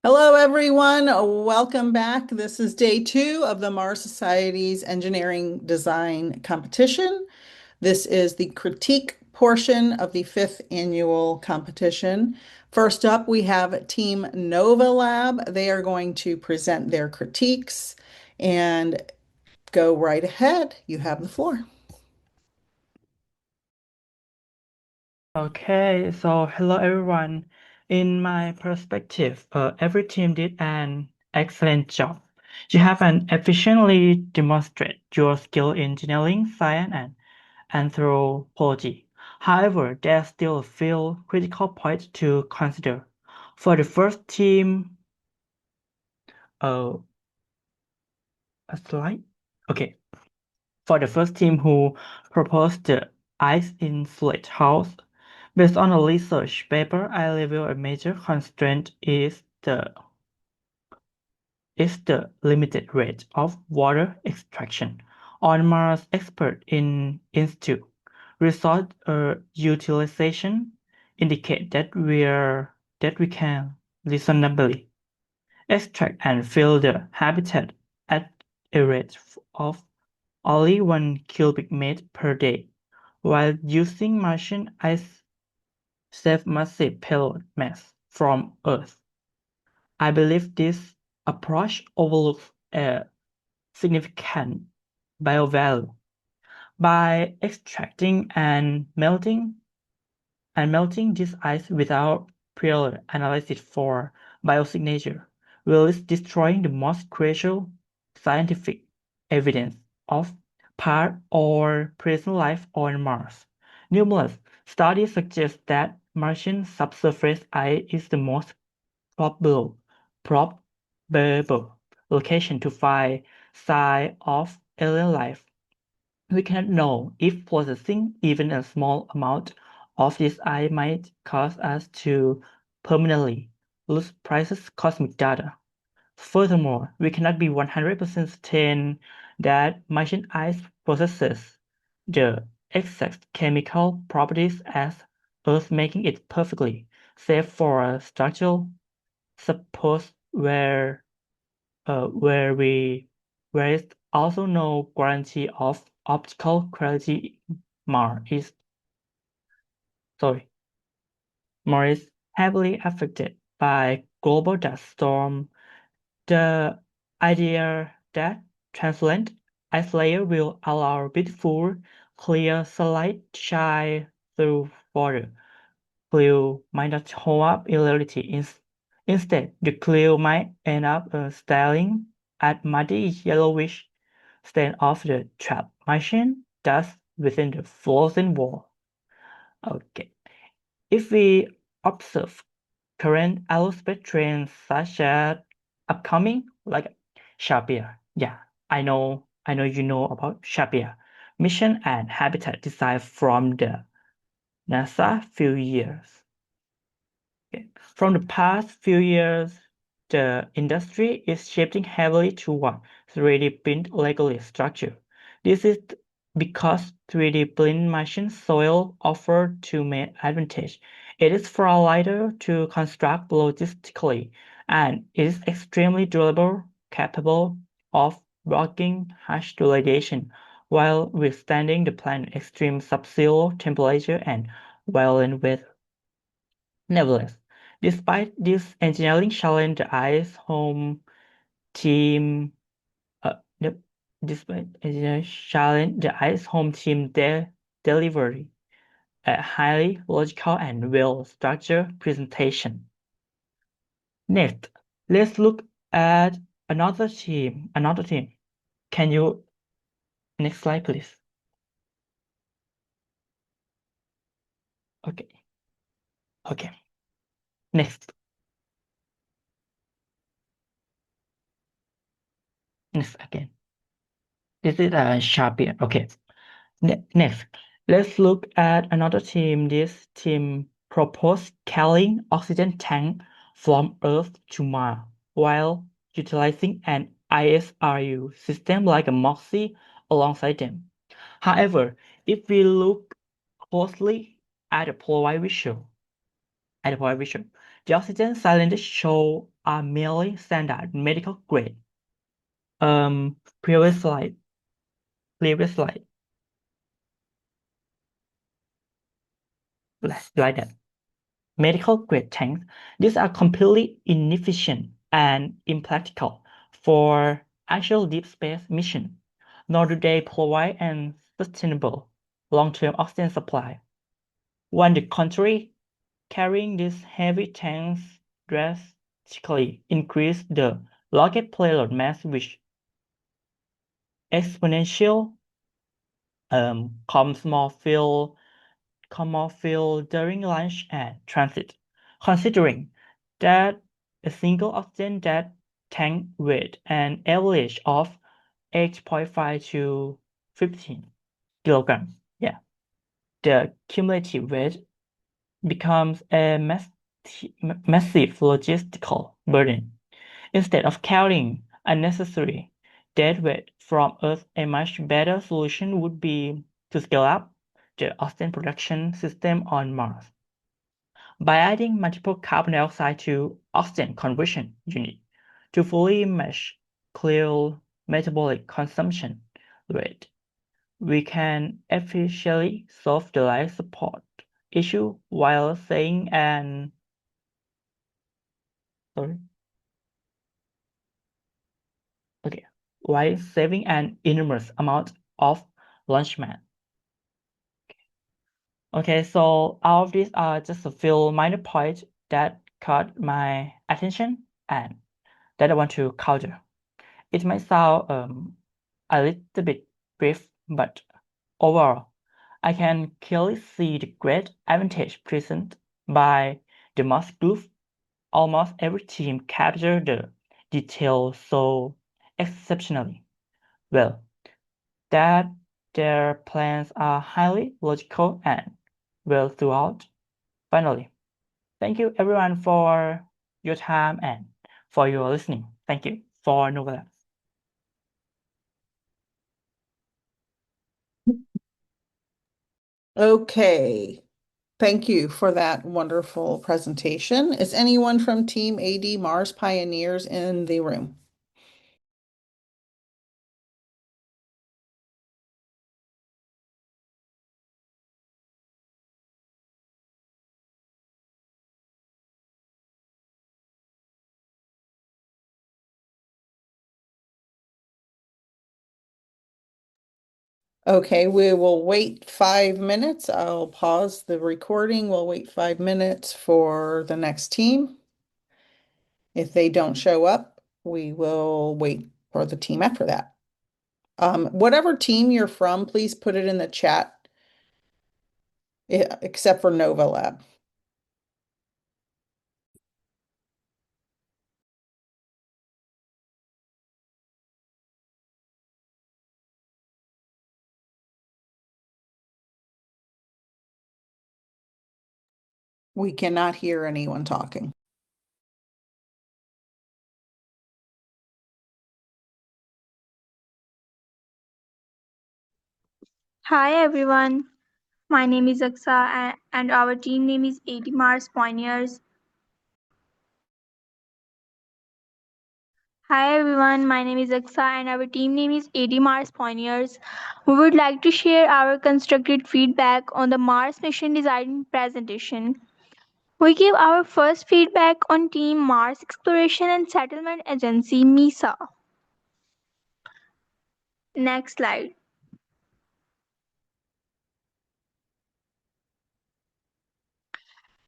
Hello, everyone. Welcome back. This is day two of the Mars Society's Engineering Design Competition. This is the critique portion of the fifth annual competition. First up, we have Team Nova Lab. They are going to present their critiques and go right ahead. You have the floor. Okay, so hello everyone. In my perspective, every team did an excellent job. You have an efficiently demonstrated your skill in engineering, science, and anthropology. However, there are still a few critical points to consider. For the first team, uh, a slide. Okay, for the first team who proposed the ice inflate house, based on a research paper, I reveal a major constraint is the limited rate of water extraction. On Mars, experts in situ resource utilization indicate that we can reasonably extract and fill the habitat at a rate of only 1 cubic meter per day, while using Martian ice save massive payload mass from Earth. I believe this approach overlooks a significant biovalue. By extracting and melting this ice without prior analysis for biosignature will risk destroying the most crucial scientific evidence of past or present life on Mars. Numerous studies suggest that Martian subsurface ice is the most probable location to find signs of alien life. We cannot know if possessing even a small amount of this ice might cause us to permanently lose precise cosmic data. Furthermore, we cannot be 100% certain that Martian ice possesses the exact chemical properties as Earth, making it perfectly safe for a structural suppose where there is also no guarantee of optical quality. Mars is sorry, Mars is heavily affected by global dust storm. The idea that translucent ice layer will allow beautiful, clear sunlight to shine through water Cleo might not hold up in reality. Instead, the Cleo might end up staring at muddy yellowish stain of the trapped Martian dust within the frozen wall. Okay. If we observe current aerospace trends such as upcoming like Sharpier. Yeah, I know you know about Sharpier. Mission and habitat design from the NASA few years. Okay. From the past few years, the industry is shifting heavily toward 3D print Lego structure. This is because 3D print machine soil offer two main advantage. It is far lighter to construct logistically, and it is extremely durable, capable of blocking harsh radiation while withstanding the planet's extreme sub-zero temperature and violent weather. Nevertheless, despite this engineering challenge, the ICE home team, the, despite engineering challenge, the ICE home team delivered a highly logical and well-structured presentation. Next, let's look at another team. Another team. Can you next slide, please? Okay. Okay. Next. Next again. This is a Sharpier. Okay. Next, let's look at another team. This team proposed carrying oxygen tank from Earth to Mars while utilizing an ISRU system like a MOXIE alongside them. However, if we look closely at the Polaroid visual, the oxygen cylinder show are merely standard medical grade. Previous slide. Previous slide. Like that. Medical grade tanks. These are completely inefficient and impractical for actual deep space mission, nor do they provide an sustainable long-term oxygen supply. On the contrary, carrying these heavy tanks drastically increase the rocket payload mass, which exponential comes more fuel during launch and transit. Considering that a single oxygen tank weighs an average of 8.5 to 15 kilograms. Yeah, the cumulative weight becomes a massive logistical burden. Instead of carrying unnecessary dead weight from Earth, a much better solution would be to scale up the oxygen production system on Mars. By adding multiple carbon dioxide to oxygen conversion unit to fully match clear metabolic consumption rate, we can efficiently solve the life support issue while saying an sorry okay while saving an enormous amount of launch mat. Okay, so all of these are just a few minor points that caught my attention and that I want to counter. It might sound a little bit brief, but overall, I can clearly see the great advantage present by the Mars Group. Almost every team captured the details so exceptionally well that their plans are highly logical and well throughout. Finally, thank you everyone for your time and for your listening. Thank you for Nova. Okay. Thank you for that wonderful presentation. Is anyone from Team AD Mars Pioneers in the room? Okay, we will wait 5 minutes. I'll pause the recording. We'll wait 5 minutes for the next team. If they don't show up, we will wait for the team after that. Whatever team you're from, please put it in the chat, except for Nova Lab. We cannot hear anyone talking. Hi everyone, my name is Aksa and our team name is AD Mars Pioneers. Hi everyone, my name is Aksa and our team name is AD Mars Pioneers. We would like to share our constructed feedback on the Mars mission design presentation. We give our first feedback on Team Mars Exploration and Settlement Agency MESA. Next slide.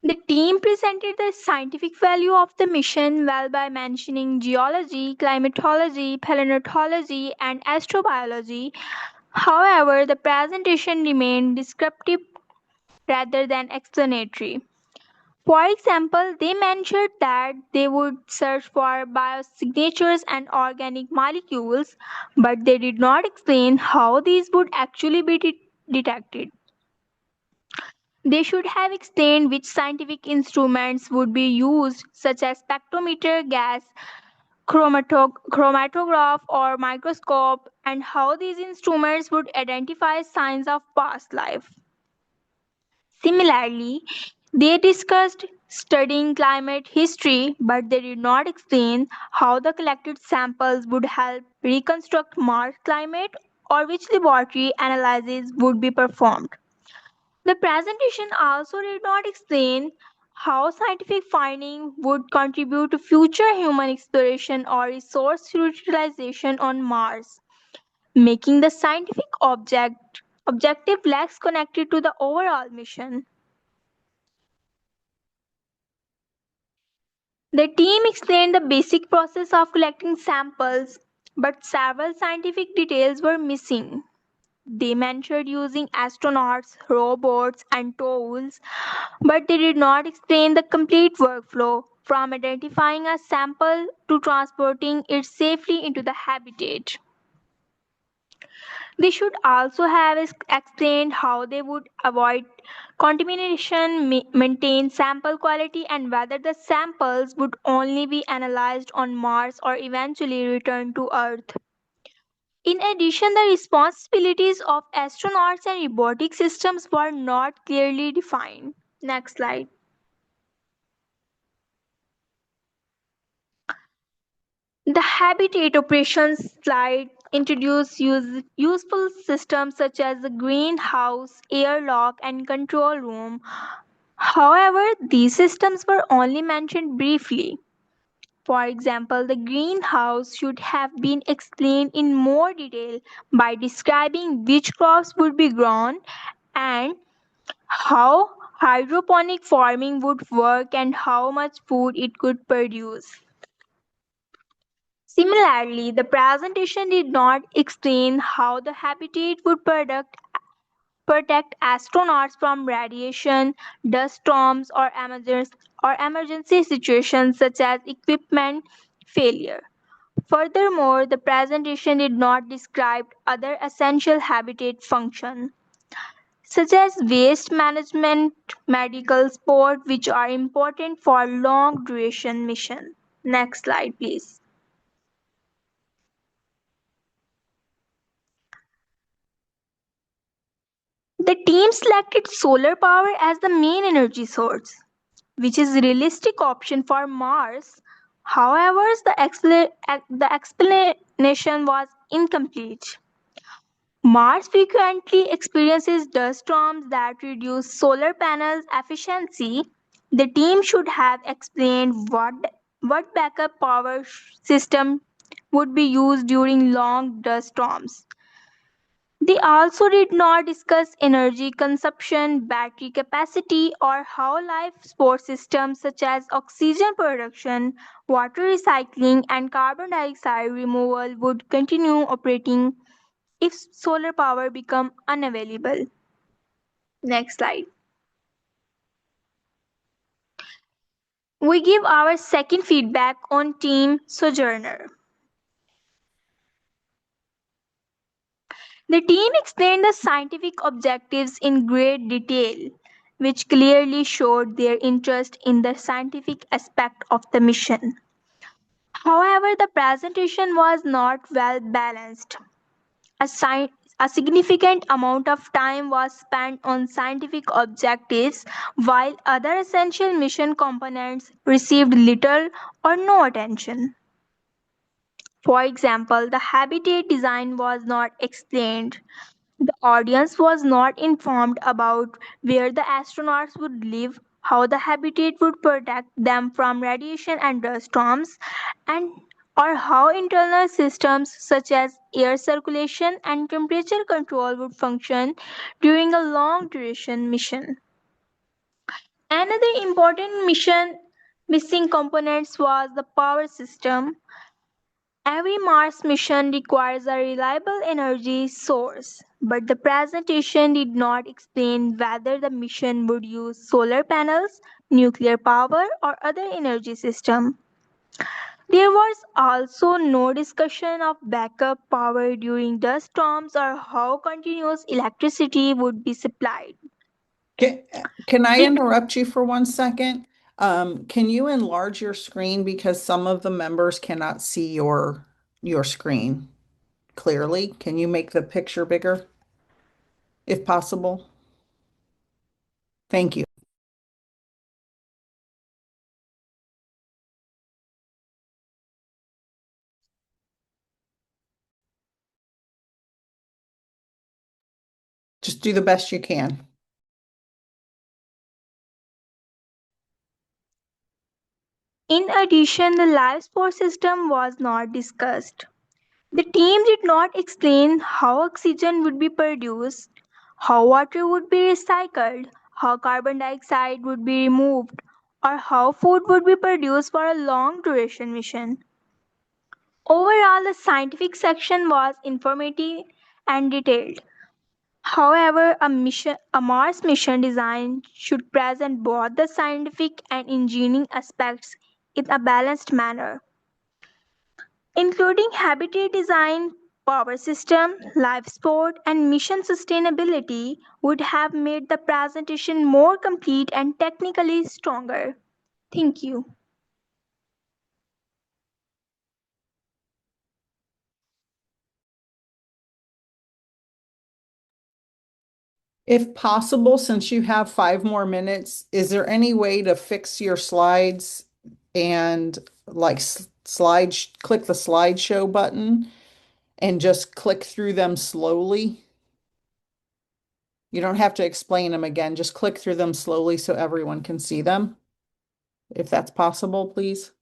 The team presented the scientific value of the mission well by mentioning geology, climatology, paleontology, and astrobiology. However, the presentation remained descriptive rather than explanatory. For example, they mentioned that they would search for biosignatures and organic molecules, but they did not explain how these would actually be detected. They should have explained which scientific instruments would be used, such as spectrometer, gas chromatograph, or microscope, and how these instruments would identify signs of past life. Similarly, they discussed studying climate history, but they did not explain how the collected samples would help reconstruct Mars climate or which laboratory analyses would be performed. The presentation also did not explain how scientific finding would contribute to future human exploration or resource utilization on Mars, making the scientific objective less connected to the overall mission. The team explained the basic process of collecting samples, but several scientific details were missing. They mentioned using astronauts, robots, and tools, but they did not explain the complete workflow from identifying a sample to transporting it safely into the habitat. They should also have explained how they would avoid contamination, maintain sample quality, and whether the samples would only be analyzed on Mars or eventually returned to Earth. In addition, the responsibilities of astronauts and robotic systems were not clearly defined. Next slide. The habitat operations slide introduced useful systems such as the greenhouse, airlock, and control room. However, these systems were only mentioned briefly. For example, the greenhouse should have been explained in more detail by describing which crops would be grown and how hydroponic farming would work and how much food it could produce. Similarly, the presentation did not explain how the habitat would protect astronauts from radiation, dust storms, or emergency situations such as equipment failure. Furthermore, the presentation did not describe other essential habitat functions, such as waste management, medical support, which are important for long duration mission. Next slide, please. The team selected solar power as the main energy source, which is a realistic option for Mars. However, the explanation was incomplete. Mars frequently experiences dust storms that reduce solar panels' efficiency. The team should have explained what backup power system would be used during long dust storms. They also did not discuss energy consumption, battery capacity, or how life support systems such as oxygen production, water recycling, and carbon dioxide removal would continue operating if solar power become unavailable. Next slide. We give our second feedback on Team Sojourner. The team explained the scientific objectives in great detail, which clearly showed their interest in the scientific aspect of the mission. However, the presentation was not well balanced. A, sci- a significant amount of time was spent on scientific objectives, while other essential mission components received little or no attention. For example, the habitat design was not explained. The audience was not informed about where the astronauts would live, how the habitat would protect them from radiation and dust storms, and or how internal systems such as air circulation and temperature control would function during a long duration mission. Another important mission missing components was the power system. Every Mars mission requires a reliable energy source, but the presentation did not explain whether the mission would use solar panels, nuclear power, or other energy system. There was also no discussion of backup power during dust storms or how continuous electricity would be supplied. Can I interrupt you for 1 second? Can you enlarge your screen because some of the members cannot see your screen clearly? Can you make the picture bigger if possible? Thank you. Just do the best you can. In addition, the life support system was not discussed. The team did not explain how oxygen would be produced, how water would be recycled, how carbon dioxide would be removed, or how food would be produced for a long duration mission. Overall, the scientific section was informative and detailed. However, a Mars mission design should present both the scientific and engineering aspects in a balanced manner, including habitat design, power system, life support, and mission sustainability would have made the presentation more complete and technically stronger. Thank you. If possible, since you have 5 more minutes, is there any way to fix your slides and like click the slideshow button and just click through them slowly? You don't have to explain them again, just click through them slowly so everyone can see them. If that's possible, please.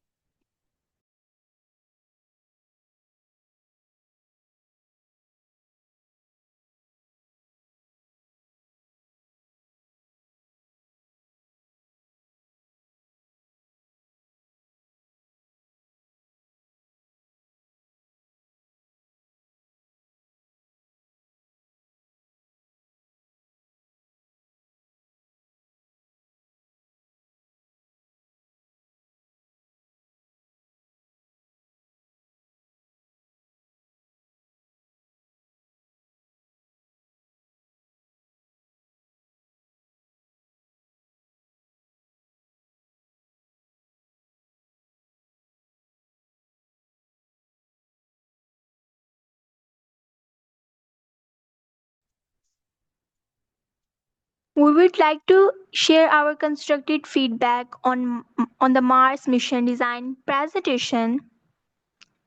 We would like to share our constructed feedback on the Mars mission design presentation.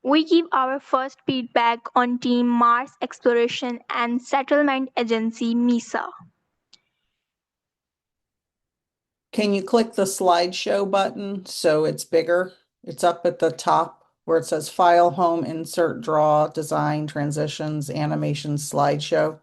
We give our first feedback on Team Mars Exploration and Settlement Agency MESA. Can you click the slideshow button so it's bigger? It's up at the top where it says File, Home, Insert, Draw, Design, Transitions, Animation, Slideshow.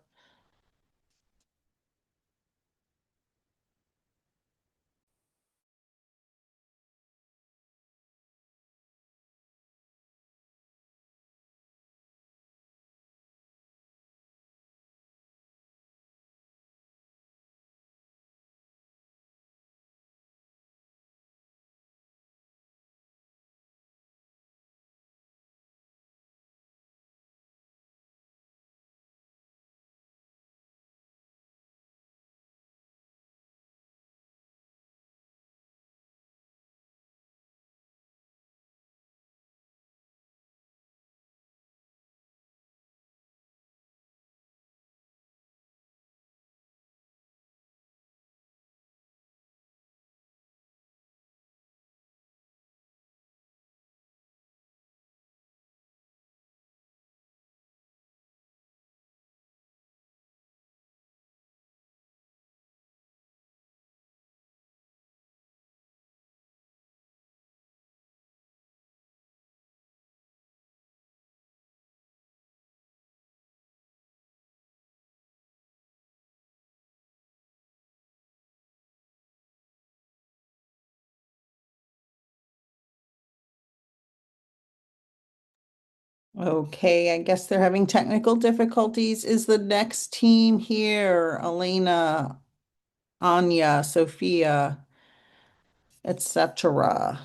Okay, I guess they're having technical difficulties. Is the next team here? Elena, Anya, Sophia, etc.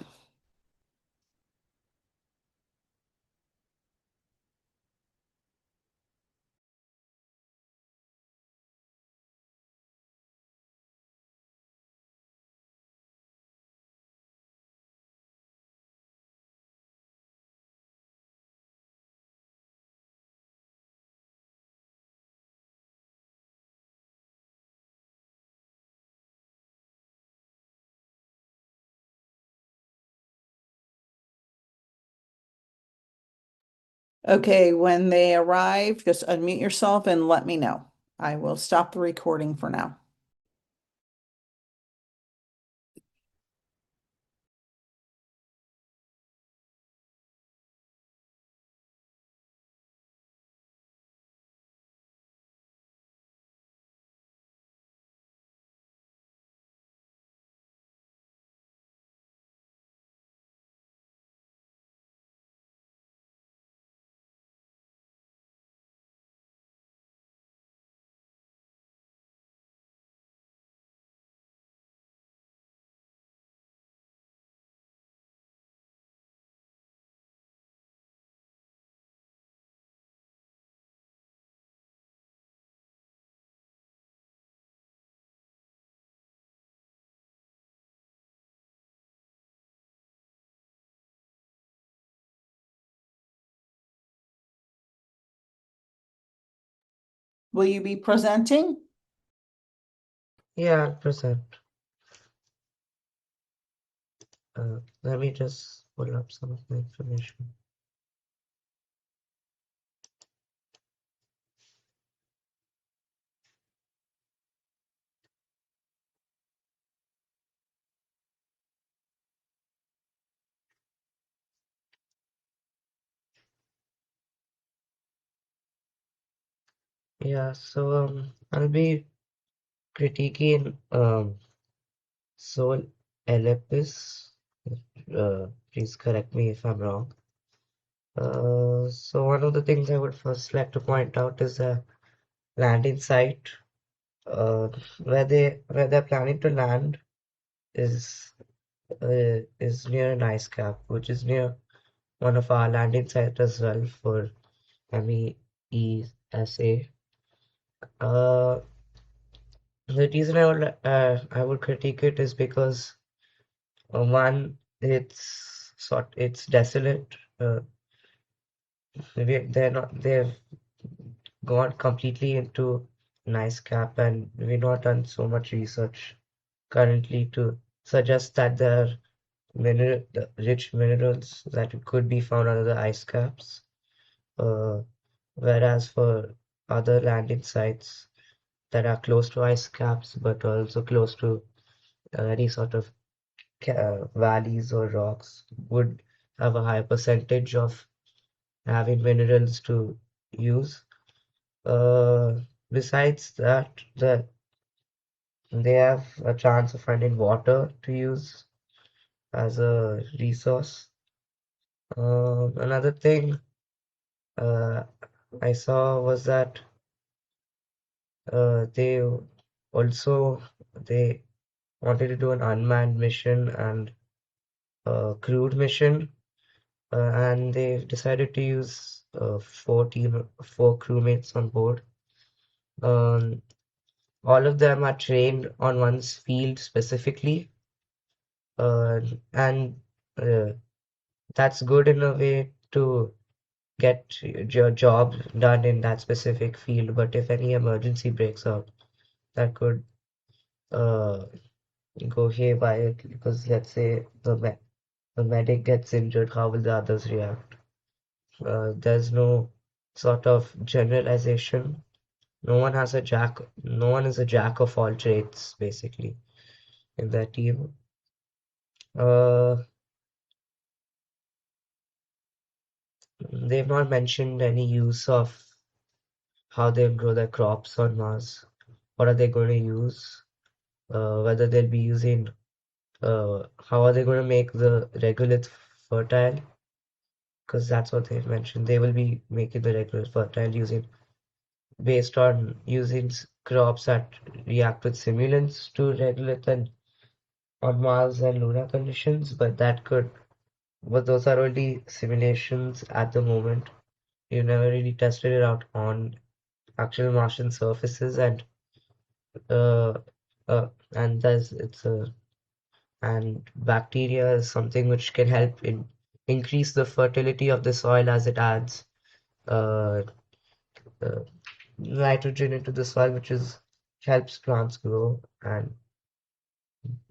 Okay, when they arrive, just unmute yourself and let me know. I will stop the recording for now. Will you be presenting? Yeah, I'll present. Let me just pull up some of the information. Yeah, so I'll be critiquing Sol Ellipsis. Please correct me if I'm wrong. So one of the things I would first like to point out is the landing site, uh, where they're planning to land is near an ice cap, which is near one of our landing sites as well for MEESA. The reason I would critique it is because one, it's desolate. They've gone completely into nice cap, and we've not done so much research currently to suggest that there are rich minerals that could be found under the ice caps. Uh, Whereas for other landing sites that are close to ice caps, but also close to any sort of valleys or rocks, would have a higher percentage of having minerals to use. Uh, Besides that, they have a chance of finding water to use as a resource. Another thing uh, I saw was that they also they wanted to do an unmanned mission and a crewed mission, and they decided to use four crewmates on board. Um, all of them are trained on one's field specifically, and uh, that's good in a way to get your job done in that specific field. But if any emergency breaks out, that could uh, go haywire because let's say the medic gets injured, how will the others react? There's no sort of generalization. No one is a jack of all trades, basically, in that team. Uh, they've not mentioned any use of how they grow their crops on Mars. What are they going to use? Whether they'll be using, how are they going to make the regolith fertile? Because that's what they've mentioned. They will be making the regolith fertile based on using crops that react with simulants to regolith and on Mars and lunar conditions, but those are only simulations at the moment. You've never really tested it out on actual Martian surfaces, uh, uh, and there's it's a and bacteria is something which can help in increase the fertility of the soil as it adds uh, uh, nitrogen into the soil, helps plants grow, and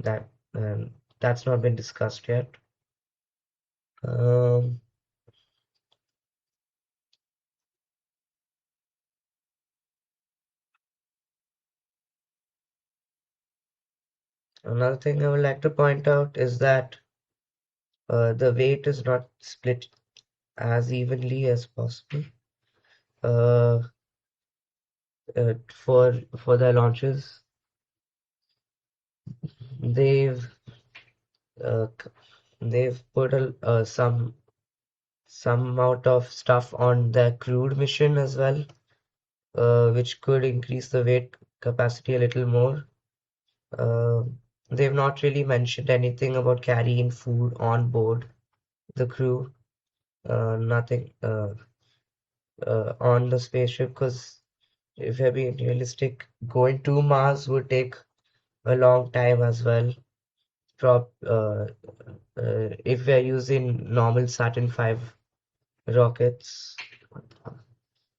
that and that's not been discussed yet. Um, Another thing I would like to point out is that the weight is not split as evenly as possible. For their launches, they've put some amount of stuff on their crewed mission as well, which could increase the weight capacity a little more. They've not really mentioned anything about carrying food on board the crew. Nothing on the spaceship, because if we're being realistic, going to Mars would take a long time as well. If we're using normal Saturn V rockets,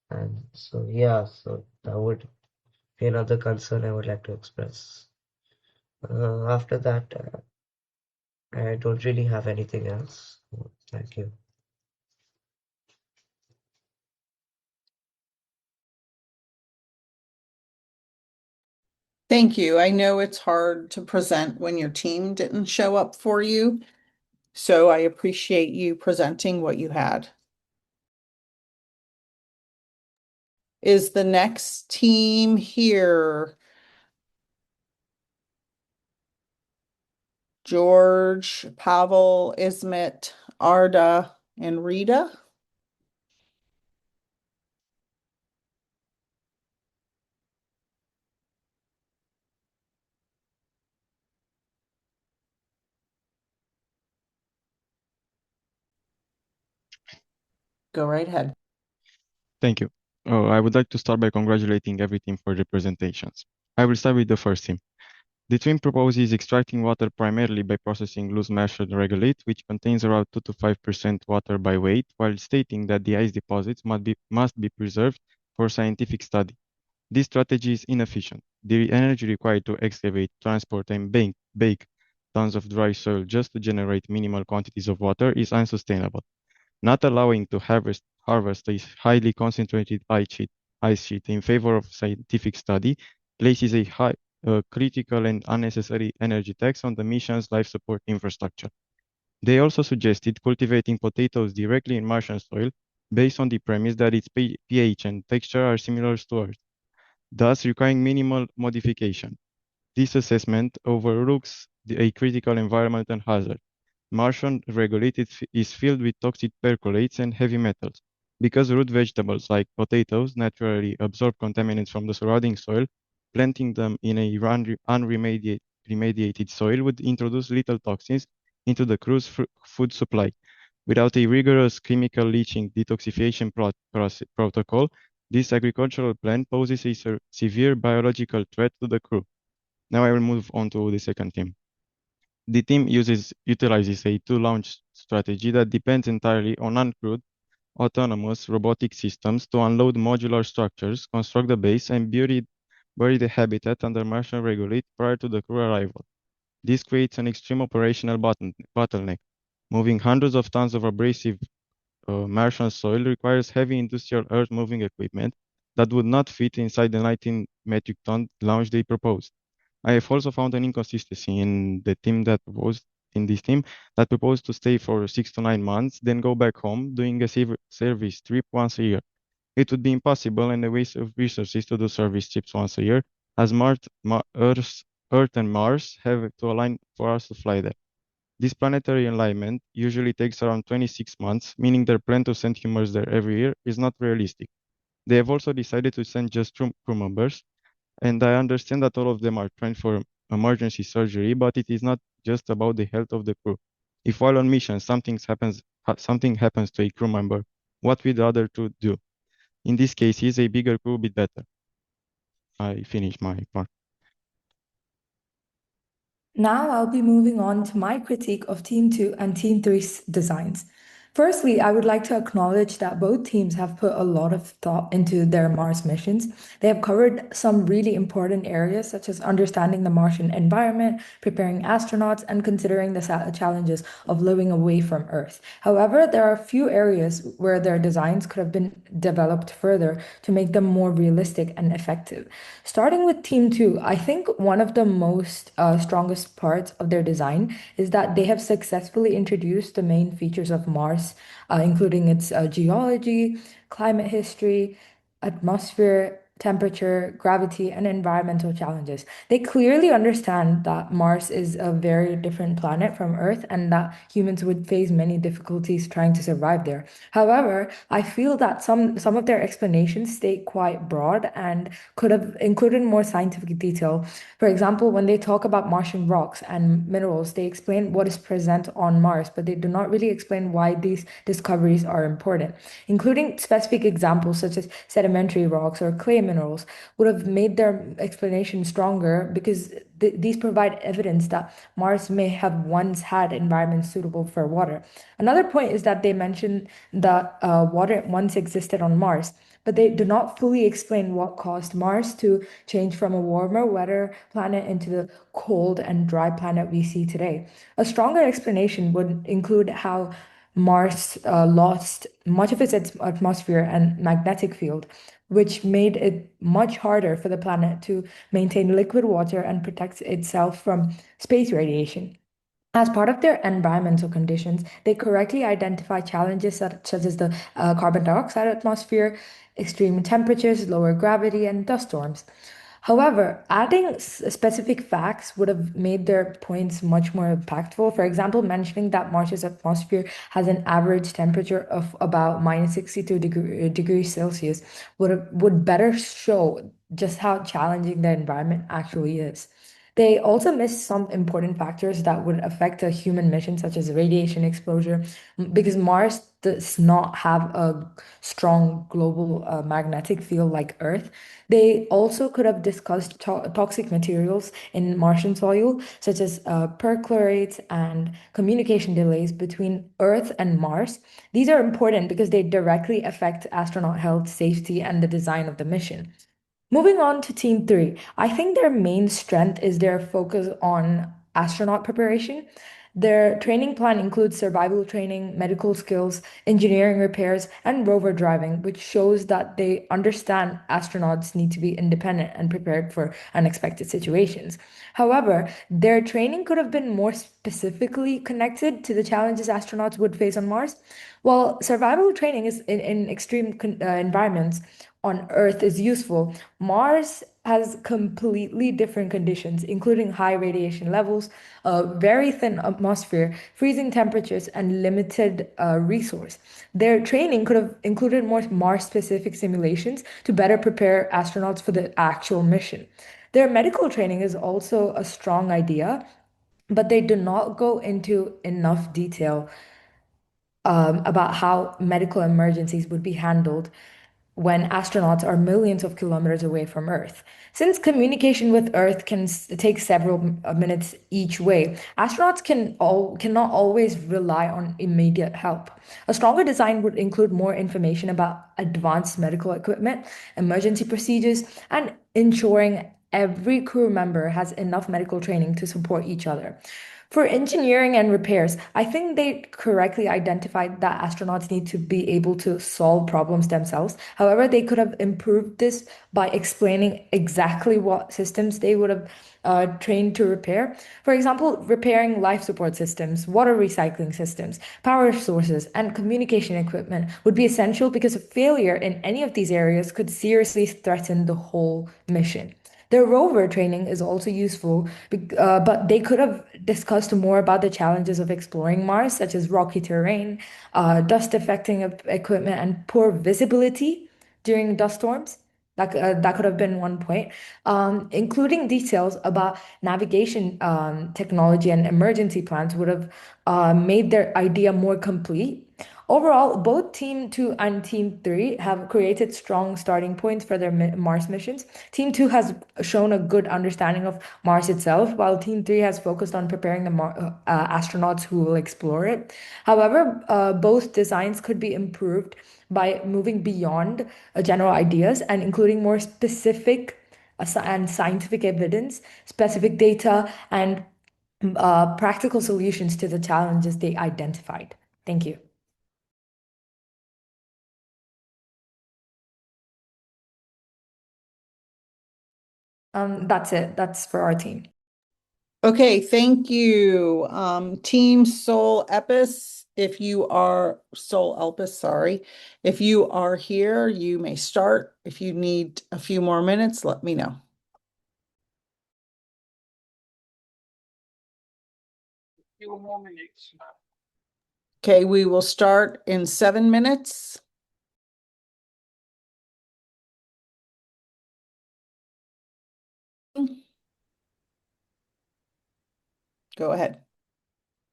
and so yeah, so that would be another concern I would like to express. After that, I don't really have anything else. Thank you. Thank you. I know it's hard to present when your team didn't show up for you, so I appreciate you presenting what you had. Is the next team here? George, Pavel, Ismet, Arda, and Rita? Go right ahead. Thank you. I would like to start by congratulating every team for the presentations. I will start with the first team. The team proposes extracting water primarily by processing loose measured regolith, which contains around 2 to 5% water by weight, while stating that the ice deposits must be preserved for scientific study. This strategy is inefficient. The energy required to excavate, transport, and bake tons of dry soil just to generate minimal quantities of water is unsustainable. Not allowing to harvest a highly concentrated ice sheet in favor of scientific study places a critical and unnecessary energy tax on the mission's life support infrastructure. They also suggested cultivating potatoes directly in Martian soil based on the premise that its pH and texture are similar to Earth, thus requiring minimal modification. This assessment overlooks a critical environmental hazard. Martian regolith is filled with toxic percolates and heavy metals. Because root vegetables like potatoes naturally absorb contaminants from the surrounding soil, planting them in a unremediated soil would introduce lethal toxins into the crew's food supply. Without a rigorous chemical leaching detoxification protocol, this agricultural plan poses a severe biological threat to the crew. Now I will move on to the second team. The team utilizes a two-launch strategy that depends entirely on uncrewed, autonomous robotic systems to unload modular structures, construct the base, and bury the habitat under Martian regolith prior to the crew arrival. This creates an extreme operational bottleneck. Moving hundreds of tons of abrasive Martian soil requires heavy industrial earth-moving equipment that would not fit inside the 19 metric ton launch they proposed. I have also found an inconsistency in this team that proposed to stay for 6 to 9 months, then go back home, doing a service trip once a year. It would be impossible and a waste of resources to do service trips once a year, as Earth and Mars have to align for us to fly there. This planetary alignment usually takes around 26 months, meaning their plan to send humans there every year is not realistic. They have also decided to send just crew members, and I understand that all of them are trained for emergency surgery, but it is not just about the health of the crew. If while on mission something happens to a crew member, what will the other two do? In this case, a bigger crew would be better. I finished my part. Now I'll be moving on to my critique of Team 2 and Team 3's designs. Firstly, I would like to acknowledge that both teams have put a lot of thought into their Mars missions. They have covered some really important areas, such as understanding the Martian environment, preparing astronauts, and considering the challenges of living away from Earth. However, there are a few areas where their designs could have been developed further to make them more realistic and effective. Starting with Team 2, I think one of the most strongest parts of their design is that they have successfully introduced the main features of Mars, including its geology, climate history, atmosphere, temperature, gravity, and environmental challenges. They clearly understand that Mars is a very different planet from Earth and that humans would face many difficulties trying to survive there. However, I feel that some of their explanations stay quite broad and could have included more scientific detail. For example, when they talk about Martian rocks and minerals, they explain what is present on Mars, but they do not really explain why these discoveries are important. Including specific examples such as sedimentary rocks or clay minerals would have made their explanation stronger because these provide evidence that Mars may have once had environments suitable for water. Another point is that they mention that water once existed on Mars, but they do not fully explain what caused Mars to change from a warmer, wetter planet into the cold and dry planet we see today. A stronger explanation would include how Mars lost much of its atmosphere and magnetic field, which made it much harder for the planet to maintain liquid water and protect itself from space radiation. As part of their environmental conditions, they correctly identify challenges such as the carbon dioxide atmosphere, extreme temperatures, lower gravity, and dust storms. However, adding specific facts would have made their points much more impactful. For example, mentioning that Mars's atmosphere has an average temperature of about minus 62 degrees Celsius would better show just how challenging the environment actually is. They also missed some important factors that would affect a human mission, such as radiation exposure, because Mars does not have a strong global magnetic field like Earth. They also could have discussed toxic materials in Martian soil, such as perchlorates and communication delays between Earth and Mars. These are important because they directly affect astronaut health, safety, and the design of the mission. Moving on to Team 3, I think their main strength is their focus on astronaut preparation. Their training plan includes survival training, medical skills, engineering repairs, and rover driving, which shows that they understand astronauts need to be independent and prepared for unexpected situations. However, their training could have been more specifically connected to the challenges astronauts would face on Mars. While survival training is in extreme environments on Earth is useful, Mars has completely different conditions, including high radiation levels, a very thin atmosphere, freezing temperatures, and limited resource. Their training could have included more Mars-specific simulations to better prepare astronauts for the actual mission. Their medical training is also a strong idea, but they do not go into enough detail about how medical emergencies would be handled when astronauts are millions of kilometers away from Earth. Since communication with Earth can take several minutes each way, astronauts cannot always rely on immediate help. A stronger design would include more information about advanced medical equipment, emergency procedures, and ensuring every crew member has enough medical training to support each other. For engineering and repairs, I think they correctly identified that astronauts need to be able to solve problems themselves. However, they could have improved this by explaining exactly what systems they would have trained to repair. For example, repairing life support systems, water recycling systems, power sources, and communication equipment would be essential because a failure in any of these areas could seriously threaten the whole mission. Their rover training is also useful, but they could have discussed more about the challenges of exploring Mars, such as rocky terrain, dust affecting equipment, and poor visibility during dust storms. That could have been one point, including details about navigation technology and emergency plans would have made their idea more complete. Overall, both Team 2 and Team 3 have created strong starting points for their Mars missions. Team 2 has shown a good understanding of Mars itself, while Team 3 has focused on preparing the astronauts who will explore it. However, both designs could be improved by moving beyond general ideas and including more specific and scientific evidence, specific data, and practical solutions to the challenges they identified. Thank you. That's it. That's for our team. Okay, thank you. Team Sol Epis, if you are Sol Elpis, sorry. If you are here, you may start. If you need a few more minutes, let me know. Few more minutes. Okay, we will start in 7 minutes. Go ahead.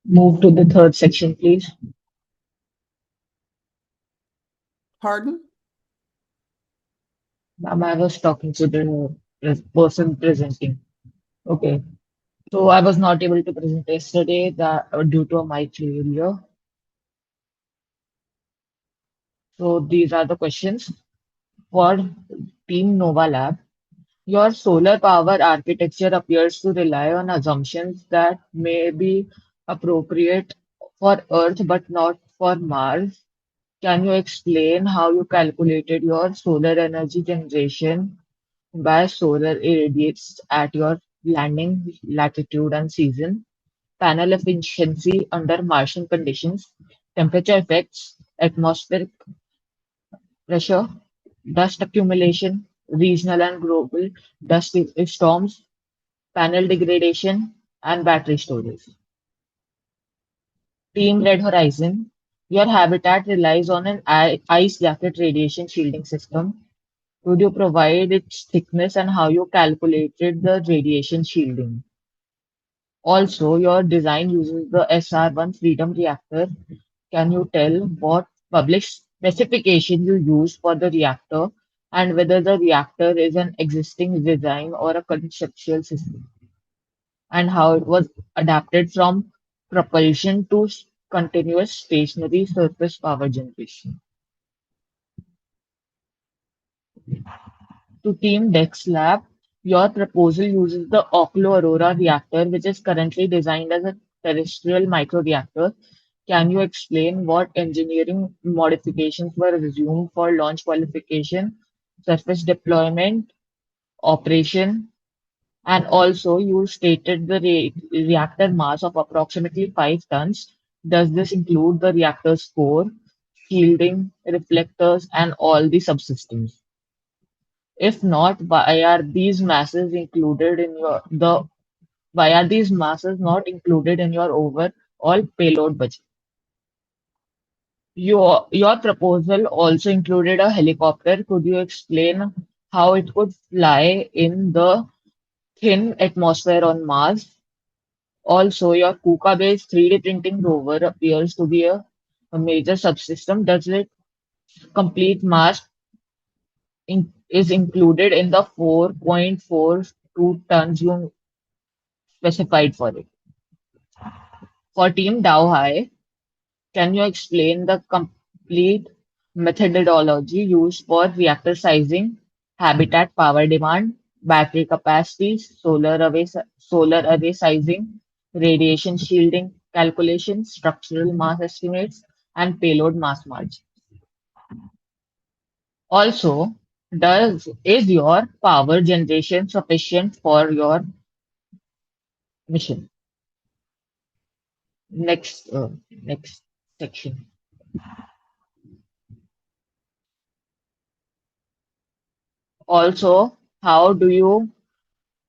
Move to the third section, please. Pardon? Ma'am, I was talking to the person presenting. Okay. So I was not able to present yesterday that due to a mic failure. So these are the questions for Team Nova Lab. Your solar power architecture appears to rely on assumptions that may be appropriate for Earth but not for Mars. Can you explain how you calculated your solar energy generation by solar irradiates at your landing latitude and season, panel efficiency under Martian conditions, temperature effects, atmospheric pressure, dust accumulation, regional and global dust storms, panel degradation, and battery storage? Team Red Horizon, your habitat relies on an ice jacket radiation shielding system. Could you provide its thickness and how you calculated the radiation shielding? Also, your design uses the SR1 Freedom Reactor. Can you tell what public specification you use for the reactor and whether the reactor is an existing design or a conceptual system, and how it was adapted from propulsion to continuous stationary surface power generation? To Team Dex Lab, your proposal uses the Oklo Aurora reactor, which is currently designed as a terrestrial microreactor. Can you explain what engineering modifications were assumed for launch qualification, surface deployment, operation, and also you stated the reactor mass of approximately 5 tons. Does this include the reactor's core, shielding, reflectors, and all the subsystems? If not, why are these masses not included in your overall payload budget? Your proposal also included a helicopter. Could you explain how it could fly in the thin atmosphere on Mars? Also, your KUKA-based 3D printing rover appears to be a major subsystem. Does it complete mass is included in the 4.42 tons you specified for it? For Team Dowhai, can you explain the complete methodology used for reactor sizing, habitat power demand, battery capacities, solar array sizing, radiation shielding calculations, structural mass estimates, and payload mass margin? Also, is your power generation sufficient for your mission? Next section. Also, how do you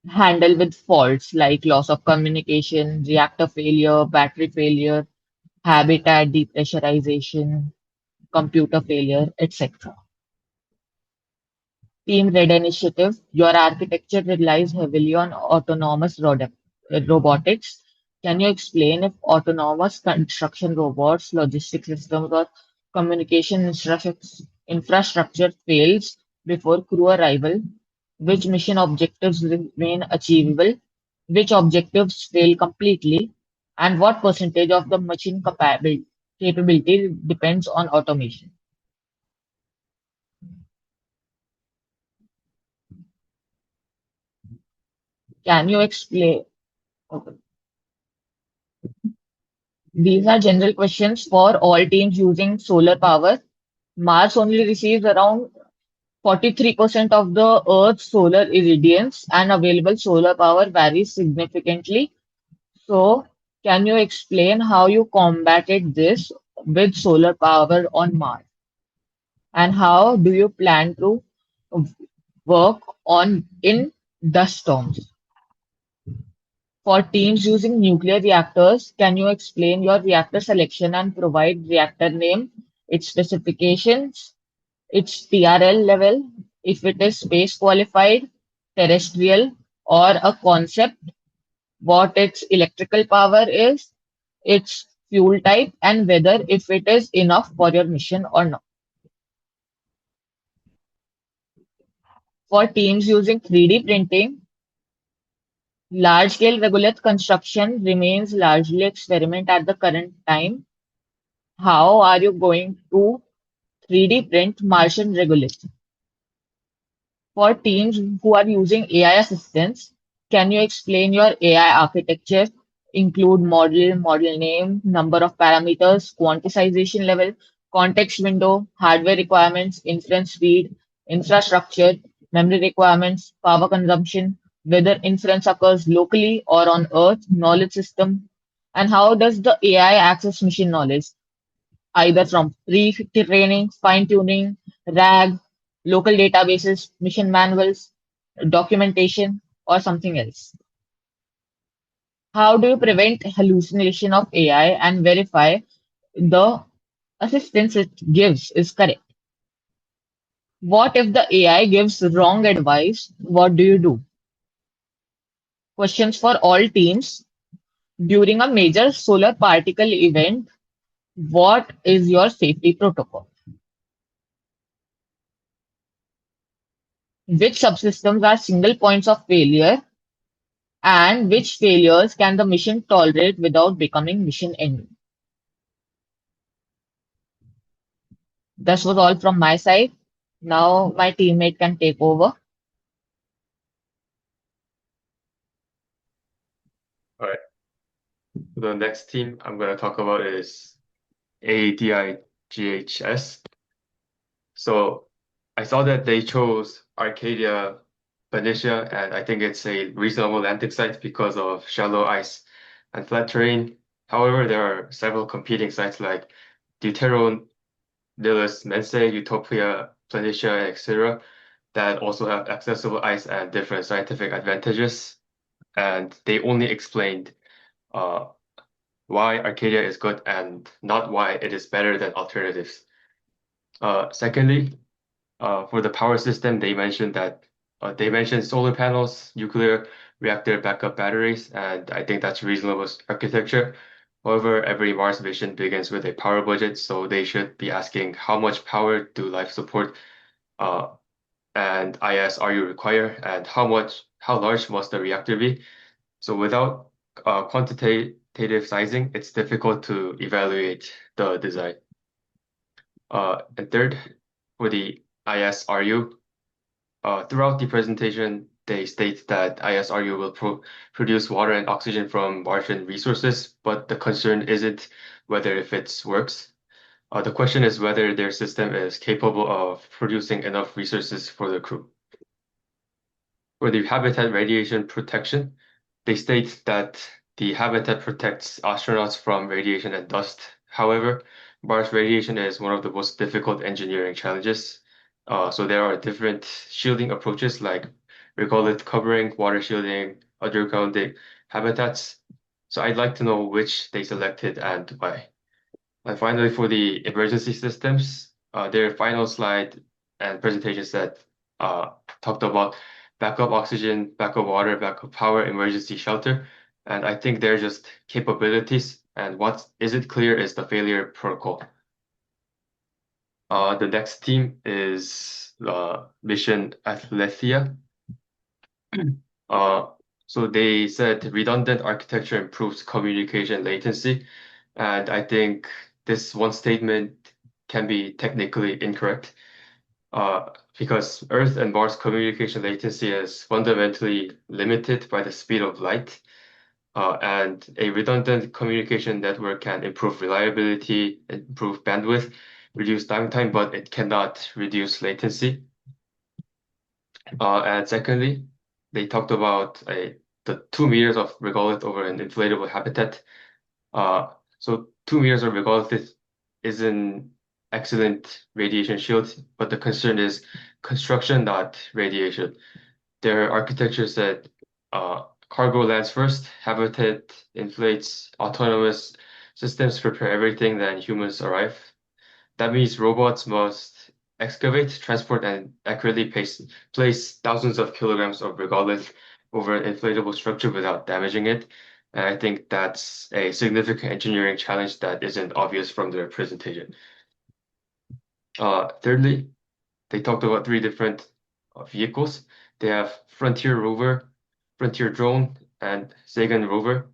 handle with faults like loss of communication, reactor failure, battery failure, habitat depressurization, computer failure, etc.? Team Red Initiative, your architecture relies heavily on autonomous robotics. Can you explain if autonomous construction robots, logistic systems, or communication infrastructure fails before crew arrival, which mission objectives remain achievable, which objectives fail completely, and what percentage of the machine capability depends on automation. Can you explain? Okay. These are general questions for all teams using solar power. Mars only receives around 43% of the Earth's solar irradiance, and available solar power varies significantly. So, can you explain how you combated this with solar power on Mars? And how do you plan to work on in dust storms? For teams using nuclear reactors, can you explain your reactor selection and provide reactor name, its specifications, its TRL level, if it is space qualified, terrestrial, or a concept, what its electrical power is, its fuel type, and whether if it is enough for your mission or not. For teams using 3D printing, large-scale regolith construction remains largely experiment at the current time. How are you going to 3D print Martian regolith? For teams who are using AI assistants, can you explain your AI architecture? Include model name, number of parameters, quantization level, context window, hardware requirements, inference speed, infrastructure, memory requirements, power consumption, whether inference occurs locally or on Earth, knowledge system, and how does the AI access machine knowledge? Either from pre-training, fine-tuning, RAG, local databases, mission manuals, documentation, or something else. How do you prevent hallucination of AI and verify the assistance it gives is correct? What if the AI gives wrong advice? What do you do? Questions for all teams. During a major solar particle event, what is your safety protocol? Which subsystems are single points of failure, and which failures can the mission tolerate without becoming mission ending? This was all from my side. Now my teammate can take over. All right. The next team I'm going to talk about is ADIGHS. So I saw that they chose Arcadia Phoenicia, and I think it's a reasonable landing site because of shallow ice and flat terrain. However, there are several competing sites like Deuteron, Nilus, Mense, Utopia, Planitia, etc. that also have accessible ice and different scientific advantages. And they only explained why Arcadia is good and not why it is better than alternatives. Secondly, for the power system, they mentioned solar panels, nuclear reactor backup batteries, and I think that's reasonable architecture. However, every Mars mission begins with a power budget, so they should be asking how much power do life support and ISRU require, and how large must the reactor be? So without quantitative sizing, it's difficult to evaluate the design. And third, for the ISRU, throughout the presentation, they state that ISRU will produce water and oxygen from Martian resources, but the concern isn't whether if it works. The question is whether their system is capable of producing enough resources for the crew. For the habitat radiation protection, they state that the habitat protects astronauts from radiation and dust. However, Mars radiation is one of the most difficult engineering challenges. So there are different shielding approaches like regolith covering, water shielding, underground habitats. So I'd like to know which they selected and why. And finally, for the emergency systems, their final slide and presentation set talked about backup oxygen, backup water, backup power, emergency shelter. And I think they're just capabilities. And what isn't clear is the failure protocol. The next team is mission Athletia. So they said redundant architecture improves communication latency, and I think this one statement can be technically incorrect. Because Earth and Mars communication latency is fundamentally limited by the speed of light. And a redundant communication network can improve reliability, improve bandwidth, reduce downtime, but it cannot reduce latency. And secondly, they talked about the 2 meters of regolith over an inflatable habitat. So 2 meters of regolith is an excellent radiation shield, but the concern is construction, not radiation. Their architecture said cargo lands first, habitat inflates, autonomous systems prepare everything, then humans arrive. That means robots must excavate, transport, and accurately place thousands of kilograms of regolith over an inflatable structure without damaging it. And I think that's a significant engineering challenge that isn't obvious from their presentation. Thirdly, they talked about 3 different vehicles. They have Frontier Rover, Frontier Drone, and Sagan Rover.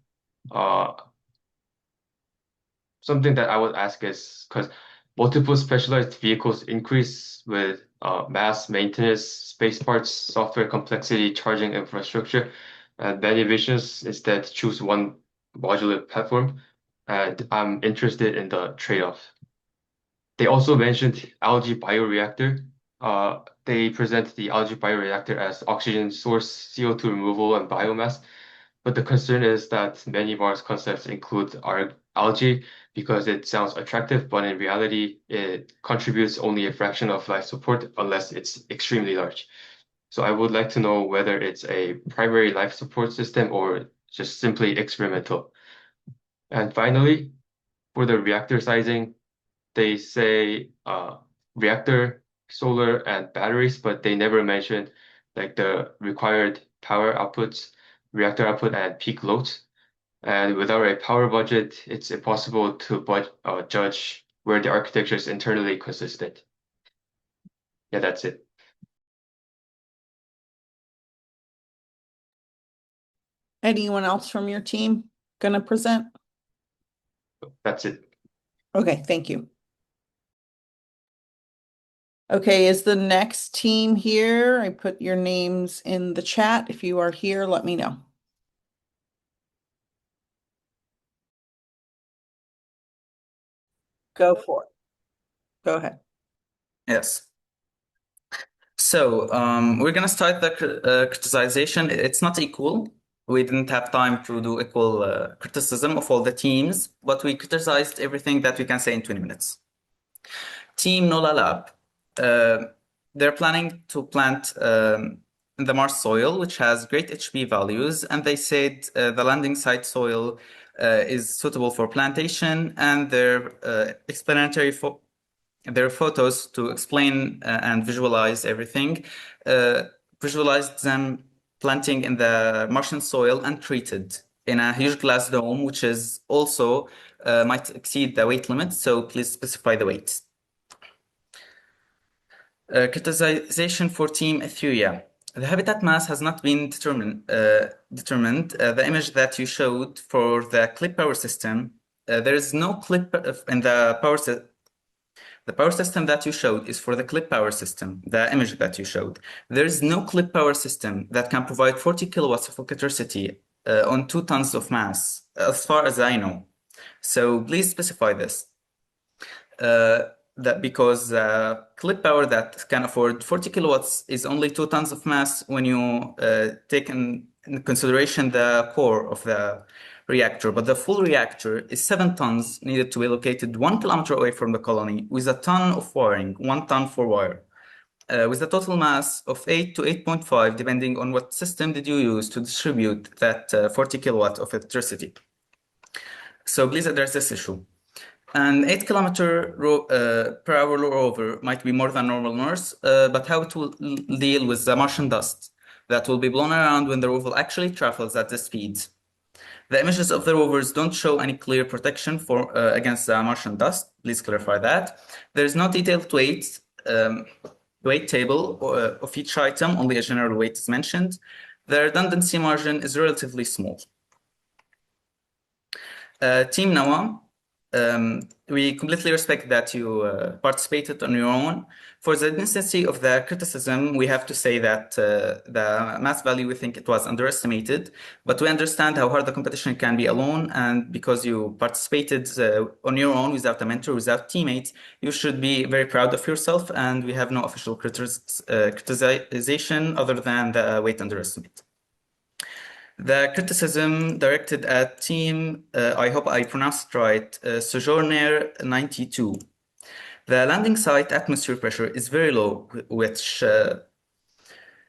Something that I would ask is because multiple specialized vehicles increase with mass, maintenance, space parts, software complexity, charging infrastructure, and many visions instead choose one modular platform. And I'm interested in the trade-off. They also mentioned algae bioreactor. They present the algae bioreactor as oxygen source, CO2 removal, and biomass. But the concern is that many Mars concepts include algae because it sounds attractive, but in reality, it contributes only a fraction of life support unless it's extremely large. So I would like to know whether it's a primary life support system or just simply experimental. And finally, for the reactor sizing, they say reactor, solar, and batteries, but they never mention like the required power outputs, reactor output, and peak loads. And without a power budget, it's impossible to judge where the architecture is internally consistent. Yeah, that's it. Anyone else from your team gonna present? That's it. Okay, thank you. Okay, is the next team here? I put your names in the chat. If you are here, let me know. Go for it. Go ahead. Yes. So we're gonna start the criticization. It's not equal. We didn't have time to do equal criticism of all the teams, but we criticized everything that we can say in 20 minutes. Team NOLA Lab, they're planning to plant in the Mars soil, which has great HB values, and they said the landing site soil is suitable for plantation, and their explanatory their photos to explain and visualize everything, visualized them planting in the Martian soil untreated in a huge glass dome, which is also might exceed the weight limit, so please specify the weight. Criticization for Team Etheria. The habitat mass has not been determined. The image that you showed for the clip power system, there is no clip in the power system. The power system that you showed is for the clip power system, the image that you showed. There is no clip power system that can provide 40 kilowatts of electricity on 2 tons of mass, as far as I know. So please specify this. That because clip power that can afford 40 kilowatts is only 2 tons of mass when you take in consideration the core of the reactor, but the full reactor is 7 tons needed to be located 1 kilometer away from the colony with a ton of wiring, 1 ton for wire, with a total mass of 8 to 8.5, depending on what system did you use to distribute that 40 kilowatts of electricity. So please address this issue. An 8 kilometer per hour rover might be more than normal Mars, but how it will deal with the Martian dust that will be blown around when the rover actually travels at this speed? The images of the rovers don't show any clear protection against the Martian dust. Please clarify that. There is no detailed weight table of each item, only a general weight is mentioned. The redundancy margin is relatively small. Team NOAA, we completely respect that you participated on your own. For the necessity of the criticism, we have to say that the mass value, we think it was underestimated, but we understand how hard the competition can be alone, and because you participated on your own without a mentor, without teammates, you should be very proud of yourself, and we have no official criticization other than the weight underestimate. The criticism directed at team, I hope I pronounced it right, Sojourner 92. The landing site atmosphere pressure is very low, which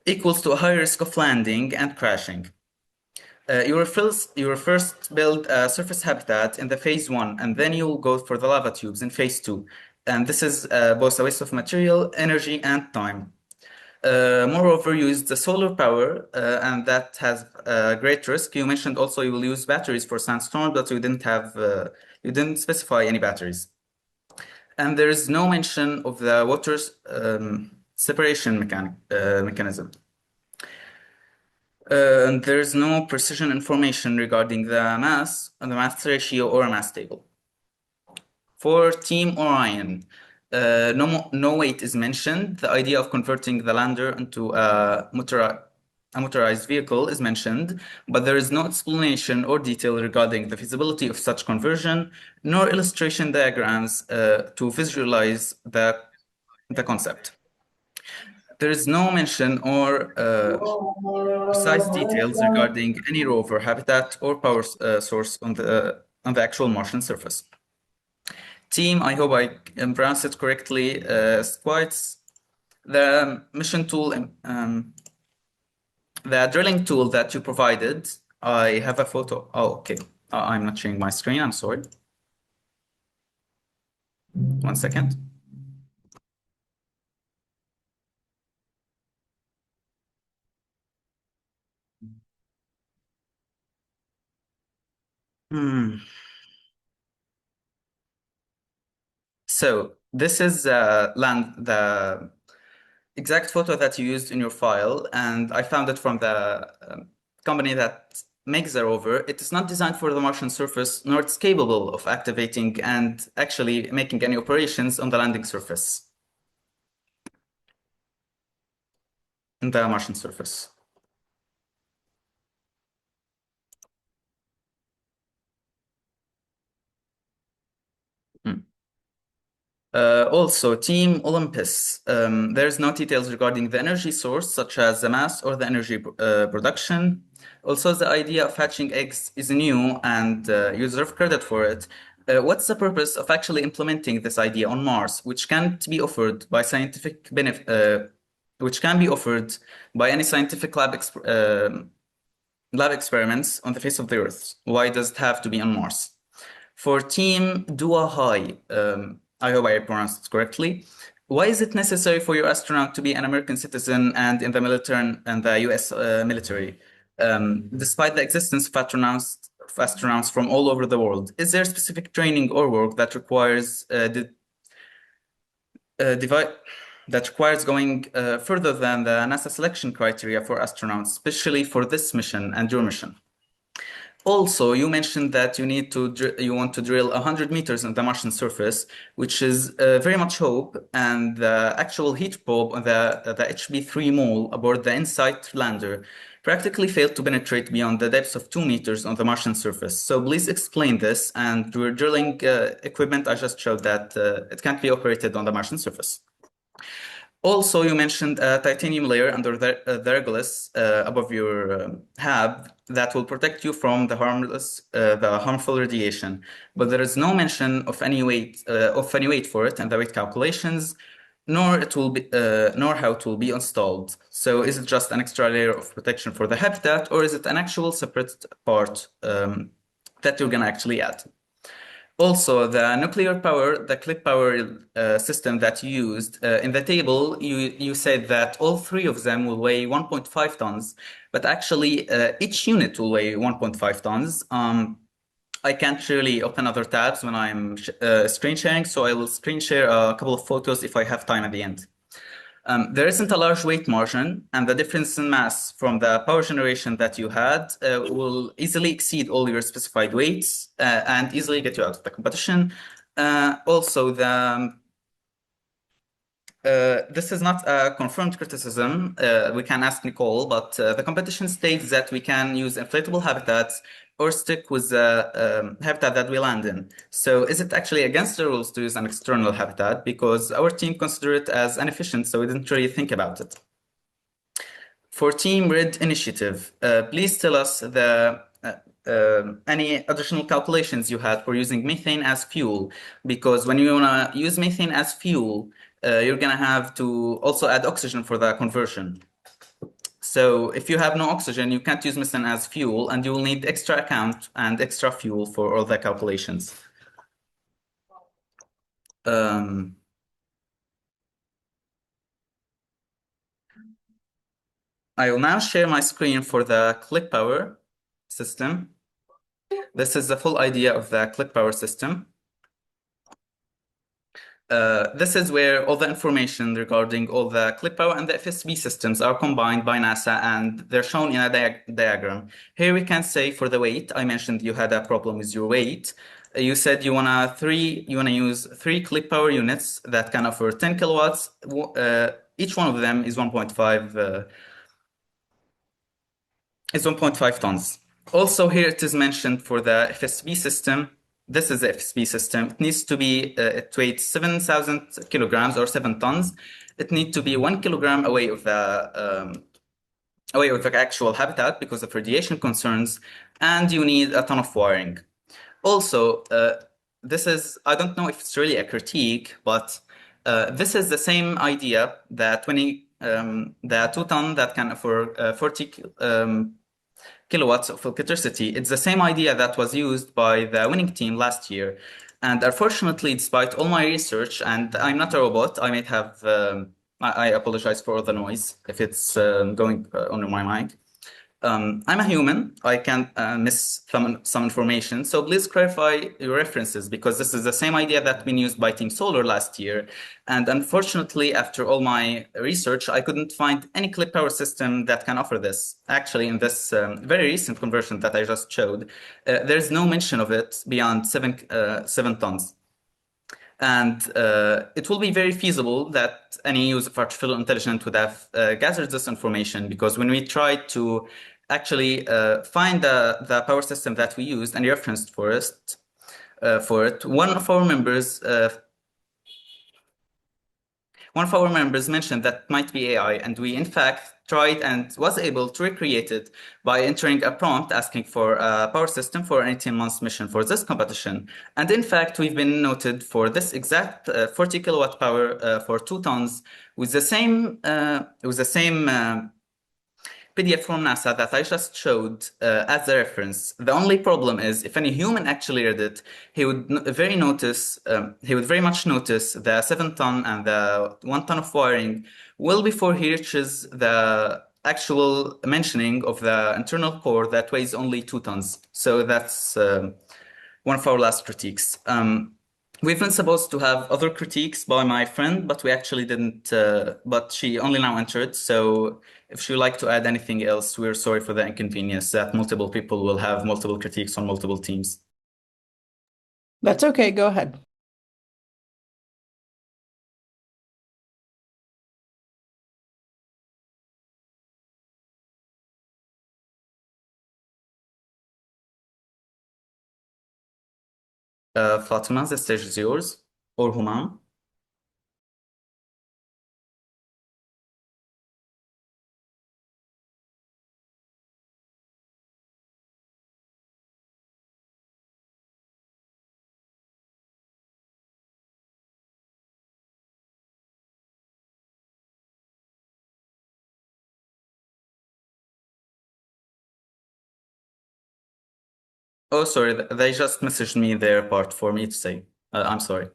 equals to a high risk of landing and crashing. You will first build a surface habitat in the phase 1, and then you'll go for the lava tubes in phase 2. And this is both a waste of material, energy, and time. Moreover, you use the solar power, and that has a great risk. You mentioned also you will use batteries for sandstorm, but you didn't specify any batteries. And there is no mention of the water separation mechanism. And there is no precision information regarding the mass ratio, or a mass table. For Team Orion, no weight is mentioned. The idea of converting the lander into a motorized vehicle is mentioned, but there is no explanation or detail regarding the feasibility of such conversion, nor illustration diagrams to visualize the concept. There is no mention or precise details regarding any rover habitat or power source on the actual Martian surface. Team, I hope I pronounced it correctly, Squites. The mission tool, the drilling tool that you provided, I have a photo. Oh, okay. I'm not sharing my screen, I'm sorry. 1 second. So this is the exact photo that you used in your file, and I found it from the company that makes the rover. It is not designed for the Martian surface, nor it's capable of activating and actually making any operations on the landing surface, in the Martian surface. Also, Team Olympus, there's no details regarding the energy source, such as the mass or the energy production. Also, the idea of hatching eggs is new, and you deserve credit for it. What's the purpose of actually implementing this idea on Mars, which can't be offered by scientific which can be offered by any scientific lab experiments on the face of the Earth? Why does it have to be on Mars? For Team Dua High, I hope I pronounced it correctly. Why is it necessary for your astronaut to be an American citizen and in the military and the US military, despite the existence of astronauts from all over the world? Is there specific training or work that requires going further than the NASA selection criteria for astronauts, especially for this mission and your mission? Also, you mentioned that you want to drill 100 meters on the Martian surface, which is very much hope, and the actual heat probe on the HB3 mole aboard the InSight lander practically failed to penetrate beyond the depths of 2 meters on the Martian surface. So please explain this, and your drilling equipment, I just showed that it can't be operated on the Martian surface. Also, you mentioned a titanium layer under the regolith above your HAB that will protect you from the harmful radiation, but there is no mention of any weight for it and the weight calculations, nor how it will be installed. So, is it just an extra layer of protection for the habitat, or is it an actual separate part that you're gonna actually add? Also, the nuclear power, the clip power system that you used, in the table, you said that all three of them will weigh 1.5 tons, but actually each unit will weigh 1.5 tons. I can't really open other tabs when I'm screen sharing, so I will screen share a couple of photos if I have time at the end. There isn't a large weight margin, and the difference in mass from the power generation that you had will easily exceed all your specified weights and easily get you out of the competition. Also, this is not a confirmed criticism. We can ask Nicole, but the competition states that we can use inflatable habitats or stick with the habitat that we land in. So is it actually against the rules to use an external habitat? Because our team considered it as inefficient, so we didn't really think about it. For Team Red Initiative, please tell us any additional calculations you had for using methane as fuel, because when you want to use methane as fuel, you're going to have to also add oxygen for the conversion. So if you have no oxygen, you can't use methane as fuel, and you will need extra account and extra fuel for all the calculations. I will now share my screen for the clip power system. This is the full idea of the clip power system. This is where all the information regarding all the clip power and the FSB systems are combined by NASA, and they're shown in a diagram. Here we can say for the weight, I mentioned you had a problem with your weight. You said you wanna use 3 clip power units that can offer 10 kilowatts. Each one of them is 1.5 tons. Also, here it is mentioned for the FSB system. This is the FSB system. It needs to be, it weighs 7,000 kilograms or 7 tons. It needs to be 1 kilogram away of the actual habitat because of radiation concerns, and you need a ton of wiring. Also, this is, I don't know if it's really a critique, but this is the same idea that the 2 ton that can offer 40 kilowatts of electricity. It's the same idea that was used by the winning team last year. And unfortunately, despite all my research, and I'm not a robot, I might have, I apologize for all the noise if it's going on my mic. I'm a human. I can miss some information. So please clarify your references, because this is the same idea that's been used by Team Solar last year. And unfortunately, after all my research, I couldn't find any clip power system that can offer this. Actually, in this very recent conversion that I just showed, there's no mention of it beyond 7 tons. And it will be very feasible that any use of artificial intelligence would have gathered this information, because when we tried to actually find the power system that we used and referenced for it, one of our members mentioned that might be AI, and we in fact tried and was able to recreate it by entering a prompt asking for a power system for an 18-month mission for this competition. And in fact, we've been noted for this exact 40 kilowatt power for 2 tons with the same PDF from NASA that I just showed as the reference. The only problem is if any human actually read it, he would very much notice the 7 ton and the 1 ton of wiring well before he reaches the actual mentioning of the internal core that weighs only 2 tons. So that's one of our last critiques. We've been supposed to have other critiques by my friend, but we actually didn't, but she only now entered. So if she would like to add anything else, we're sorry for the inconvenience that multiple people will have multiple critiques on multiple teams. That's okay, go ahead. Fatima, the stage is yours, or Humam. Oh, sorry, they just messaged me their part for me to say. I'm sorry.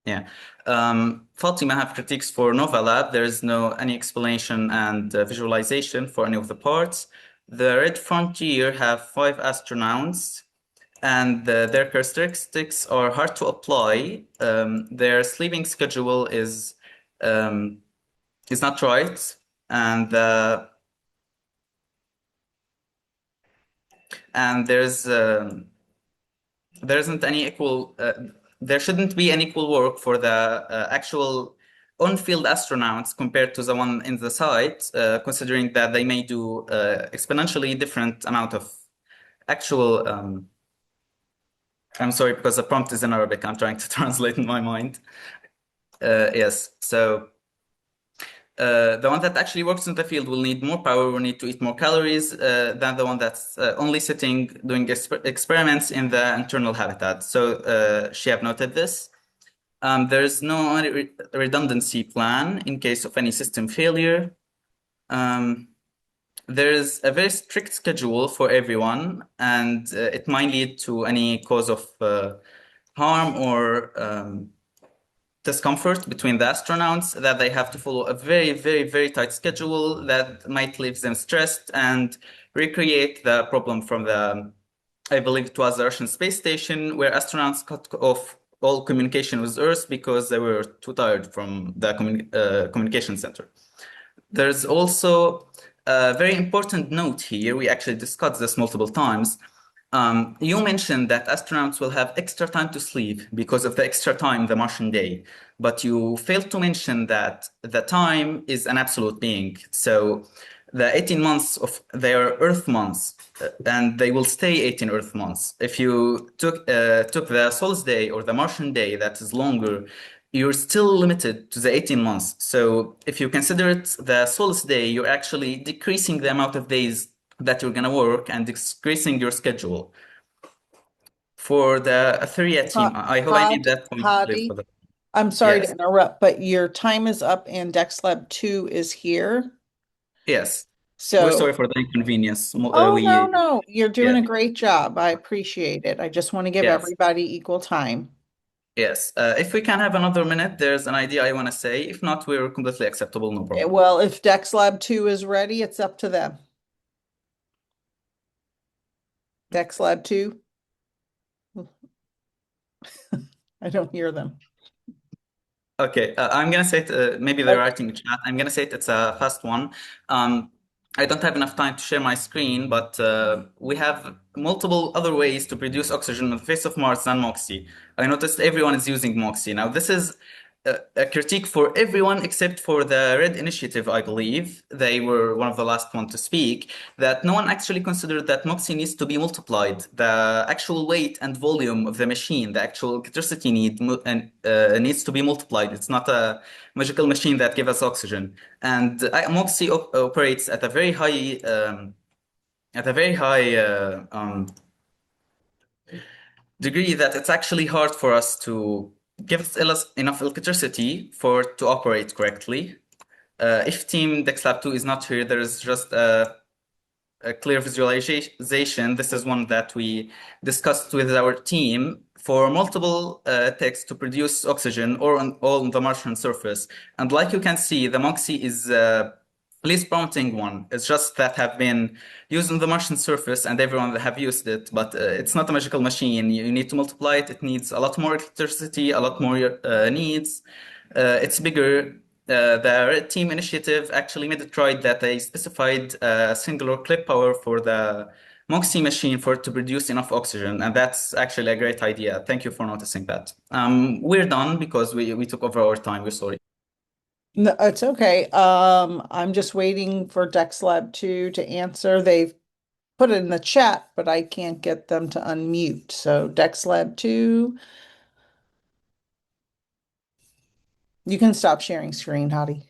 Yeah. Fatima have critiques for Nova Lab. There is no any explanation and visualization for any of the parts. The Red Frontier have 5 astronauts, and their characteristics are hard to apply. Their sleeping schedule is not right, and there isn't any equal. There shouldn't be an equal work for the actual on-field astronauts compared to the one in the site, considering that they may do exponentially different amount of actual. I'm sorry, because the prompt is in Arabic. I'm trying to translate in my mind. Yes, so the one that actually works in the field will need more power, will need to eat more calories than the one that's only sitting doing experiments in the internal habitat. So she have noted this. There's no redundancy plan in case of any system failure. There's a very strict schedule for everyone, and it might lead to any cause of harm or discomfort between the astronauts, that they have to follow a very, very, very tight schedule that might leave them stressed and recreate the problem from the, I believe it was the Russian space station, where astronauts cut off all communication with Earth because they were too tired from the communication center. There's also a very important note here. We actually discussed this multiple times. You mentioned that astronauts will have extra time to sleep because of the extra time, the Martian day, but you failed to mention that the time is an absolute being. So the 18 months of their Earth months, and they will stay 18 Earth months. If you took the Sol's day or the Martian day that is longer, you're still limited to the 18 months. So if you consider it the Sol's day, you're actually decreasing the amount of days that you're gonna work and decreasing your schedule. For the Atheria team, I hope I made that point clear Hadi, for them. I'm sorry to Yes. interrupt, but your time is up and DexLab 2 is here. Yes. So, We're sorry for the inconvenience. oh, no, you're doing yeah. a great job. I appreciate it. I just want to give Yes. everybody equal time. Yes. If we can have another minute, there's an idea I want to say. If not, we're completely acceptable, no problem. Well, if DexLab 2 is ready, it's up to them. DexLab 2? I don't hear them. Okay, I'm gonna say it, maybe they're writing in chat. I'm gonna say it, it's a fast one. I don't have enough time to share my screen, but we have multiple other ways to produce oxygen on the face of Mars than MOXIE. I noticed everyone is using MOXIE. Now, this is a critique for everyone except for the Red Initiative, I believe. They were one of the last one to speak, that no one actually considered that MOXIE needs to be multiplied. The actual weight and volume of the machine, the actual electricity needs to be multiplied. It's not a magical machine that gives us oxygen. And MOXIE operates at a very high degree that it's actually hard for us to give us enough electricity to operate correctly. If Team DexLab 2 is not here, there is just a clear visualization. This is one that we discussed with our team for multiple techs to produce oxygen or on the Martian surface. And like you can see, the MOXIE is least promising one. It's just that have been used on the Martian surface and everyone that have used it, but it's not a magical machine. You need to multiply it. It needs a lot more electricity, a lot more needs. It's bigger. The Red Team Initiative actually made it right that they specified a singular clip power for the MOXIE machine for it to produce enough oxygen, and that's actually a great idea. Thank you for noticing that. We're done because we took over our time. We're sorry. No, it's okay. I'm just waiting for DexLab 2 to answer. They've put it in the chat, but I can't get them to unmute. So DexLab 2, you can stop sharing screen, Hadi.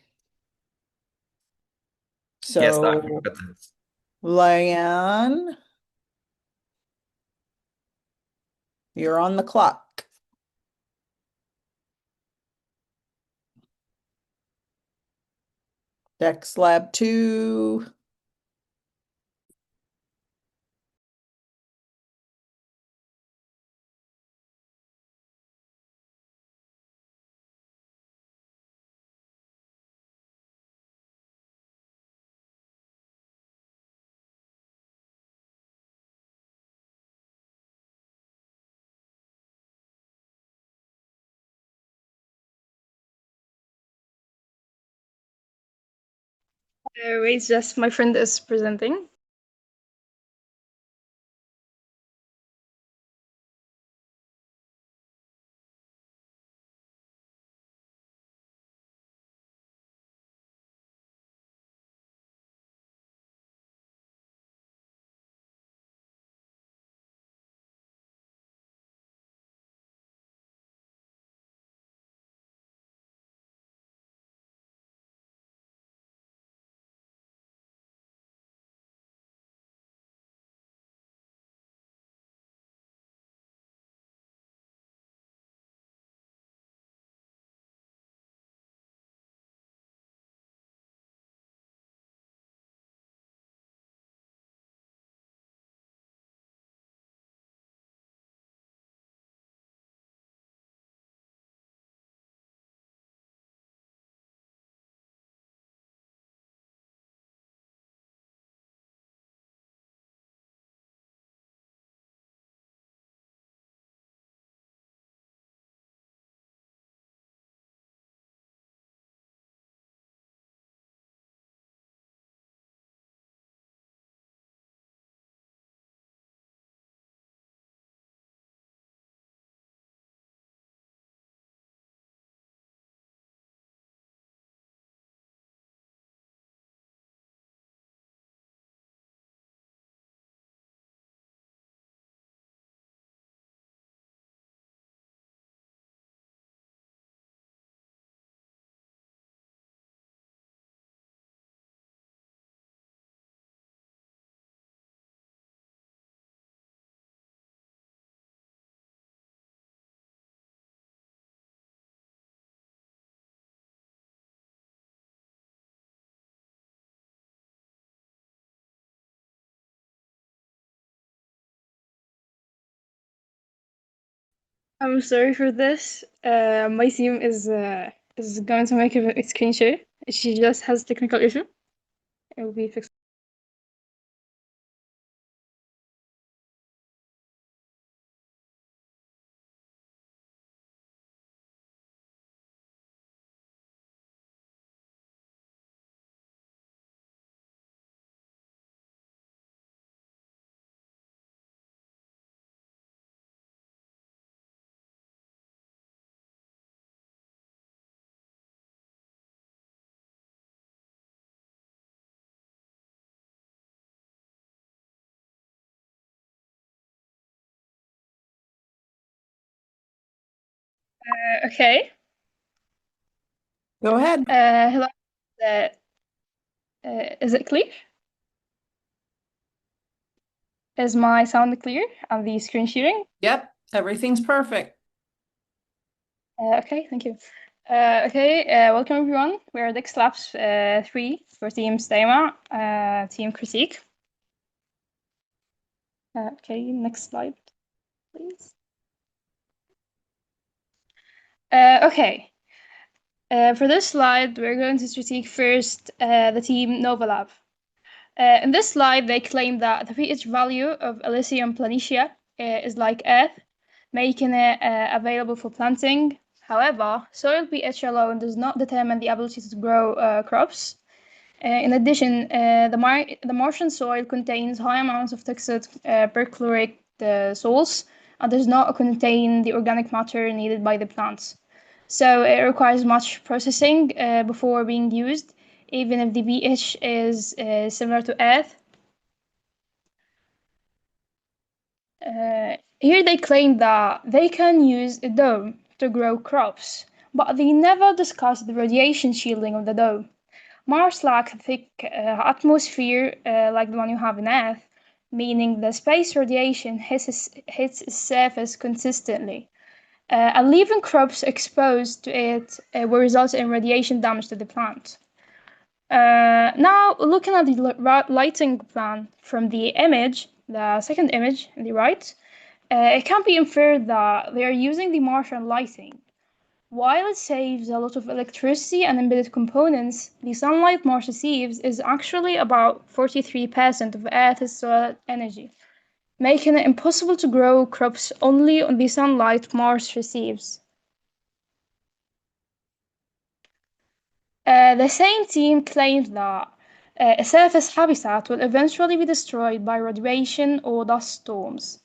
Yes, So, Layan, you're on the clock. DexLab 2. Wait, just my friend is presenting. I'm sorry for this. My team is going to make a screen share. She just has technical issue. It will be fixed. Okay. Go ahead. Hello. Is it clear? Is my sound clear on the screen sharing? Yep, everything's perfect. Okay, thank you. Okay, welcome everyone. We're Dex Labs 3 for Team Stema, Team Critique. Okay, next slide, please. Okay. For this slide, we're going to critique first the team Novalab. In this slide, they claim that the pH value of Elysium planitia is like Earth, making it available for planting. However, soil pH alone does not determine the ability to grow crops. In addition, the Martian soil contains high amounts of toxic perchloric salts and does not contain the organic matter needed by the plants. So it requires much processing before being used, even if the pH is similar to Earth. Here they claim that they can use a dome to grow crops, but they never discuss the radiation shielding of the dome. Mars lacks a thick atmosphere like the one you have on Earth, meaning the space radiation hits its surface consistently. And leaving crops exposed to it will result in radiation damage to the plant. Now, looking at the lighting plan from the image, the second image on the right, it can be inferred that they are using the Martian lighting. While it saves a lot of electricity and embedded components, the sunlight Mars receives is actually about 43% of Earth's solar energy, making it impossible to grow crops only on the sunlight Mars receives. The same team claims that A surface habitat will eventually be destroyed by radiation or dust storms.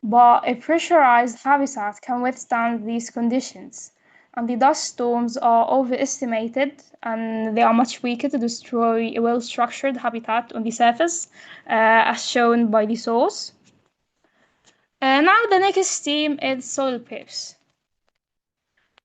But a pressurized habitat can withstand these conditions, and the dust storms are overestimated and they are much weaker to destroy a well-structured habitat on the surface, as shown by the source. Now the next theme is soil PIPs.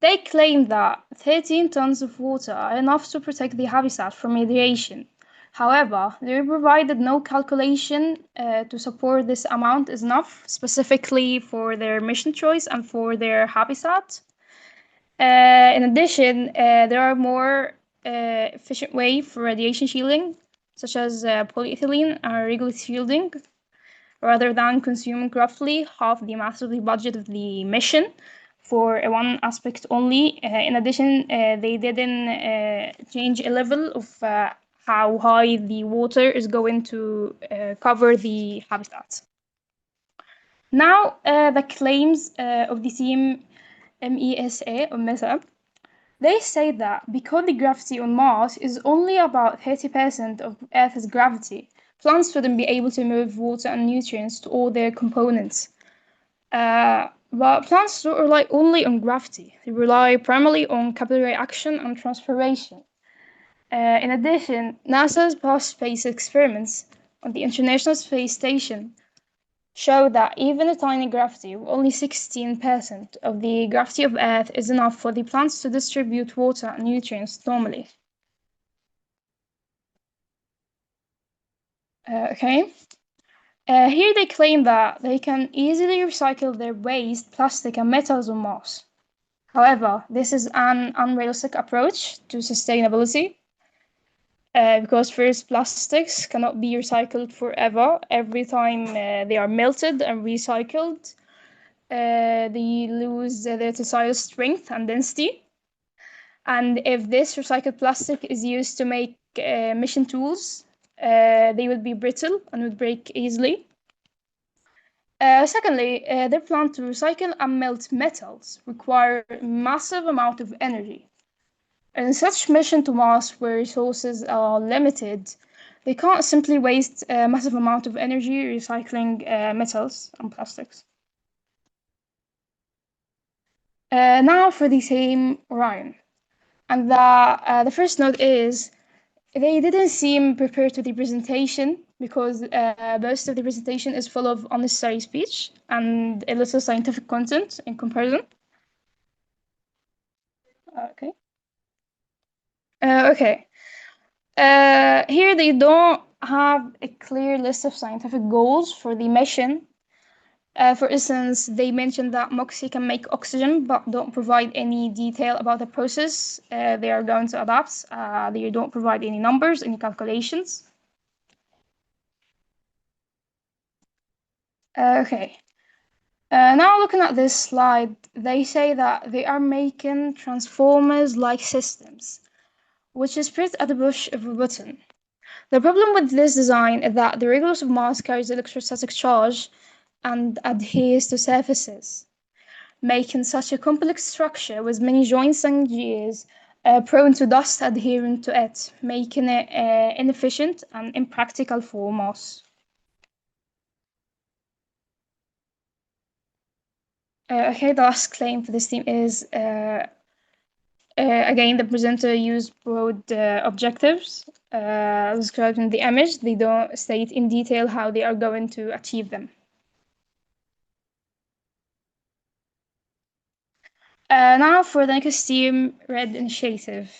They claim that 13 tons of water are enough to protect the habitat from radiation. However, they provided no calculation to support this amount is enough, specifically for their mission choice and for their habitat. In addition, there are more efficient ways for radiation shielding, such as polyethylene and regular shielding, rather than consuming roughly half the massive budget of the mission for one aspect only. In addition, they didn't change a level of how high the water is going to cover the habitat. Now, the claims of the team MESA or MESA, they say that because the gravity on Mars is only about 30% of Earth's gravity, plants wouldn't be able to move water and nutrients to all their components. But plants don't rely only on gravity. They rely primarily on capillary action and transpiration. In addition, NASA's past space experiments on the International Space Station show that even a tiny gravity of only 16% of the gravity of Earth is enough for the plants to distribute water and nutrients normally. Okay. Here they claim that they can easily recycle their waste, plastic, and metals on Mars. However, this is an unrealistic approach to sustainability because first, plastics cannot be recycled forever. Every time they are melted and recycled, they lose their tensile strength and density. And if this recycled plastic is used to make mission tools, they would be brittle and would break easily. Secondly, their plan to recycle and melt metals require a massive amount of energy. In such mission to Mars where resources are limited, they can't simply waste a massive amount of energy recycling metals and plastics. Now for the team Orion. And the first note is they didn't seem prepared to the presentation because most of the presentation is full of unnecessary speech and a little scientific content in comparison. Okay. Here they don't have a clear list of scientific goals for the mission. For instance, they mentioned that MOXIE can make oxygen, but don't provide any detail about the process they are going to adapt. They don't provide any numbers, any calculations. Okay. Now looking at this slide, they say that they are making transformers-like systems, which is pressed at the push of a button. The problem with this design is that the Regulus of Mars carries electrostatic charge and adheres to surfaces, making such a complex structure with many joints and gears prone to dust adhering to it, making it inefficient and impractical for Mars. Okay, the last claim for this team is again, the presenter used broad objectives described in the image. They don't state in detail how they are going to achieve them. Now for the next team, Red Initiative.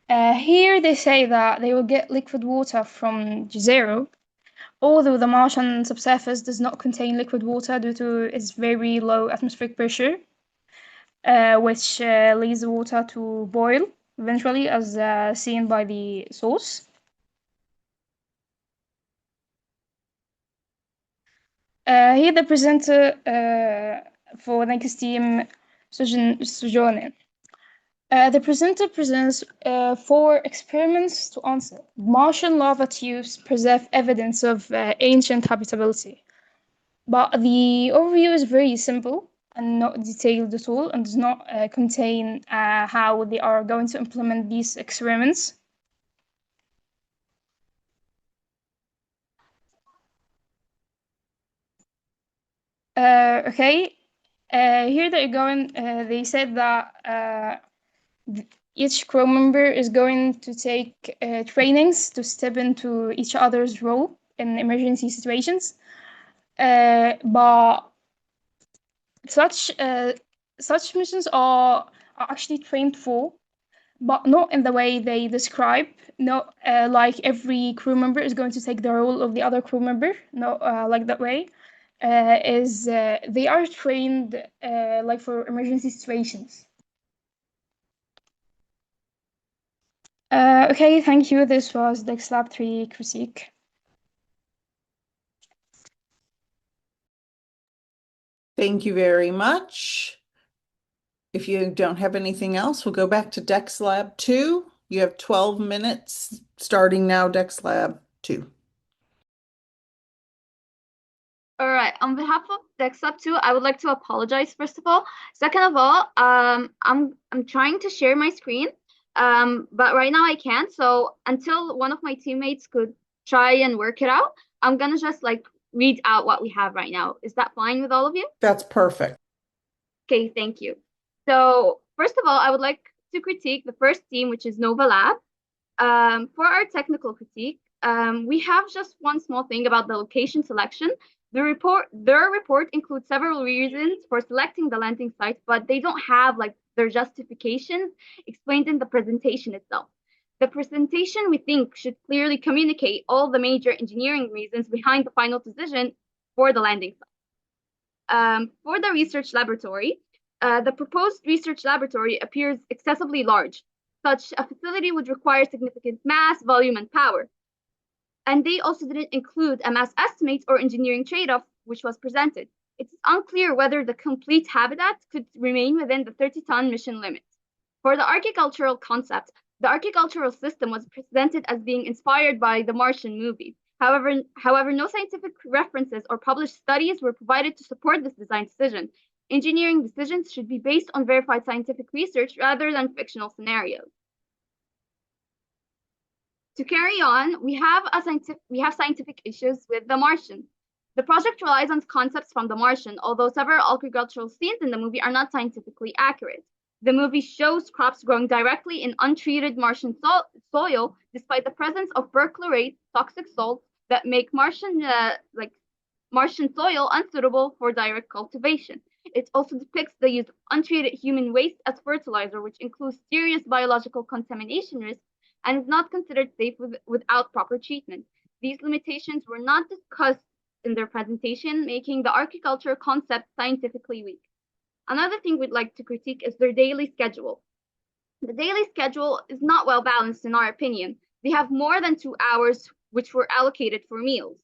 Here they say that they will get liquid water from Jezero, although the Martian subsurface does not contain liquid water due to its very low atmospheric pressure, which leads the water to boil eventually, as seen by the source. Here the presenter for the next team, Sojourner. The presenter presents 4 experiments to answer. Martian lava tubes preserve evidence of ancient habitability. But the overview is very simple and not detailed at all and does not contain how they are going to implement these experiments. Okay. Here they're going. They said that each crew member is going to take trainings to step into each other's role in emergency situations. But such missions are actually trained for, but not in the way they describe. Not like every crew member is going to take the role of the other crew member. Not like that way. They are trained like for emergency situations. Okay, thank you. This was DexLab 3 critique. Thank you very much. If you don't have anything else, we'll go back to Dex Lab 2. You have 12 minutes starting now, Dex Lab 2. All right. On behalf of DexLab 2, I would like to apologize first of all. Second of all, I'm trying to share my screen, but right now I can't. So until one of my teammates could try and work it out, I'm gonna just like read out what we have right now. Is that fine with all of you? That's perfect. Okay, thank you. So first of all, I would like to critique the first team, which is Nova Lab. For our technical critique, we have just one small thing about the location selection. Their report includes several reasons for selecting the landing site, but they don't have like their justifications explained in the presentation itself. The presentation, we think, should clearly communicate all the major engineering reasons behind the final decision for the landing site. For the research laboratory, the proposed research laboratory appears excessively large. Such a facility would require significant mass, volume, and power. And they also didn't include a mass estimate or engineering trade-off, which was presented. It's unclear whether the complete habitat could remain within the 30-ton mission limit. For the architectural concept, the architectural system was presented as being inspired by the Martian movie. However, no scientific references or published studies were provided to support this design decision. Engineering decisions should be based on verified scientific research rather than fictional scenarios. To carry on, we have scientific issues with The Martian. The project relies on concepts from The Martian, although several agricultural scenes in the movie are not scientifically accurate. The movie shows crops growing directly in untreated Martian soil, despite the presence of perchlorate, toxic salts that make Martian soil unsuitable for direct cultivation. It also depicts the use of untreated human waste as fertilizer, which includes serious biological contamination risks and is not considered safe without proper treatment. These limitations were not discussed in their presentation, making the agriculture concept scientifically weak. Another thing we'd like to critique is their daily schedule. The daily schedule is not well balanced in our opinion. They have more than 2 hours which were allocated for meals.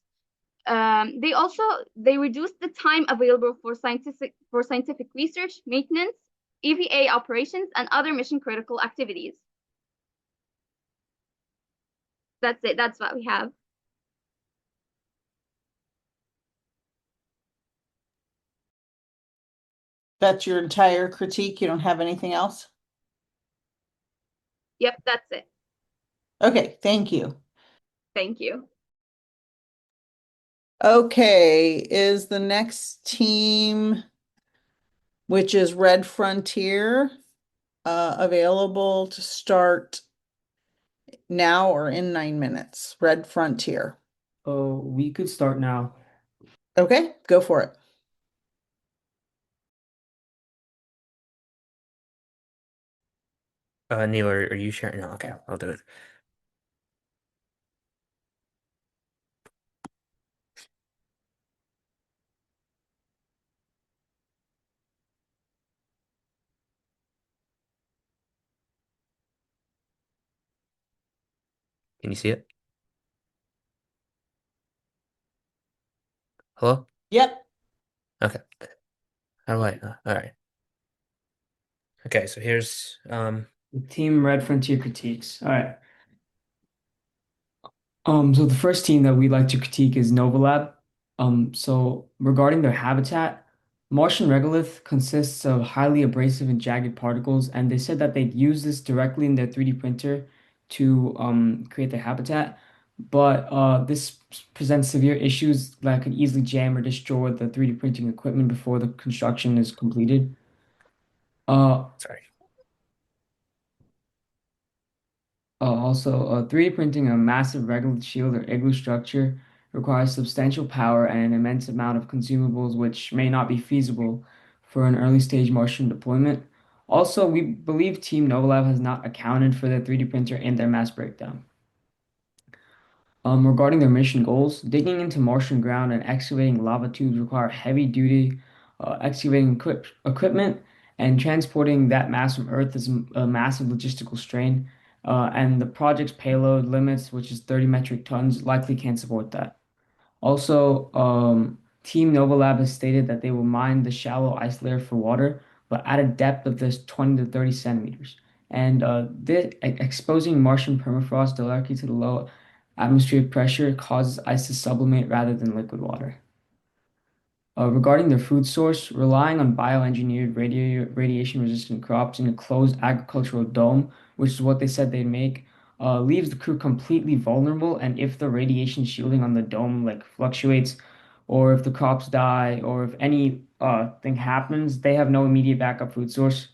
They reduced the time available for scientific research, maintenance, EVA operations, and other mission critical activities. That's it. That's what we have. That's your entire critique? You don't have anything else? Yep, that's it. Okay, thank you. Thank you. Okay, is the next team, which is Red Frontier, available to start now or in 9 minutes? Red Frontier. Oh, we could start now. Okay, go for it. Neil, are you sharing? No, okay, I'll do it. Can you see it? Hello? Yep. Okay. How do I? All right. Okay, so here's Team Red Frontier critiques. All right. So the first team that we'd like to critique is Novolab. So regarding their habitat, Martian regolith consists of highly abrasive and jagged particles, and they said that they'd use this directly in their 3D printer to create their habitat. but this presents severe issues that could easily jam or destroy the 3D printing equipment before the construction is completed. Sorry. Also, 3D printing a massive regolith shield or igloo structure requires substantial power and an immense amount of consumables, which may not be feasible for an early stage Martian deployment. Also, we believe Team Novolab has not accounted for the 3D printer in their mass breakdown. Regarding their mission goals, digging into Martian ground and excavating lava tubes require heavy-duty excavating equipment, and transporting that mass from Earth is a massive logistical strain. And the project's payload limits, which is 30 metric tons, likely can't support that. Also, Team Novolab has stated that they will mine the shallow ice layer for water, but at a depth of just 20 to 30 centimeters. And exposing Martian permafrost directly to the low atmospheric pressure causes ice to sublimate rather than liquid water. Regarding their food source, relying on bioengineered radiation-resistant crops in a closed agricultural dome, which is what they said they'd make, leaves the crew completely vulnerable. And if the radiation shielding on the dome like fluctuates, or if the crops die, or if any thing happens, they have no immediate backup food source.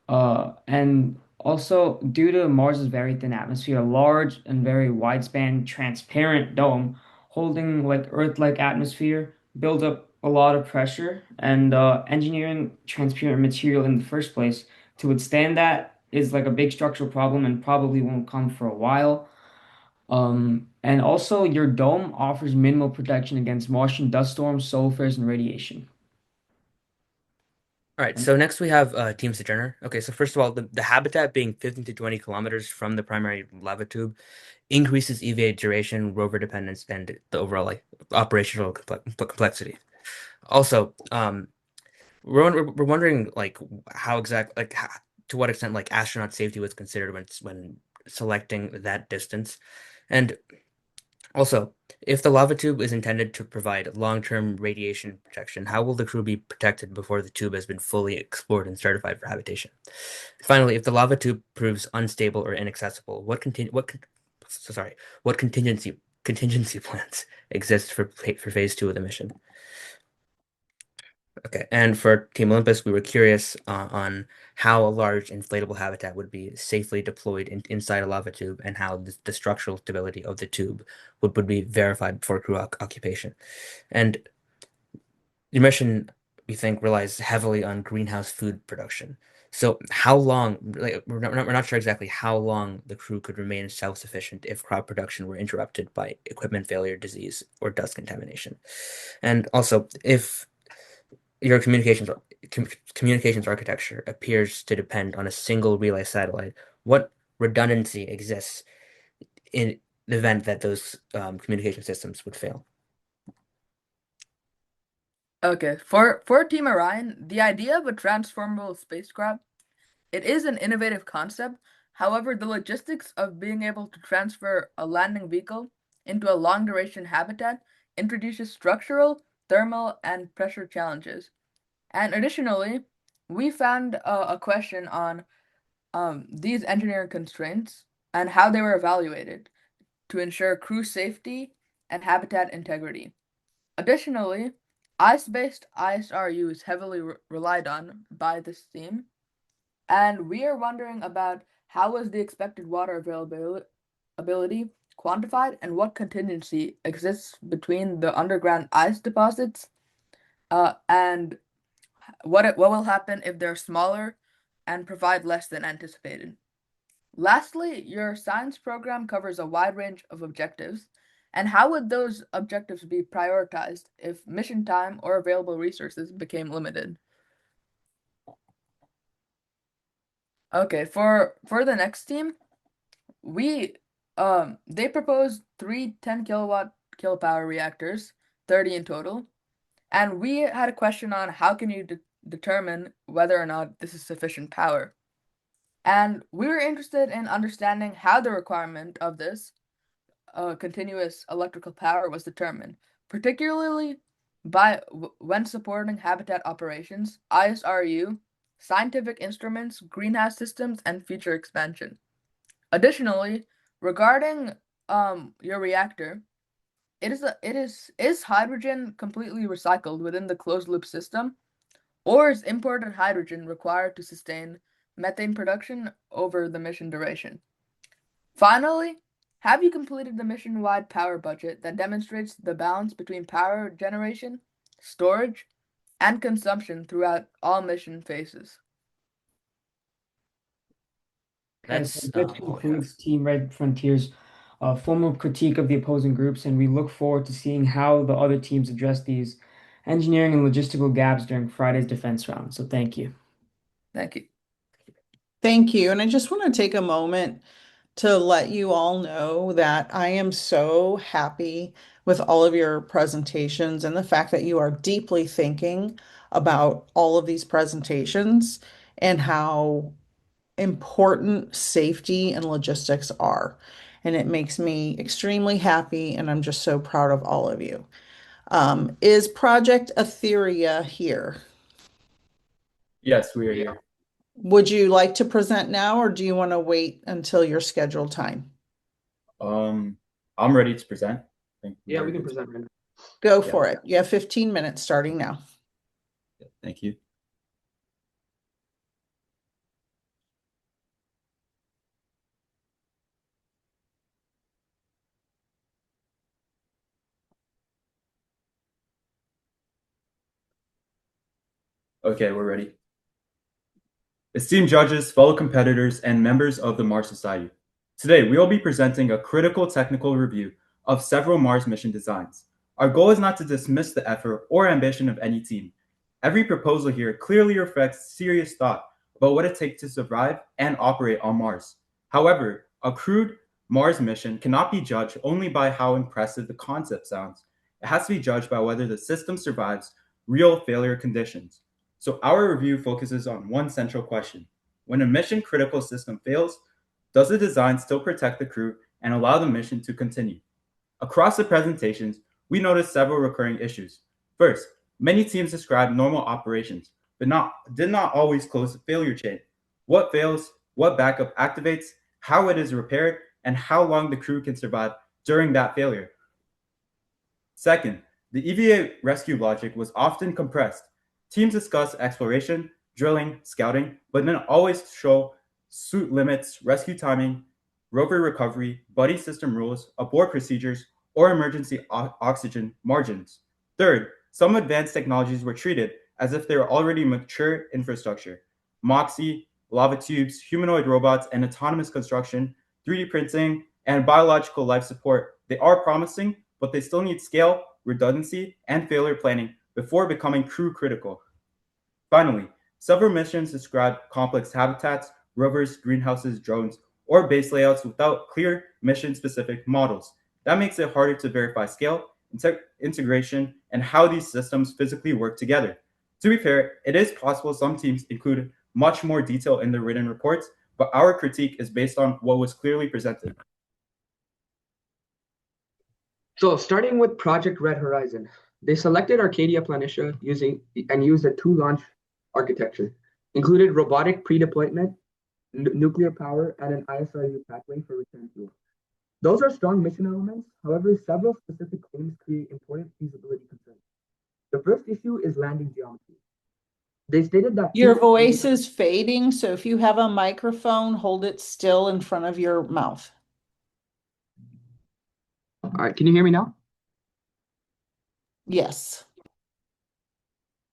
And also, due to Mars's very thin atmosphere, a large and very widespan transparent dome holding like Earth-like atmosphere build up a lot of pressure, and engineering transparent material in the first place to withstand that is like a big structural problem and probably won't come for a while. And also, your dome offers minimal protection against Martian dust storms, solar flares, and radiation. All right, so next we have Team Sojourner. Okay, so first of all, the habitat being 15 to 20 kilometers from the primary lava tube increases EVA duration, rover dependence, and the overall like operational complexity. Also, we're wondering like to what extent like astronaut safety was considered when selecting that distance, and also if the lava tube is intended to provide long-term radiation protection, how will the crew be protected before the tube has been fully explored and certified for habitation? Finally, if the lava tube proves unstable or inaccessible, what contingency plans exist for phase 2 of the mission? Okay, and for Team Olympus, we were curious on how a large inflatable habitat would be safely deployed inside a lava tube, and how the structural stability of the tube would be verified before crew occupation. And the mission, we think, relies heavily on greenhouse food production. So how long, like, we're not sure exactly how long the crew could remain self-sufficient if crop production were interrupted by equipment failure, disease, or dust contamination. And also, if your communications architecture appears to depend on a single relay satellite, what redundancy exists in the event that those communication systems would fail? Okay, for Team Orion, the idea of a transformable spacecraft, it is an innovative concept. However, the logistics of being able to transfer a landing vehicle into a long-duration habitat introduces structural, thermal, and pressure challenges. And additionally, we found a question on these engineering constraints and how they were evaluated to ensure crew safety and habitat integrity. Additionally, ice-based ISRU is heavily relied on by this team, and we are wondering about how was the expected water availability quantified, and what contingency exists between the underground ice deposits, and what will happen if they're smaller and provide less than anticipated. Lastly, your science program covers a wide range of objectives, and how would those objectives be prioritized if mission time or available resources became limited? Okay, for the next team, they proposed 3 10-kilowatt kilopower reactors, 30 in total, and we had a question on how can you determine whether or not this is sufficient power. And we were interested in understanding how the requirement of this continuous electrical power was determined, particularly when supporting habitat operations, ISRU, scientific instruments, greenhouse systems, and future expansion. Additionally, regarding your reactor, is hydrogen completely recycled within the closed loop system, or is imported hydrogen required to sustain methane production over the mission duration? Finally, have you completed the mission-wide power budget that demonstrates the balance between power generation, storage, and consumption throughout all mission phases? Okay, so That's this concludes Team Red Frontier's formal critique of the opposing groups, and we look forward to seeing how the other teams address these engineering and logistical gaps during Friday's defense round. So thank you. Thank you. Thank you. And I just want to take a moment to let you all know that I am so happy with all of your presentations and the fact that you are deeply thinking about all of these presentations and how important safety and logistics are. And it makes me extremely happy, and I'm just so proud of all of you. Is Project Etheria here? Yes, we are here. Would you like to present now, or do you want to wait until your scheduled time? I'm ready to present. Yeah, we can present right now. Go for it. You have 15 minutes starting now. Thank you. Okay, we're ready. Esteemed judges, fellow competitors, and members of the Mars Society. Today, we will be presenting a critical technical review of several Mars mission designs. Our goal is not to dismiss the effort or ambition of any team. Every proposal here clearly reflects serious thought about what it takes to survive and operate on Mars. However, a crewed Mars mission cannot be judged only by how impressive the concept sounds. It has to be judged by whether the system survives real failure conditions. So our review focuses on one central question. When a mission-critical system fails, does the design still protect the crew and allow the mission to continue? Across the presentations, we noticed several recurring issues. First, many teams described normal operations, but did not always close the failure chain. What fails, what backup activates, how it is repaired, and how long the crew can survive during that failure. Second, the EVA rescue logic was often compressed. Teams discuss exploration, drilling, scouting, but didn't always show suit limits, rescue timing, rover recovery, buddy system rules, abort procedures, or emergency oxygen margins. Third, some advanced technologies were treated as if they were already mature infrastructure. MOXIE, lava tubes, humanoid robots, and autonomous construction, 3D printing, and biological life support, they are promising, but they still need scale, redundancy, and failure planning before becoming crew critical. Finally, several missions describe complex habitats, rovers, greenhouses, drones, or base layouts without clear mission-specific models. That makes it harder to verify scale, integration, and how these systems physically work together. To be fair, it is possible some teams include much more detail in their written reports, but our critique is based on what was clearly presented. So starting with Project Red Horizon, they selected Arcadia Planitia used a two-launch architecture, included robotic pre-deployment, nuclear power, and an ISRU pathway for return fuel. Those are strong mission elements. However, several specific claims create important feasibility concerns. The first issue is landing geometry. They stated that your voice is fading, so if you have a microphone, hold it still in front of your mouth. All right, can you hear me now? Yes.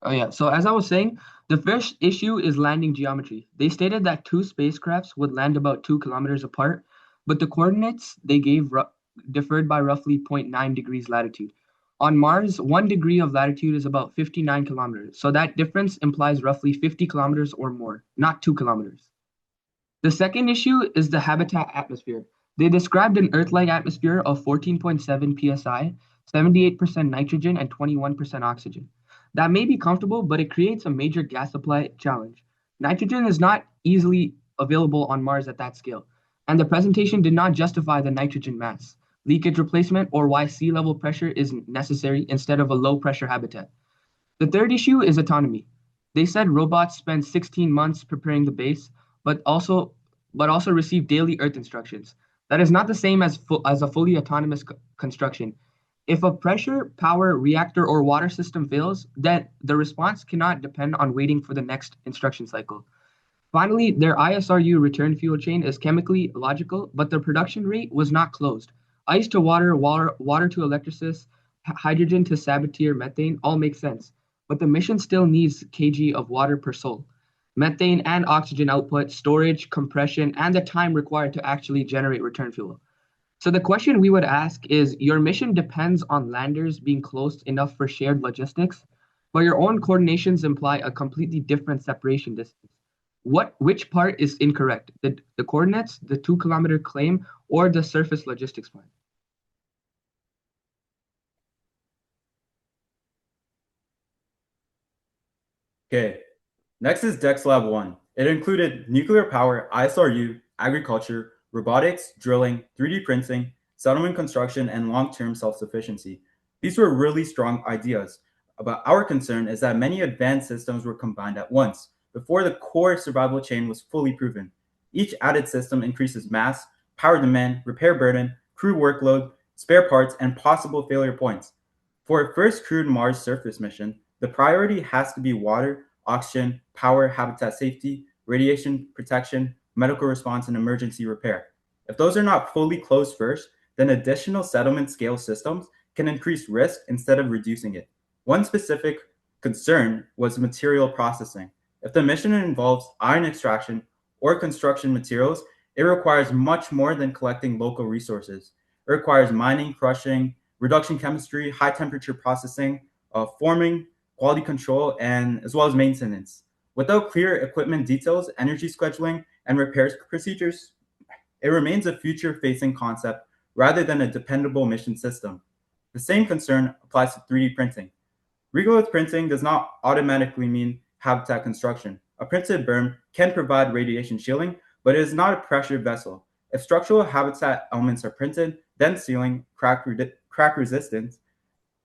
Oh yeah, so as I was saying, the first issue is landing geometry. They stated that two spacecrafts would land about 2 kilometers apart, but the coordinates they gave differed by roughly 0.9 degrees latitude. On Mars, 1 degree of latitude is about 59 kilometers, so that difference implies roughly 50 kilometers or more, not 2 kilometers. The second issue is the habitat atmosphere. They described an Earth-like atmosphere of 14.7 psi, 78% nitrogen, and 21% oxygen. That may be comfortable, but it creates a major gas supply challenge. Nitrogen is not easily available on Mars at that scale, and the presentation did not justify the nitrogen mass, leakage replacement, or why sea level pressure is necessary instead of a low pressure habitat. The third issue is autonomy. They said robots spend 16 months preparing the base, but also receive daily Earth instructions. That is not the same as a fully autonomous construction. If a pressure, power, reactor, or water system fails, then the response cannot depend on waiting for the next instruction cycle. Finally, their ISRU return fuel chain is chemically logical, but the production rate was not closed. Ice to water, water to electrolysis, hydrogen to Sabatier methane all make sense, but the mission still needs kg of water per sol. Methane and oxygen output, storage, compression, and the time required to actually generate return fuel. So the question we would ask is, your mission depends on landers being close enough for shared logistics, but your own coordinations imply a completely different separation distance. Which part is incorrect? The coordinates, the 2-kilometer claim, or the surface logistics plan? Okay, next is Dex Lab 1. It included nuclear power, ISRU, agriculture, robotics, drilling, 3D printing, settlement construction, and long-term self-sufficiency. These were really strong ideas, but our concern is that many advanced systems were combined at once before the core survival chain was fully proven. Each added system increases mass, power demand, repair burden, crew workload, spare parts, and possible failure points. For a first crewed Mars surface mission, the priority has to be water, oxygen, power, habitat safety, radiation protection, medical response, and emergency repair. If those are not fully closed first, then additional settlement scale systems can increase risk instead of reducing it. One specific concern was material processing. If the mission involves iron extraction or construction materials, it requires much more than collecting local resources. It requires mining, crushing, reduction chemistry, high temperature processing, forming, quality control, and as well as maintenance. Without clear equipment details, energy scheduling, and repairs procedures, it remains a future-facing concept rather than a dependable mission system. The same concern applies to 3D printing. Regolith printing does not automatically mean habitat construction. A printed berm can provide radiation shielding, but it is not a pressure vessel. If structural habitat elements are printed, then sealing, crack resistance,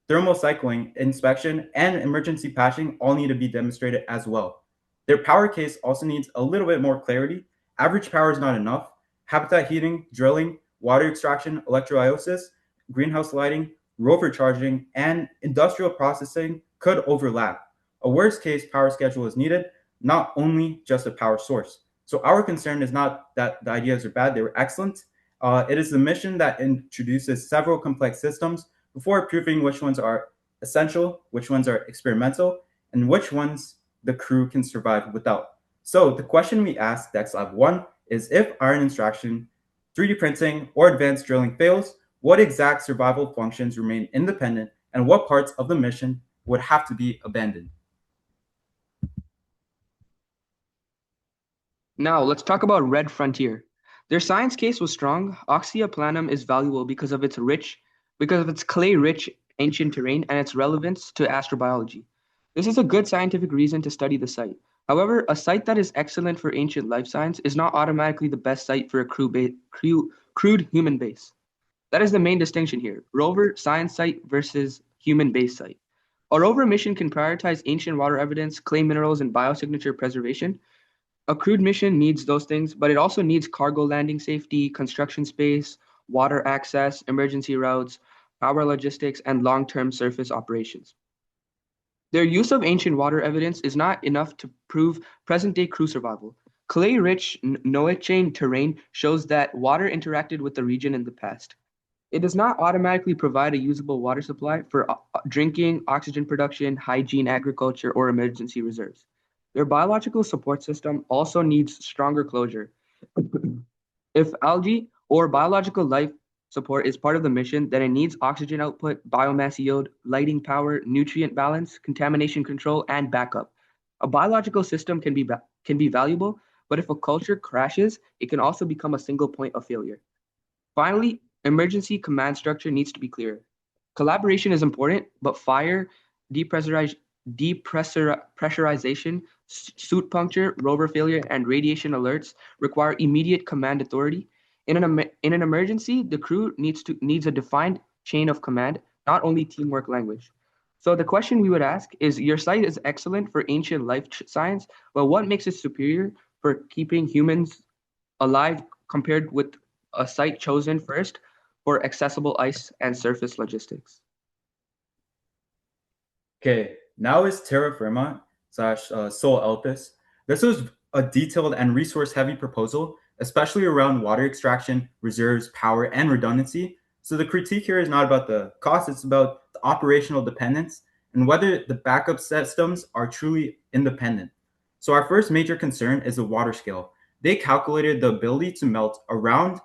thermal cycling, inspection, and emergency patching all need to be demonstrated as well. Their power case also needs a little bit more clarity. Average power is not enough. Habitat heating, drilling, water extraction, electrolysis, greenhouse lighting, rover charging, and industrial processing could overlap. A worst case power schedule is needed, not only just a power source. So our concern is not that the ideas are bad, they were excellent. It is the mission that introduces several complex systems before proving which ones are essential, which ones are experimental, and which ones the crew can survive without. So the question we asked Dex Lab 1 is, if iron extraction, 3D printing, or advanced drilling fails, what exact survival functions remain independent, and what parts of the mission would have to be abandoned? Now, let's talk about Red Frontier. Their science case was strong. Oxia Planum is valuable because of its clay-rich ancient terrain and its relevance to astrobiology. This is a good scientific reason to study the site. However, a site that is excellent for ancient life science is not automatically the best site for a crude human base. That is the main distinction here: rover science site versus human base site. A rover mission can prioritize ancient water evidence, clay minerals, and biosignature preservation. A crewed mission needs those things, but it also needs cargo landing safety, construction space, water access, emergency routes, power logistics, and long-term surface operations. Their use of ancient water evidence is not enough to prove present-day crew survival. Clay-rich Noachain terrain shows that water interacted with the region in the past. It does not automatically provide a usable water supply for drinking, oxygen production, hygiene, agriculture, or emergency reserves. Their biological support system also needs stronger closure. If algae or biological life support is part of the mission, then it needs oxygen output, biomass yield, lighting power, nutrient balance, contamination control, and backup. A biological system can be valuable, but if a culture crashes, it can also become a single point of failure. Finally, emergency command structure needs to be clear. Collaboration is important, but fire, depressurization, suit puncture, rover failure, and radiation alerts require immediate command authority. In an emergency, the crew needs a defined chain of command, not only teamwork language. So the question we would ask is, your site is excellent for ancient life science, but what makes it superior for keeping humans alive compared with a site chosen first for accessible ice and surface logistics. Okay, now is Terra Firma / Sol Elpis. This was a detailed and resource-heavy proposal, especially around water extraction, reserves, power, and redundancy. So the critique here is not about the cost, it's about the operational dependence and whether the backup systems are truly independent. So our first major concern is the water scale. They calculated the ability to melt around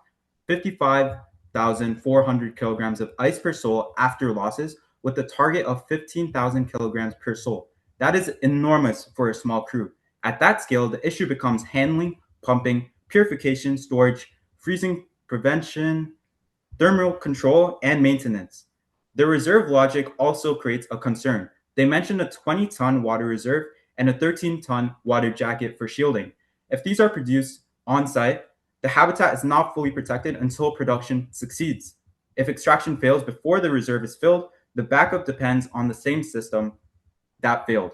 55,400 kilograms of ice per sol after losses, with a target of 15,000 kilograms per sol. That is enormous for a small crew. At that scale, the issue becomes handling, pumping, purification, storage, freezing, prevention, thermal control, and maintenance. The reserve logic also creates a concern. They mentioned a 20-ton water reserve and a 13-ton water jacket for shielding. If these are produced on-site, the habitat is not fully protected until production succeeds. If extraction fails before the reserve is filled, the backup depends on the same system that failed.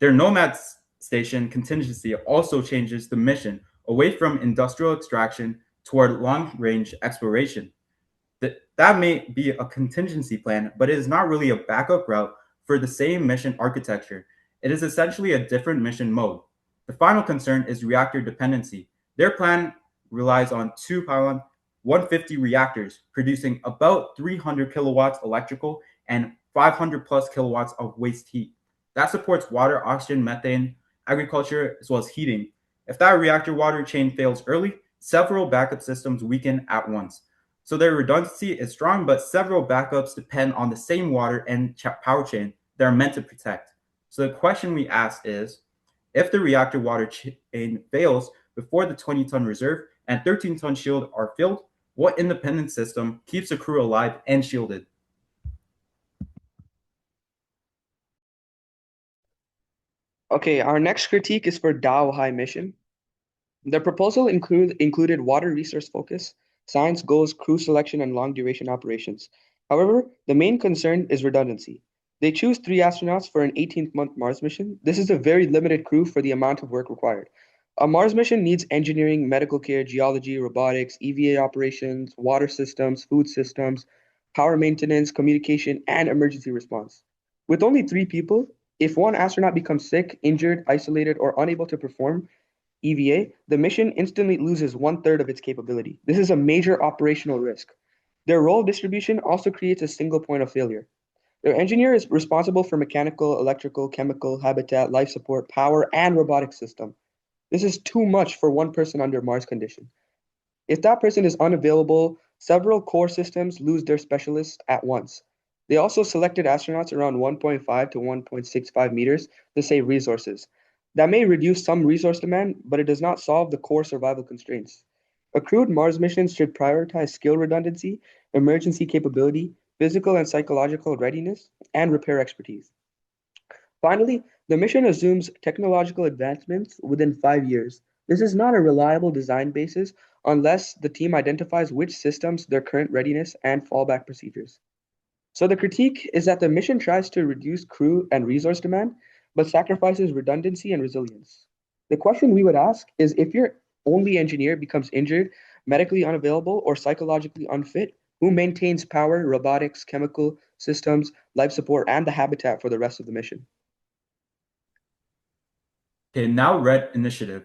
Their Nomad Station contingency also changes the mission away from industrial extraction toward long-range exploration. That may be a contingency plan, but it is not really a backup route for the same mission architecture. It is essentially a different mission mode. The final concern is reactor dependency. Their plan relies on 2 pylon 150 reactors producing about 300 kilowatts electrical and 500 plus kilowatts of waste heat. That supports water, oxygen, methane, agriculture, as well as heating. If that reactor water chain fails early, several backup systems weaken at once. So their redundancy is strong, but several backups depend on the same water and power chain they are meant to protect. So the question we ask is, if the reactor water chain fails before the 20-ton reserve and 13-ton shield are filled, what independent system keeps the crew alive and shielded? Okay, our next critique is for Dao High Mission. The proposal included water resource focus, science goals, crew selection, and long duration operations. However, the main concern is redundancy. They choose 3 astronauts for an 18-month Mars mission. This is a very limited crew for the amount of work required. A Mars mission needs engineering, medical care, geology, robotics, EVA operations, water systems, food systems, power maintenance, communication, and emergency response. With only 3 people, if one astronaut becomes sick, injured, isolated, or unable to perform EVA, the mission instantly loses 1/3 of its capability. This is a major operational risk. Their role distribution also creates a single point of failure. Their engineer is responsible for mechanical, electrical, chemical, habitat, life support, power, and robotic system. This is too much for one person under Mars condition. If that person is unavailable, several core systems lose their specialists at once. They also selected astronauts around 1.5 to 1.65 meters to save resources. That may reduce some resource demand, but it does not solve the core survival constraints. A crewed Mars mission should prioritize skill redundancy, emergency capability, physical and psychological readiness, and repair expertise. Finally, the mission assumes technological advancements within 5 years. This is not a reliable design basis unless the team identifies which systems, their current readiness, and fallback procedures. So the critique is that the mission tries to reduce crew and resource demand, but sacrifices redundancy and resilience. The question we would ask is, if your only engineer becomes injured, medically unavailable, or psychologically unfit, who maintains power, robotics, chemical systems, life support, and the habitat for the rest of the mission? Okay, now Red Initiative.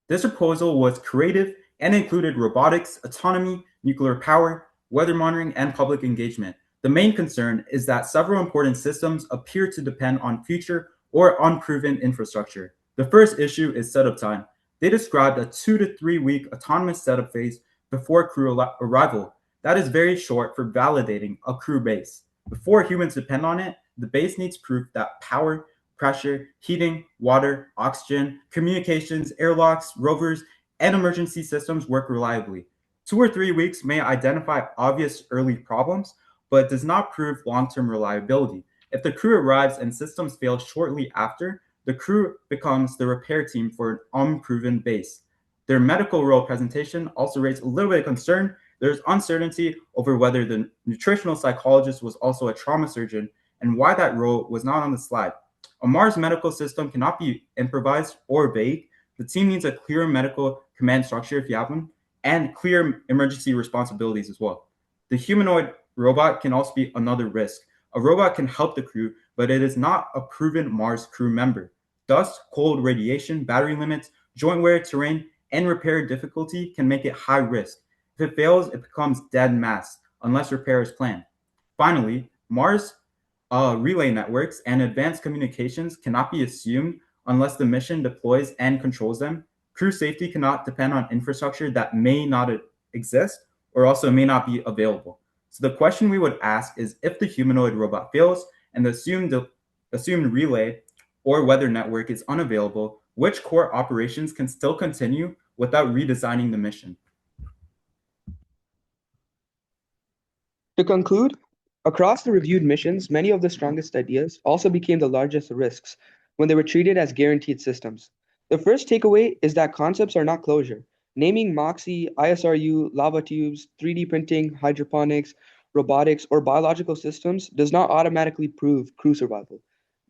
This proposal was creative and included robotics, autonomy, nuclear power, weather monitoring, and public engagement. The main concern is that several important systems appear to depend on future or unproven infrastructure. The first issue is setup time. They described a 2 to 3 week autonomous setup phase before crew arrival. That is very short for validating a crew base. Before humans depend on it, the base needs proof that power, pressure, heating, water, oxygen, communications, airlocks, rovers, and emergency systems work reliably. 2 or 3 weeks may identify obvious early problems, but does not prove long-term reliability. If the crew arrives and systems fail shortly after, the crew becomes the repair team for an unproven base. Their medical role presentation also raised a little bit of concern. There's uncertainty over whether the nutritional psychologist was also a trauma surgeon and why that role was not on the slide. A Mars medical system cannot be improvised or vague. The team needs a clear medical command structure if you have one, and clear emergency responsibilities as well. The humanoid robot can also be another risk. A robot can help the crew, but it is not a proven Mars crew member. Dust, cold, radiation, battery limits, joint wear, terrain, and repair difficulty can make it high risk. If it fails, it becomes dead mass unless repair is planned. Finally, Mars relay networks and advanced communications cannot be assumed unless the mission deploys and controls them. Crew safety cannot depend on infrastructure that may not exist or also may not be available. So the question we would ask is, if the humanoid robot fails and the assumed relay or weather network is unavailable, which core operations can still continue without redesigning the mission? To conclude, across the reviewed missions, many of the strongest ideas also became the largest risks when they were treated as guaranteed systems. The first takeaway is that concepts are not closure. Naming MOXIE, ISRU, lava tubes, 3D printing, hydroponics, robotics, or biological systems does not automatically prove crew survival.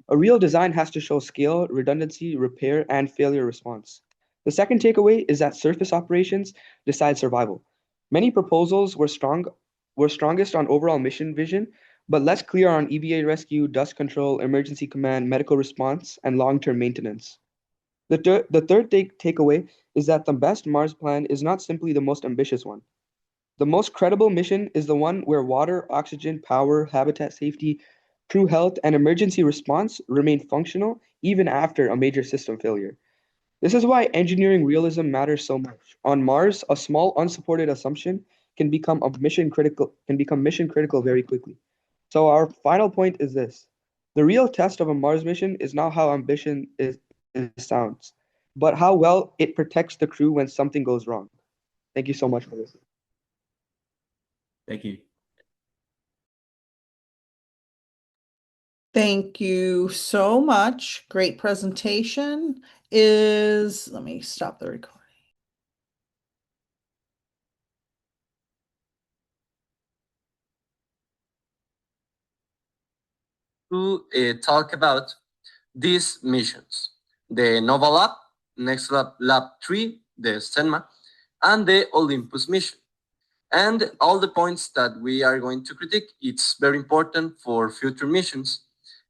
A real design has to show scale, redundancy, repair, and failure response. The second takeaway is that surface operations decide survival. Many proposals were strongest on overall mission vision, but less clear on EVA rescue, dust control, emergency command, medical response, and long-term maintenance. The third takeaway is that the best Mars plan is not simply the most ambitious one. The most credible mission is the one where water, oxygen, power, habitat safety, crew health, and emergency response remain functional even after a major system failure. This is why engineering realism matters so much. On Mars, a small unsupported assumption can become mission critical very quickly. So our final point is this: the real test of a Mars mission is not how ambition sounds, but how well it protects the crew when something goes wrong. Thank you so much for listening. Thank you. Thank you so much. Great presentation. Let me stop the recording. To talk about these missions: the Nova Lab, Next Lab 3, the SENMA, and the Olympus mission. And all the points that we are going to critique, it's very important for future missions.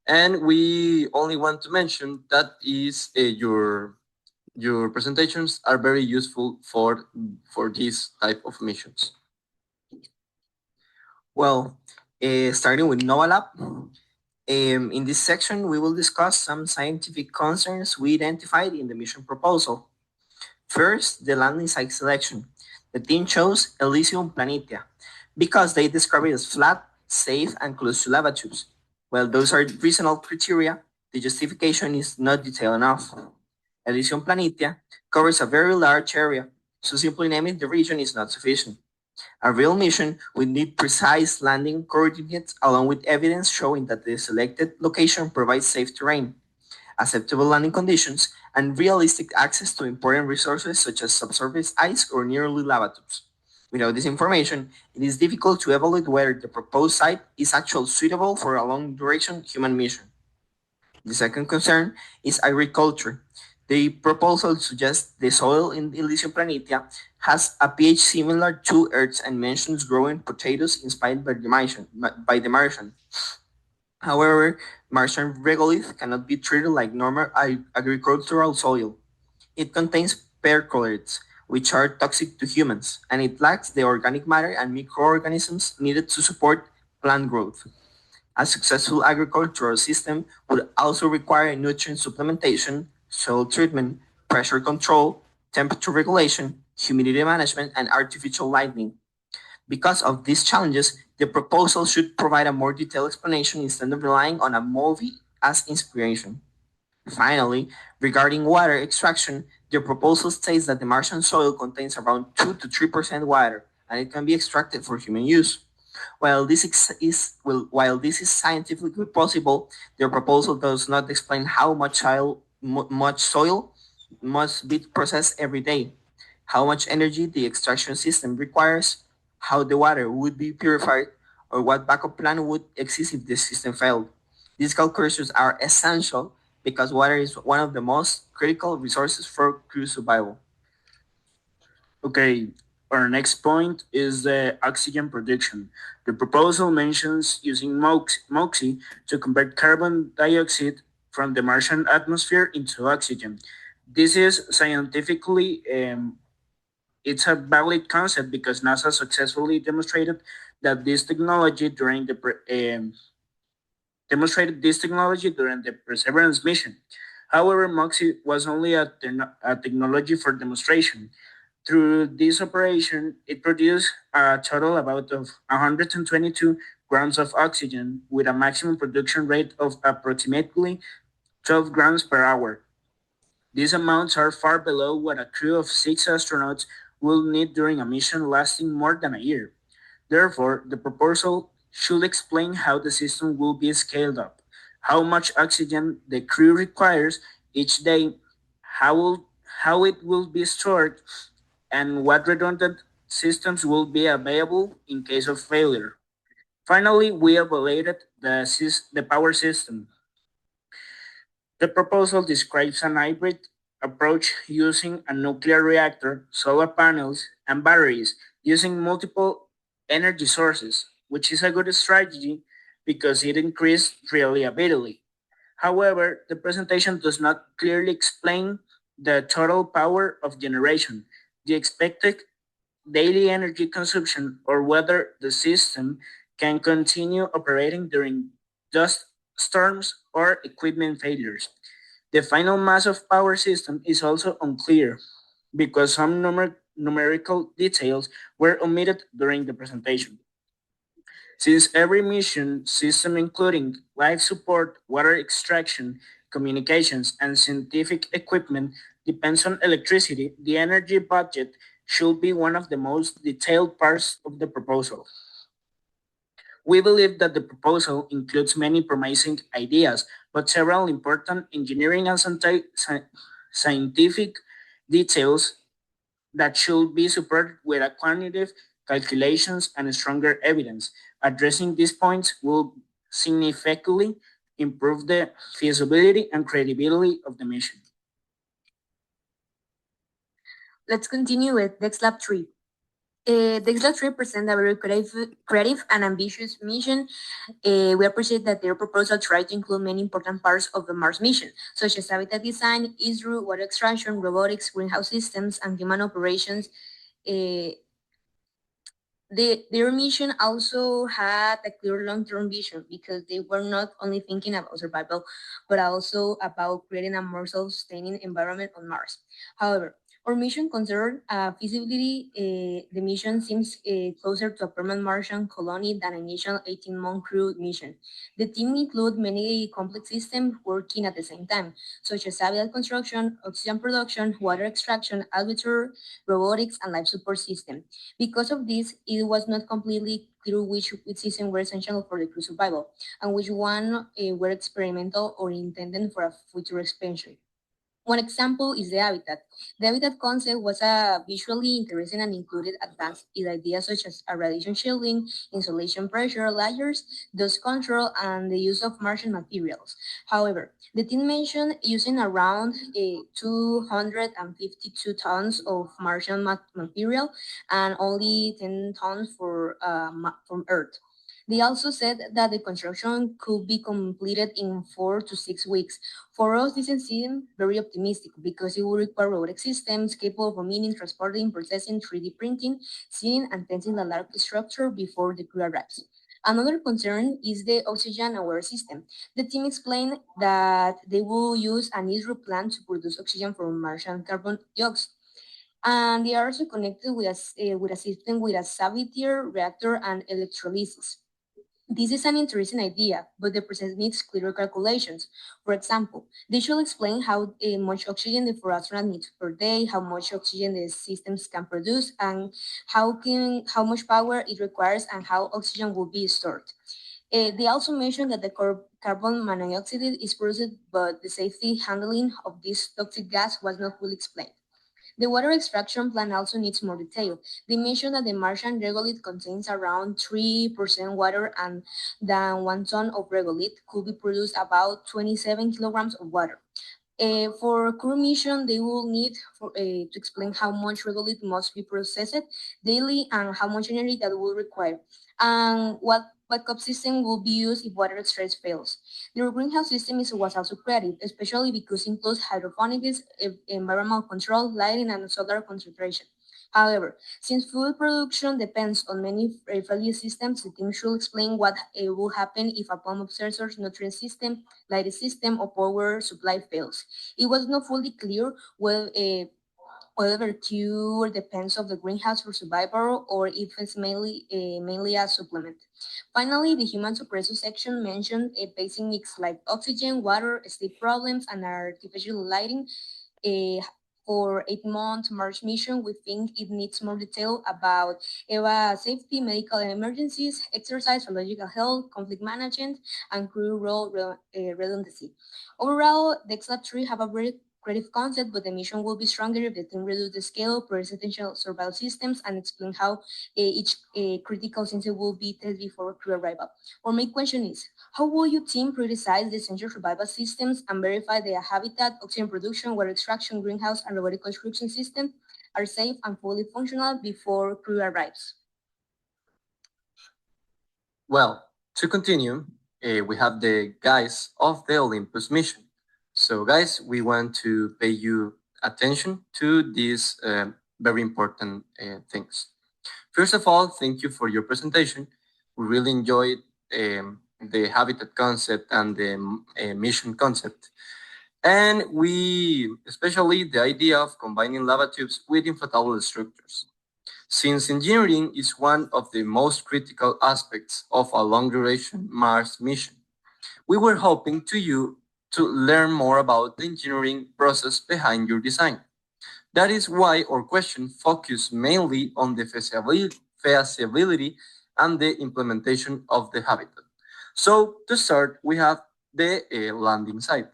And we only want to mention that is your presentations are very useful for this type of missions. Well, starting with Nova Lab. In this section, we will discuss some scientific concerns we identified in the mission proposal. First, the landing site selection. The team chose Elysium Planitia because they describe it as flat, safe, and close to lava tubes. Well, those are reasonable criteria. The justification is not detailed enough. Elysium Planitia covers a very large area, so simply naming the region is not sufficient. A real mission would need precise landing coordinates along with evidence showing that the selected location provides safe terrain, acceptable landing conditions, and realistic access to important resources such as subsurface ice or nearly lava tubes. Without this information, it is difficult to evaluate whether the proposed site is actually suitable for a long-duration human mission. The second concern is agriculture. The proposal suggests the soil in Elysium Planitia has a pH similar to Earth's and mentions growing potatoes inspired by the Martian. However, Martian regolith cannot be treated like normal agricultural soil. It contains perchlorides, which are toxic to humans, and it lacks the organic matter and microorganisms needed to support plant growth. A successful agricultural system would also require nutrient supplementation, soil treatment, pressure control, temperature regulation, humidity management, and artificial lighting. Because of these challenges, the proposal should provide a more detailed explanation instead of relying on a movie as inspiration. Finally, regarding water extraction, the proposal states that the Martian soil contains around 2 to 3% water, and it can be extracted for human use. While this is scientifically possible, the proposal does not explain how much soil must be processed every day, how much energy the extraction system requires, how the water would be purified, or what backup plan would exist if the system failed. These calculations are essential because water is one of the most critical resources for crew survival. Okay, our next point is the oxygen production. The proposal mentions using MOXIE to convert carbon dioxide from the Martian atmosphere into oxygen. This is scientifically, it's a valid concept because NASA successfully demonstrated that this technology during the Perseverance mission. However, MOXIE was only a technology for demonstration. Through this operation, it produced a total about of 122 grams of oxygen with a maximum production rate of approximately 12 grams per hour. These amounts are far below what a crew of 6 astronauts will need during a mission lasting more than a year. Therefore, the proposal should explain how the system will be scaled up, how much oxygen the crew requires each day, how it will be stored, and what redundant systems will be available in case of failure. Finally, we evaluated the power system. The proposal describes an hybrid approach using a nuclear reactor, solar panels, and batteries using multiple energy sources, which is a good strategy because it increases reliability. However, the presentation does not clearly explain the total power of generation, the expected daily energy consumption, or whether the system can continue operating during dust storms or equipment failures. The final mass of power system is also unclear because some numerical details were omitted during the presentation. Since every mission system, including life support, water extraction, communications, and scientific equipment, depends on electricity, the energy budget should be one of the most detailed parts of the proposal. We believe that the proposal includes many promising ideas, but several important engineering and scientific details that should be supported with a quantitative calculations and stronger evidence. Addressing these points will significantly improve the feasibility and credibility of the mission. Let's continue with DexLab 3. DexLab 3 presents a very creative and ambitious mission. We appreciate that their proposal tried to include many important parts of the Mars mission, such as habitat design, ISRO, water extraction, robotics, greenhouse systems, and human operations. Their mission also had a clear long-term vision because they were not only thinking about survival, but also about creating a more self-sustaining environment on Mars. However, our mission concerned feasibility. The mission seems closer to a permanent Martian colony than an initial 18-month crew mission. The team includes many complex systems working at the same time, such as habitat construction, oxygen production, water extraction, agriculture, robotics, and life support system. Because of this, it was not completely clear which systems were essential for the crew survival, and which one were experimental or intended for a future expansion. One example is the habitat. The habitat concept was visually interesting and included advanced ideas such as radiation shielding, insulation pressure layers, dust control, and the use of Martian materials. However, the team mentioned using around 252 tons of Martian material and only 10 tons from Earth. They also said that the construction could be completed in 4 to 6 weeks. For us, this seems very optimistic because it will require robotic systems capable of meaning, transporting, processing, 3D printing, seeing, and testing the large structure before the crew arrives. Another concern is the oxygen aware system. The team explained that they will use an ISRO plant to produce oxygen from Martian carbon dioxide. And they are also connected with a system with a Savitar reactor and electrolysis. This is an interesting idea, but the process needs clearer calculations. For example, they should explain how much oxygen the astronaut needs per day, how much oxygen the systems can produce, and how much power it requires, and how oxygen will be stored. They also mentioned that the carbon monoxide is produced, but the safety handling of this toxic gas was not fully explained. The water extraction plan also needs more detail. They mentioned that the Martian regolith contains around 3% water and that 1 ton of regolith could be produced about 27 kilograms of water. For crew mission, they will need to explain how much regolith must be processed daily and how much energy that will require, and what backup system will be used if water stress fails. Their greenhouse system was also creative, especially because it includes hydroponics, environmental control, lighting, and solar concentration. However, since food production depends on many value systems, the team should explain what will happen if a pump sensors, nutrient system, lighting system, or power supply fails. It was not fully clear whether cure depends on the greenhouse for survival or if it's mainly a supplement. Finally, the human suppressor section mentioned basic needs like oxygen, water, sleep problems, and artificial lighting. For 8-month Mars mission, we think it needs more detail about EVA safety, medical emergencies, exercise, biological health, conflict management, and crew role redundancy. Overall, the XLab 3 have a very creative concept, but the mission will be stronger if the team reduce the scale, potential survival systems, and explain how each critical sensor will be tested before crew arrival. Or my question is, how will your team prioritize the sensor survival systems and verify their habitat, oxygen production, water extraction, greenhouse, and robotic construction system are safe and fully functional before crew arrives? Well, to continue, we have the guys of the Olympus mission. So guys, we want to pay you attention to these very important things. First of all, thank you for your presentation. We really enjoyed the habitat concept and the mission concept. And especially the idea of combining lava tubes with inflatable structures. Since engineering is one of the most critical aspects of a long-duration Mars mission, we were hoping to learn more about the engineering process behind your design. That is why our question focused mainly on the feasibility and the implementation of the habitat. So to start, we have the landing site.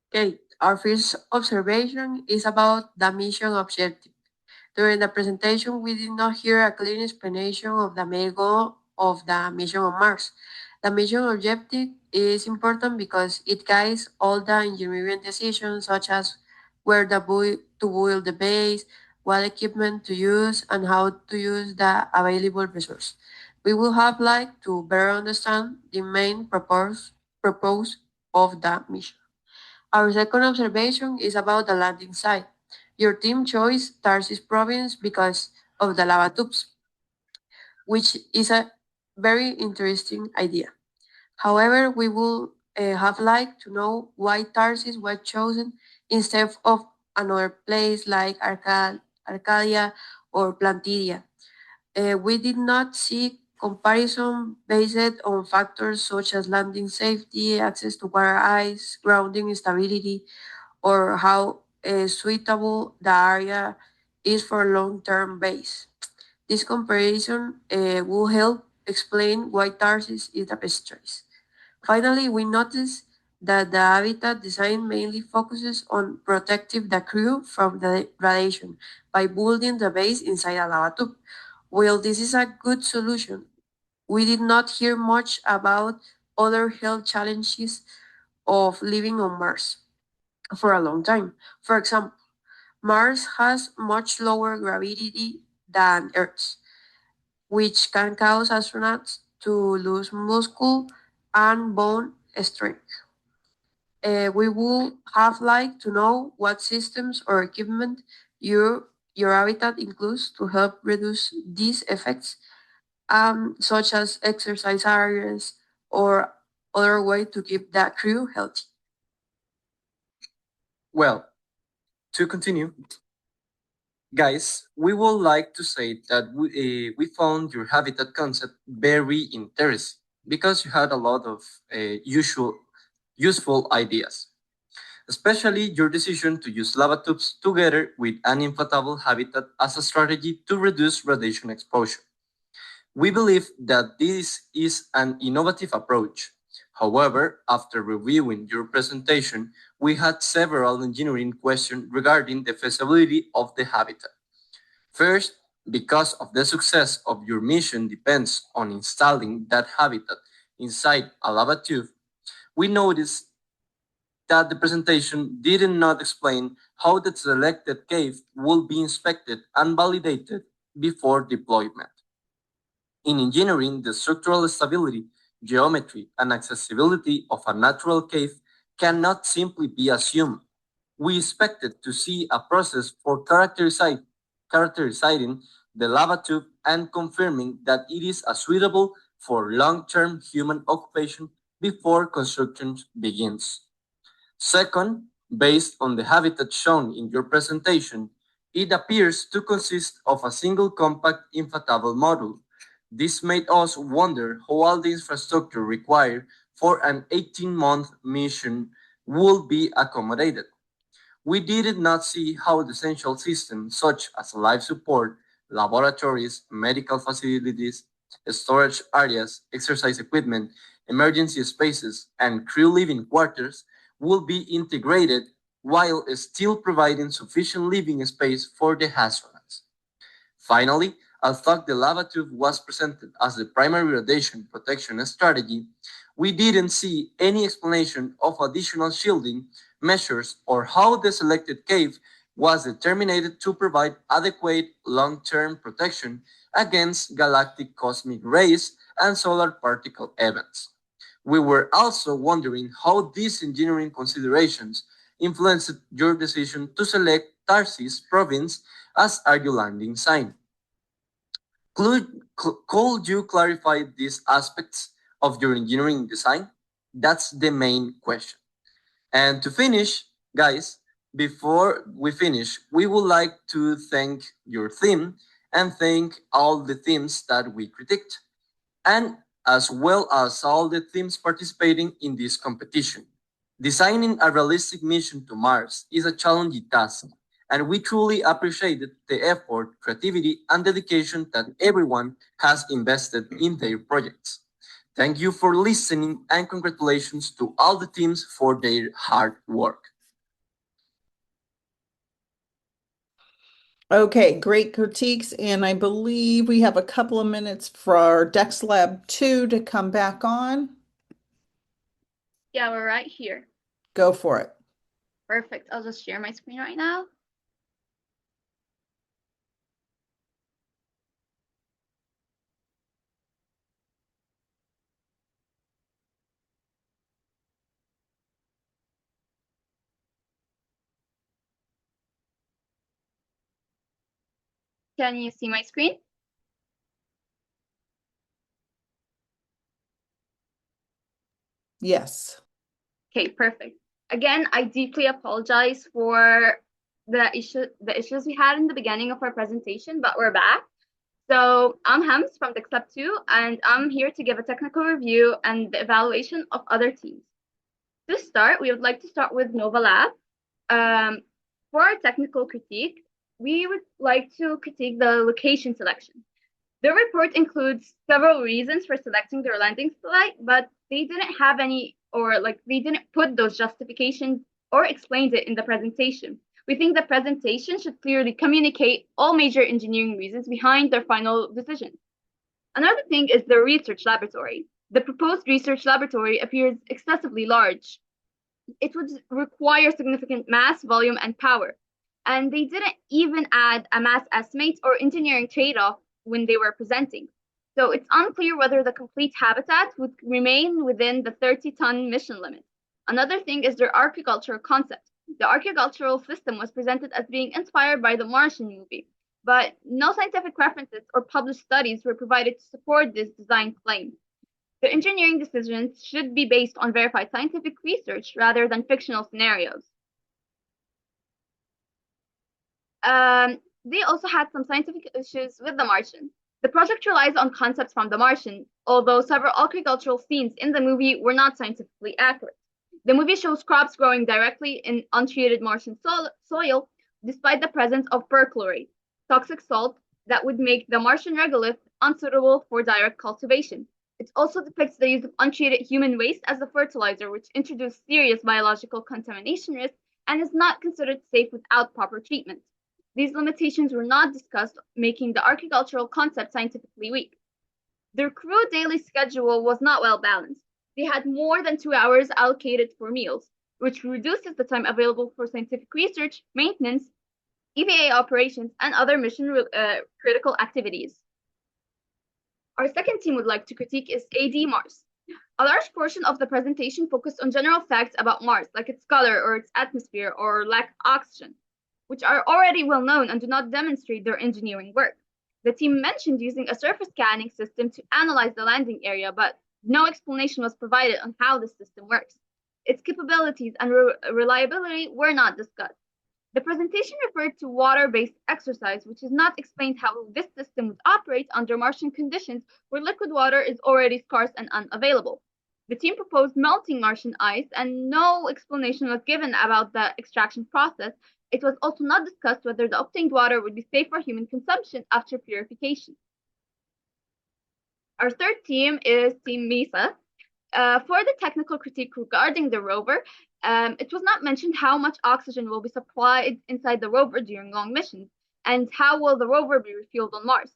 Okay, our first observation is about the mission objective. During the presentation, we did not hear a clear explanation of the main goal of the mission on Mars. The mission objective is important because it guides all the engineering decisions, such as where to build the base, what equipment to use, and how to use the available resource. We will have to better understand the main purpose of the mission. Our second observation is about the landing site. Your team chose Tarsis province because of the lava tubes, which is a very interesting idea. However, we would have liked to know why Tarsis was chosen instead of another place like Arcadia or Plantidia. We did not see comparison based on factors such as landing safety, access to water ice, grounding stability, or how suitable the area is for long-term base. This comparison will help explain why Tarsis is the best choice. Finally, we notice that the habitat design mainly focuses on protecting the crew from the radiation by building the base inside a lava tube. While this is a good solution, we did not hear much about other health challenges of living on Mars for a long time. For example, Mars has much lower gravity than Earth, which can cause astronauts to lose muscle and bone strength. We would have liked to know what systems or equipment your habitat includes to help reduce these effects, such as exercise areas or other way to keep the crew healthy. Well, to continue, guys, we would like to say that we found your habitat concept very interesting because you had a lot of useful ideas, especially your decision to use lava tubes together with an inflatable habitat as a strategy to reduce radiation exposure. We believe that this is an innovative approach. However, after reviewing your presentation, we had several engineering questions regarding the feasibility of the habitat. First, because of the success of your mission depends on installing that habitat inside a lava tube, we noticed that the presentation did not explain how the selected cave will be inspected and validated before deployment. In engineering, the structural stability, geometry, and accessibility of a natural cave cannot simply be assumed. We expected to see a process for characterizing the lava tube and confirming that it is suitable for long-term human occupation before construction begins. Second, based on the habitat shown in your presentation, it appears to consist of a single compact inflatable module. This made us wonder how all the infrastructure required for an 18-month mission will be accommodated. We did not see how the essential systems such as life support, laboratories, medical facilities, storage areas, exercise equipment, emergency spaces, and crew living quarters will be integrated while still providing sufficient living space for the astronauts. Finally, although the lava tube was presented as the primary radiation protection strategy, we didn't see any explanation of additional shielding measures or how the selected cave was determined to provide adequate long-term protection against galactic cosmic rays and solar particle events. We were also wondering how these engineering considerations influenced your decision to select Tarsis province as your landing site. Could you clarify these aspects of your engineering design? That's the main question. And to finish, guys, before we finish, we would like to thank your team and thank all the teams that we critiqued, and as well as all the teams participating in this competition. Designing a realistic mission to Mars is a challenging task, and we truly appreciated the effort, creativity, and dedication that everyone has invested in their projects. Thank you for listening, and congratulations to all the teams for their hard work. Okay, great critiques, and I believe we have a couple of minutes for Dex Lab 2 to come back on. Yeah, we're right here. Go for it. Perfect. I'll just share my screen right now. Can you see my screen? Yes. Okay, perfect. Again, I deeply apologize for the issues we had in the beginning of our presentation, but we're back. So I'm Hems from Dex Lab 2, and I'm here to give a technical review and the evaluation of other teams. To start, we would like to start with Nova Lab. For our technical critique, we would like to critique the location selection. The report includes several reasons for selecting their landing site, but they didn't have any, or they didn't put those justifications or explained it in the presentation. We think the presentation should clearly communicate all major engineering reasons behind their final decision. Another thing is the research laboratory. The proposed research laboratory appears excessively large. It would require significant mass, volume, and power. And they didn't even add a mass estimate or engineering trade-off when they were presenting. So it's unclear whether the complete habitat would remain within the 30-ton mission limit. Another thing is their architectural concept. The architectural system was presented as being inspired by the Martian movie, but no scientific references or published studies were provided to support this design claim. The engineering decisions should be based on verified scientific research rather than fictional scenarios. They also had some scientific issues with the Martian. The project relies on concepts from the Martian, although several agricultural scenes in the movie were not scientifically accurate. The movie shows crops growing directly in untreated Martian soil, despite the presence of perchlorate, toxic salt that would make the Martian regolith unsuitable for direct cultivation. It also depicts the use of untreated human waste as a fertilizer, which introduces serious biological contamination risk and is not considered safe without proper treatment. These limitations were not discussed, making the architectural concept scientifically weak. Their crew daily schedule was not well balanced. They had more than 2 hours allocated for meals, which reduces the time available for scientific research, maintenance, EVA operations, and other mission critical activities. Our second team would like to critique is AD Mars. A large portion of the presentation focused on general facts about Mars, like its color or its atmosphere or lack of oxygen, which are already well known and do not demonstrate their engineering work. The team mentioned using a surface scanning system to analyze the landing area, but no explanation was provided on how the system works. Its capabilities and reliability were not discussed. The presentation referred to water-based exercise, which is not explained how this system would operate under Martian conditions where liquid water is already scarce and unavailable. The team proposed melting Martian ice, and no explanation was given about the extraction process. It was also not discussed whether the obtained water would be safe for human consumption after purification. Our third team is Team MESA. For the technical critique regarding the rover, it was not mentioned how much oxygen will be supplied inside the rover during long missions, and how will the rover be refueled on Mars.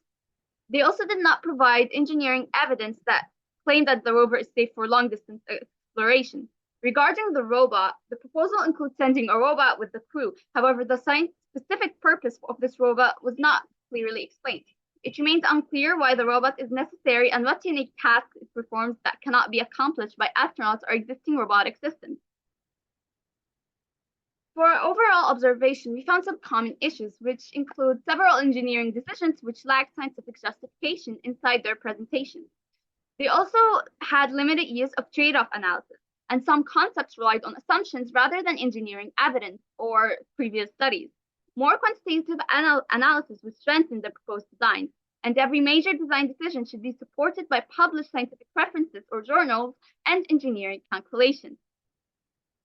They also did not provide engineering evidence that claimed that the rover is safe for long-distance exploration. Regarding the robot, the proposal includes sending a robot with the crew. However, the science-specific purpose of this robot was not clearly explained. It remains unclear why the robot is necessary and what unique tasks it performs that cannot be accomplished by astronauts or existing robotic systems. For our overall observation, we found some common issues, which include several engineering decisions which lack scientific justification inside their presentations. They also had limited use of trade-off analysis, and some concepts relied on assumptions rather than engineering evidence or previous studies. More quantitative analysis would strengthen the proposed design, and every major design decision should be supported by published scientific references or journals and engineering calculations.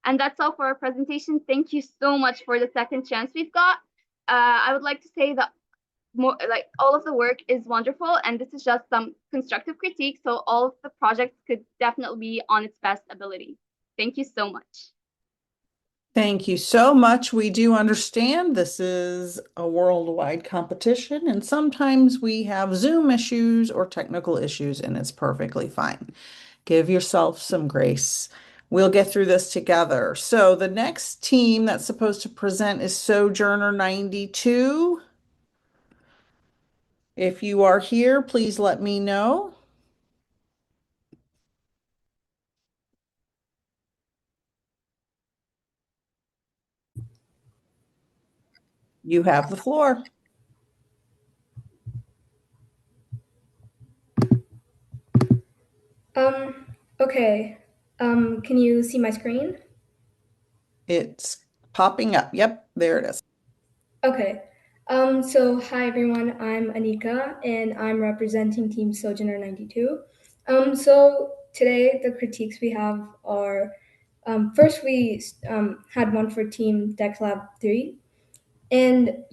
And that's all for our presentation. Thank you so much for the second chance we've got. I would like to say that all of the work is wonderful, and this is just some constructive critique, so all of the projects could definitely be on its best ability. Thank you so much. Thank you so much. We do understand this is a worldwide competition, and sometimes we have Zoom issues or technical issues, and it's perfectly fine. Give yourself some grace. We'll get through this together. So the next team that's supposed to present is Sojourner 92. If you are here, please let me know. You have the floor. Okay. Can you see my screen? It's popping up. Yep, there it is. Okay. So hi everyone, I'm Anika and I'm representing Team Sojourner 92. So today the critiques we have are, first we had one for Team DECLab 3. And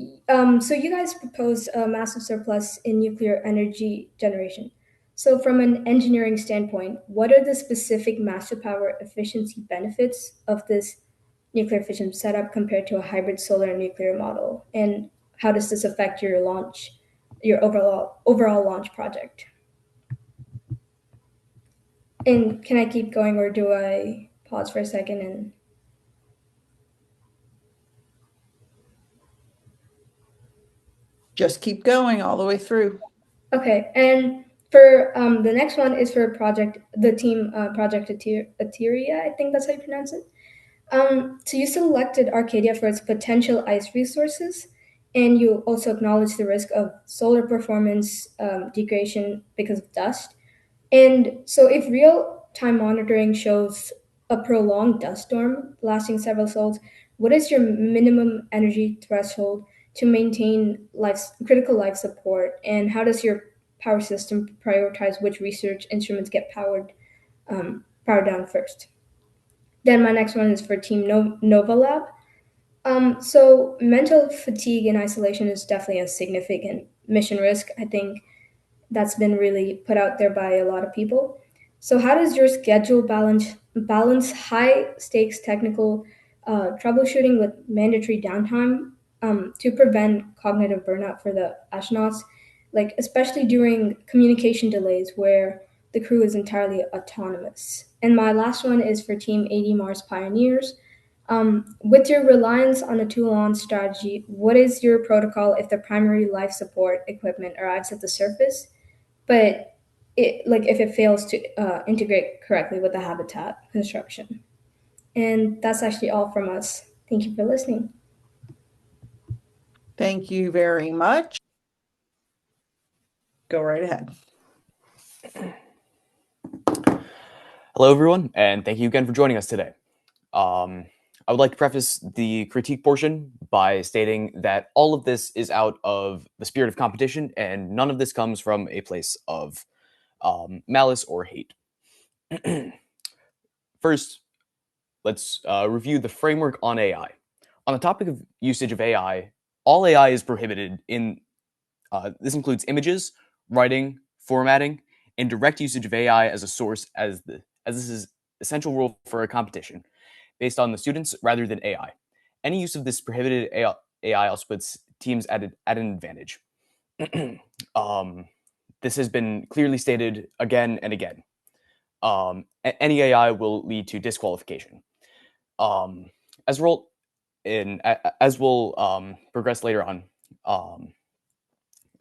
so you guys proposed a massive surplus in nuclear energy generation. So from an engineering standpoint, what are the specific massive power efficiency benefits of this nuclear fission setup compared to a hybrid solar and nuclear model? And how does this affect your overall launch project? And can I keep going, or do I pause for a second and... Just keep going all the way through. Okay, and for the next one is for Project Eteria, I think that's how you pronounce it. So you selected Arcadia for its potential ice resources, and you also acknowledge the risk of solar performance degradation because of dust. And so if real-time monitoring shows a prolonged dust storm lasting several sols, what is your minimum energy threshold to maintain critical life support? And how does your power system prioritize which research instruments get powered down first? Then my next one is for Team Nova Lab. So mental fatigue and isolation is definitely a significant mission risk. I think that's been really put out there by a lot of people. So how does your schedule balance high stakes technical troubleshooting with mandatory downtime to prevent cognitive burnout for the astronauts, like especially during communication delays where the crew is entirely autonomous? And my last one is for Team AD Mars Pioneers. With your reliance on a two-launch strategy, what is your protocol if the primary life support equipment arrives at the surface, but if it fails to integrate correctly with the habitat construction? And that's actually all from us. Thank you for listening. Thank you very much. Go right ahead. Hello, everyone, and thank you again for joining us today. I would like to preface the critique portion by stating that all of this is out of the spirit of competition, and none of this comes from a place of malice or hate. First, let's review the framework on AI. On the topic of usage of AI, all AI is prohibited in, this includes images, writing, formatting, and direct usage of AI as a source as this is essential rule for a competition based on the students rather than AI. Any use of this prohibited AI also puts teams at an advantage. This has been clearly stated again and again. Any AI will lead to disqualification. As we'll progress later on,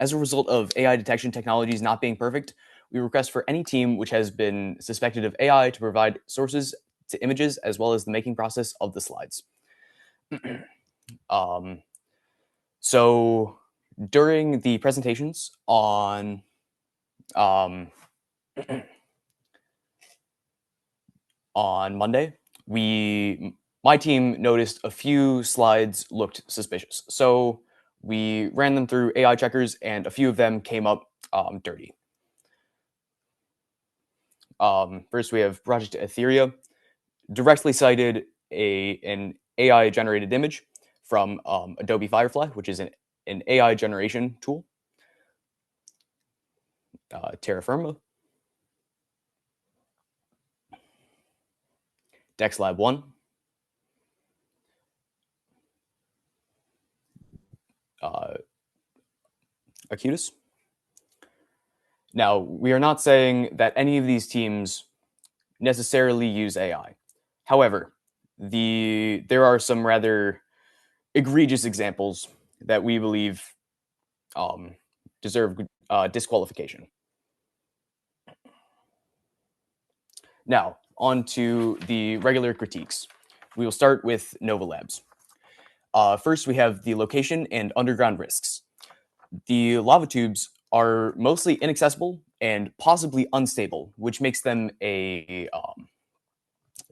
as a result of AI detection technologies not being perfect, we request for any team which has been suspected of AI to provide sources to images as well as the making process of the slides. So during the presentations on on Monday, my team noticed a few slides looked suspicious. So we ran them through AI checkers and a few of them came up dirty. First, we have Project Etheria, directly cited an AI generated image from Adobe Firefly, which is an AI generation tool. Terra Firma, DexLab 1, Acutus. Now, we are not saying that any of these teams necessarily use AI. However, there are some rather egregious examples that we believe deserve disqualification. Now, on to the regular critiques. We will start with Nova Labs. First, we have the location and underground risks. The lava tubes are mostly inaccessible and possibly unstable, which makes them a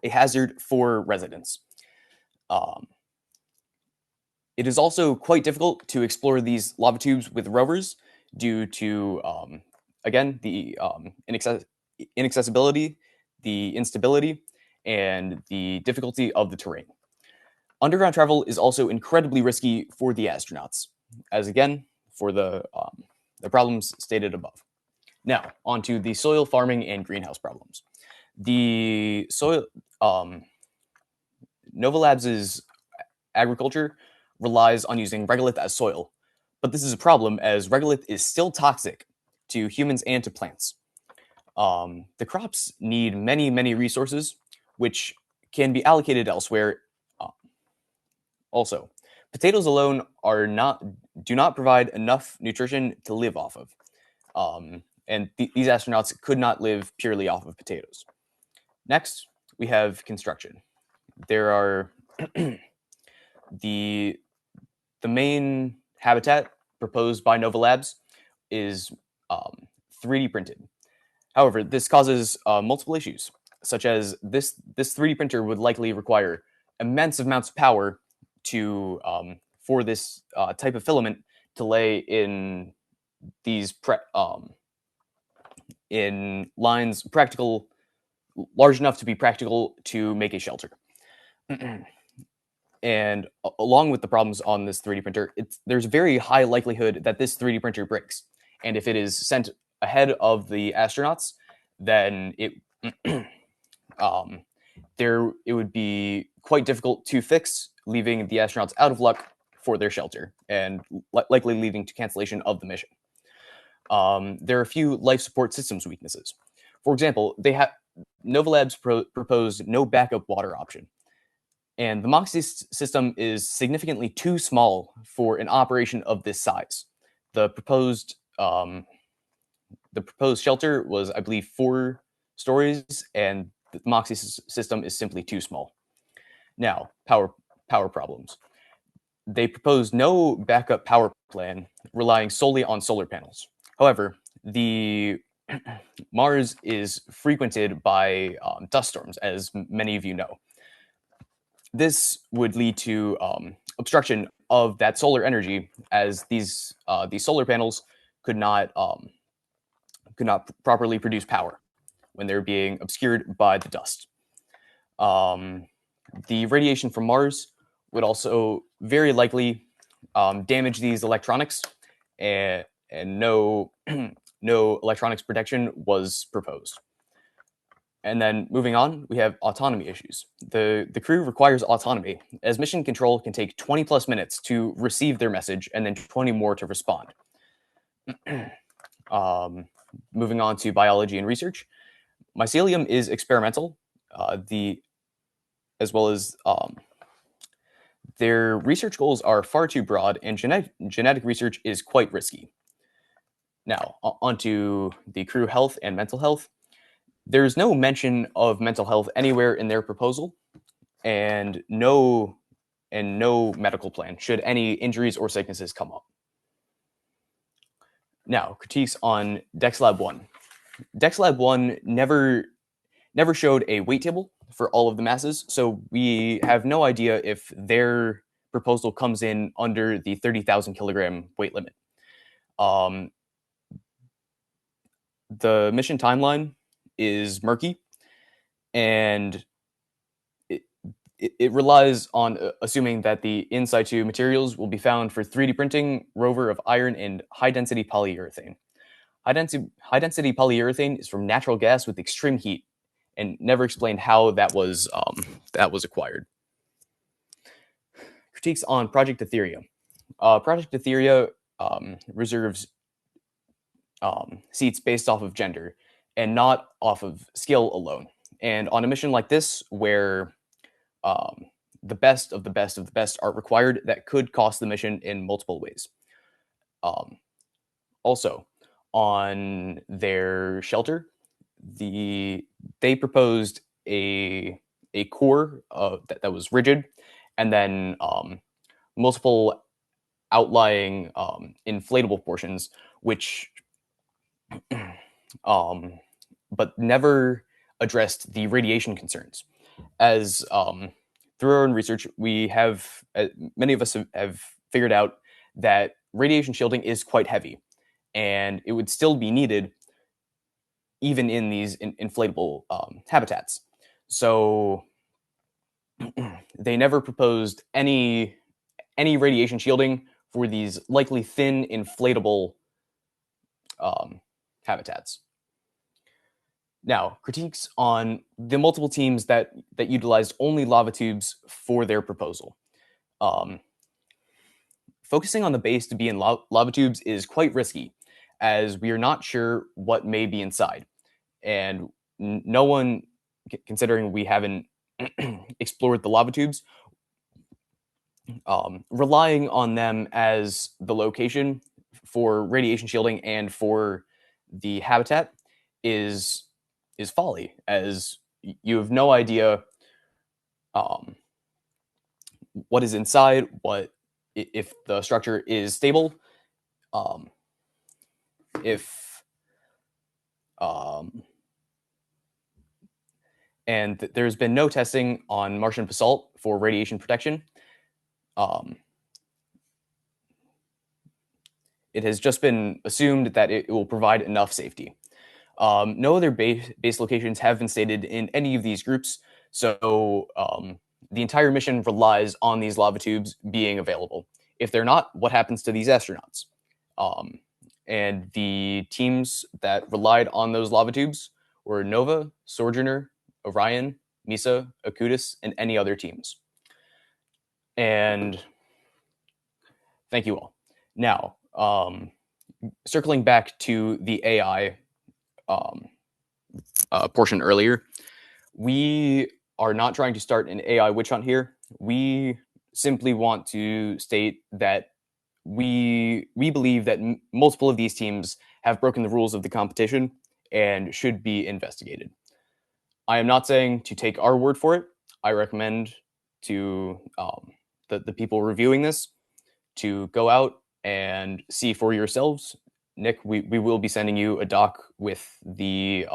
hazard for residents. It is also quite difficult to explore these lava tubes with rovers due to, again, the inaccessibility, the instability, and the difficulty of the terrain. Underground travel is also incredibly risky for the astronauts, as again, for the problems stated above. Now, on to the soil farming and greenhouse problems. The soil, Nova Labs' agriculture relies on using regolith as soil, but this is a problem as regolith is still toxic to humans and to plants. The crops need many, many resources, which can be allocated elsewhere. Also, potatoes alone do not provide enough nutrition to live off of, and these astronauts could not live purely off of potatoes. Next, we have construction. There are the main habitat proposed by Nova Labs is 3D printed. However, this causes multiple issues, such as this 3D printer would likely require immense amounts of power to for this type of filament to lay in these in lines large enough to be practical to make a shelter. And along with the problems on this 3D printer, there's a very high likelihood that this 3D printer breaks. And if it is sent ahead of the astronauts, then it would be quite difficult to fix, leaving the astronauts out of luck for their shelter and likely leading to cancellation of the mission. There are a few life support systems weaknesses. For example, Nova Labs proposed no backup water option. And the MOXIE system is significantly too small for an operation of this size. The proposed shelter was, I believe, 4 stories, and the MOXIE system is simply too small. Now, power problems. They proposed no backup power plan relying solely on solar panels. However, the Mars is frequented by dust storms, as many of you know. This would lead to obstruction of that solar energy, as these solar panels could not properly produce power when they're being obscured by the dust. The radiation from Mars would also very likely damage these electronics, and no electronics protection was proposed. And then moving on, we have autonomy issues. The crew requires autonomy, as mission control can take 20+ minutes to receive their message and then 20 more to respond. Moving on to biology and research. Mycelium is experimental, as well as their research goals are far too broad, and genetic research is quite risky. Now, onto the crew health and mental health. There's no mention of mental health anywhere in their proposal, and no medical plan should any injuries or sicknesses come up. Now, critiques on DexLab 1. DexLab 1 never showed a weight table for all of the masses, so we have no idea if their proposal comes in under the 30,000 kilogram weight limit. The mission timeline is murky, and it relies on assuming that the in situ materials will be found for 3D printing rover of iron and high-density polyurethane. High-density polyurethane is from natural gas with extreme heat, and never explained how that was acquired. Critiques on Project Etheria. Project Etheria reserves seats based off of gender and not off of skill alone. And on a mission like this, where the best of the best of the best are required, that could cost the mission in multiple ways. Also, on their shelter, they proposed a core that was rigid, and then multiple outlying inflatable portions, which but never addressed the radiation concerns. As through our own research, we have many of us have figured out that radiation shielding is quite heavy, and it would still be needed even in these inflatable habitats. So they never proposed any radiation shielding for these likely thin inflatable habitats. Now, critiques on the multiple teams that utilized only lava tubes for their proposal. Focusing on the base to be in lava tubes is quite risky, as we are not sure what may be inside. And no one, considering we haven't explored the lava tubes, relying on them as the location for radiation shielding and for the habitat is folly, as you have no idea what is inside, if the structure is stable, and there's been no testing on Martian basalt for radiation protection. It has just been assumed that it will provide enough safety. No other base locations have been stated in any of these groups, so the entire mission relies on these lava tubes being available. If they're not, what happens to these astronauts? And the teams that relied on those lava tubes were Nova, Sojourner, Orion, Misa, Acutis, and any other teams. And thank you all. Now, circling back to the AI portion earlier, we are not trying to start an AI witch hunt here. We simply want to state that we believe that multiple of these teams have broken the rules of the competition and should be investigated. I am not saying to take our word for it. I recommend to the people reviewing this to go out and see for yourselves. Nick, we will be sending you a doc with the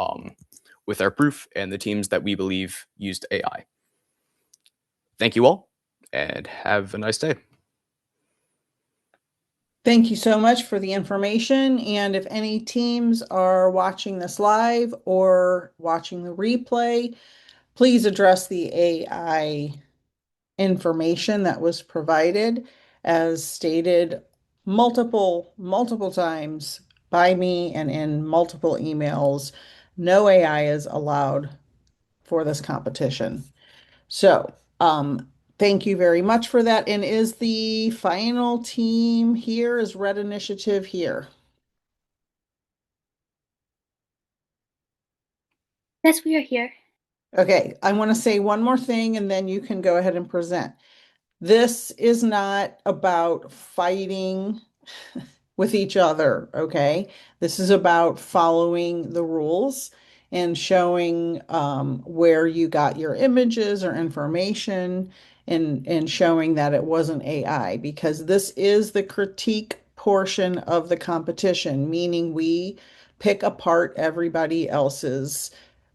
with our proof and the teams that we believe used AI. Thank you all, and have a nice day. Thank you so much for the information. And if any teams are watching this live or watching the replay, please address the AI information that was provided as stated multiple times by me and in multiple emails. No AI is allowed for this competition. So, thank you very much for that. And is the final team here? Is Red Initiative here? Yes, we are here. Okay, I want to say one more thing and then you can go ahead and present. This is not about fighting with each other, okay? This is about following the rules and showing where you got your images or information and showing that it wasn't AI, because this is the critique portion of the competition, meaning we pick apart everybody else's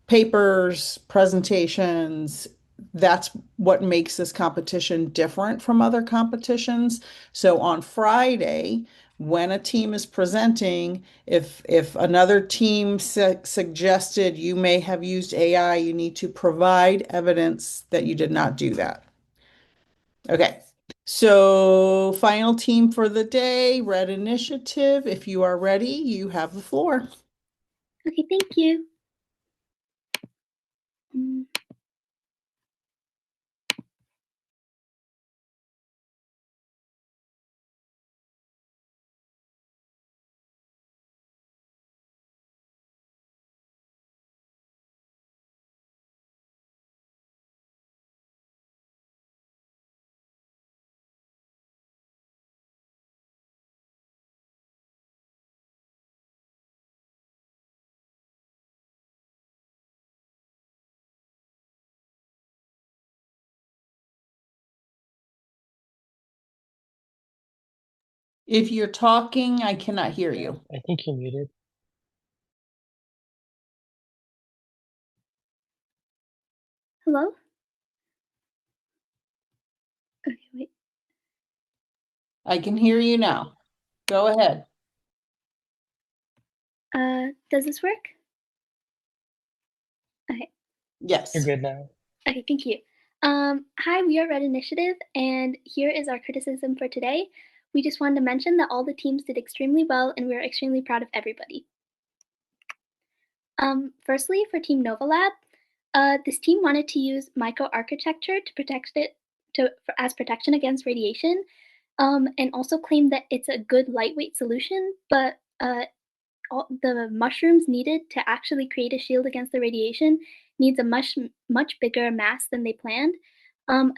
papers, presentations. That's what makes this competition different from other competitions. So on Friday, when a team is presenting, if another team suggested you may have used AI, you need to provide evidence that you did not do that. Okay. So final team for the day, Red Initiative. If you are ready, you have the floor. Okay, thank you. If you're talking, I cannot hear you. I think you're muted. Hello? Okay, wait. I can hear you now. Go ahead. Does this work? Okay. Yes. You're good now. Okay, thank you. Hi, we are Red Initiative, and here is our criticism for today. We just wanted to mention that all the teams did extremely well, and we are extremely proud of everybody. Firstly, for Team Novalab, this team wanted to use microarchitecture to protect it as protection against radiation, and also claimed that it's a good lightweight solution, but the mushrooms needed to actually create a shield against the radiation needs a much bigger mass than they planned.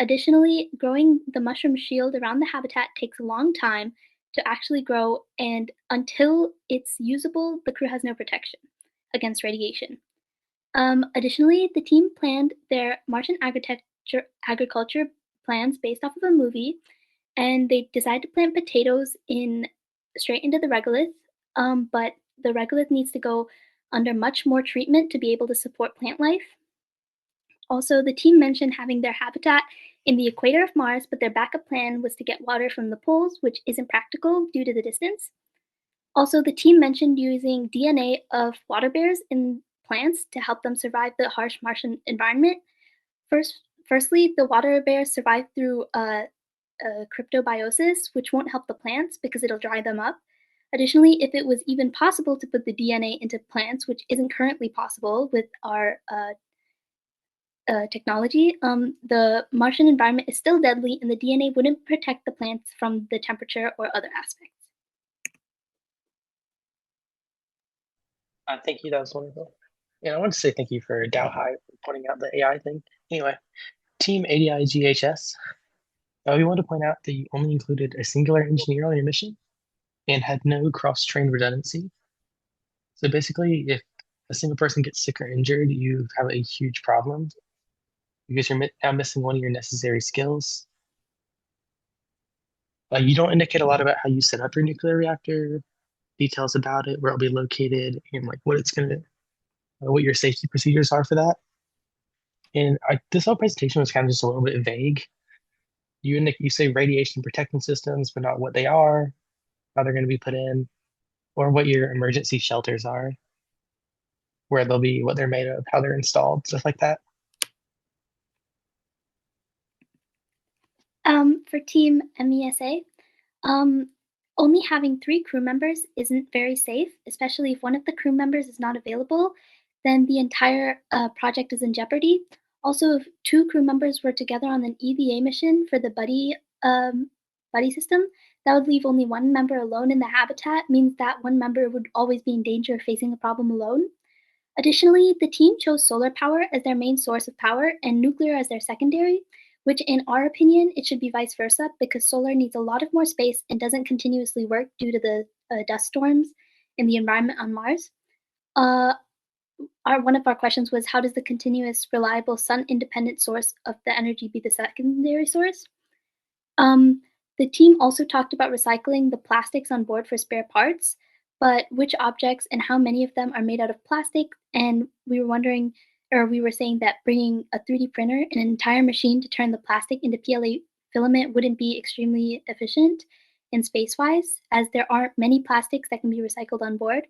Additionally, growing the mushroom shield around the habitat takes a long time to actually grow, and until it's usable, the crew has no protection against radiation. Additionally, the team planned their Martian agriculture plans based off of a movie, and they decided to plant potatoes straight into the regolith, but the regolith needs to go under much more treatment to be able to support plant life. Also, the team mentioned having their habitat in the equator of Mars, but their backup plan was to get water from the poles, which isn't practical due to the distance. Also, the team mentioned using DNA of water bears in plants to help them survive the harsh Martian environment. Firstly, the water bears survive through cryptobiosis, which won't help the plants because it'll dry them up. Additionally, if it was even possible to put the DNA into plants, which isn't currently possible with our technology, the Martian environment is still deadly, and the DNA wouldn't protect the plants from the temperature or other aspects. Thank you. That was wonderful. And I want to say thank you for Dao Hai for pointing out the AI thing. Anyway, Team ADI GHS, we want to point out that you only included a singular engineer on your mission and had no cross-train redundancy. So basically, if a single person gets sick or injured, you have a huge problem because you're now missing one of your necessary skills. You don't indicate a lot about how you set up your nuclear reactor, details about it, where it'll be located, and like what it's gonna, what your safety procedures are for that. And this whole presentation was kind of just a little bit vague. You say radiation protection systems, but not what they are, how they're going to be put in, or what your emergency shelters are, where they'll be, what they're made of, how they're installed, stuff like that. For Team MESA, only having 3 crew members isn't very safe, especially if one of the crew members is not available, then the entire project is in jeopardy. Also, if 2 crew members were together on an EVA mission for the buddy system, that would leave only 1 member alone in the habitat, means that 1 member would always be in danger of facing a problem alone. Additionally, the team chose solar power as their main source of power and nuclear as their secondary, which in our opinion, it should be vice versa because solar needs a lot of more space and doesn't continuously work due to the dust storms in the environment on Mars. One of our questions was, how does the continuous, reliable, sun-independent source of the energy be the secondary source? The team also talked about recycling the plastics on board for spare parts, but which objects and how many of them are made out of plastic? And we were wondering, or we were saying that bringing a 3D printer and an entire machine to turn the plastic into PLA filament wouldn't be extremely efficient in space-wise, as there aren't many plastics that can be recycled on board.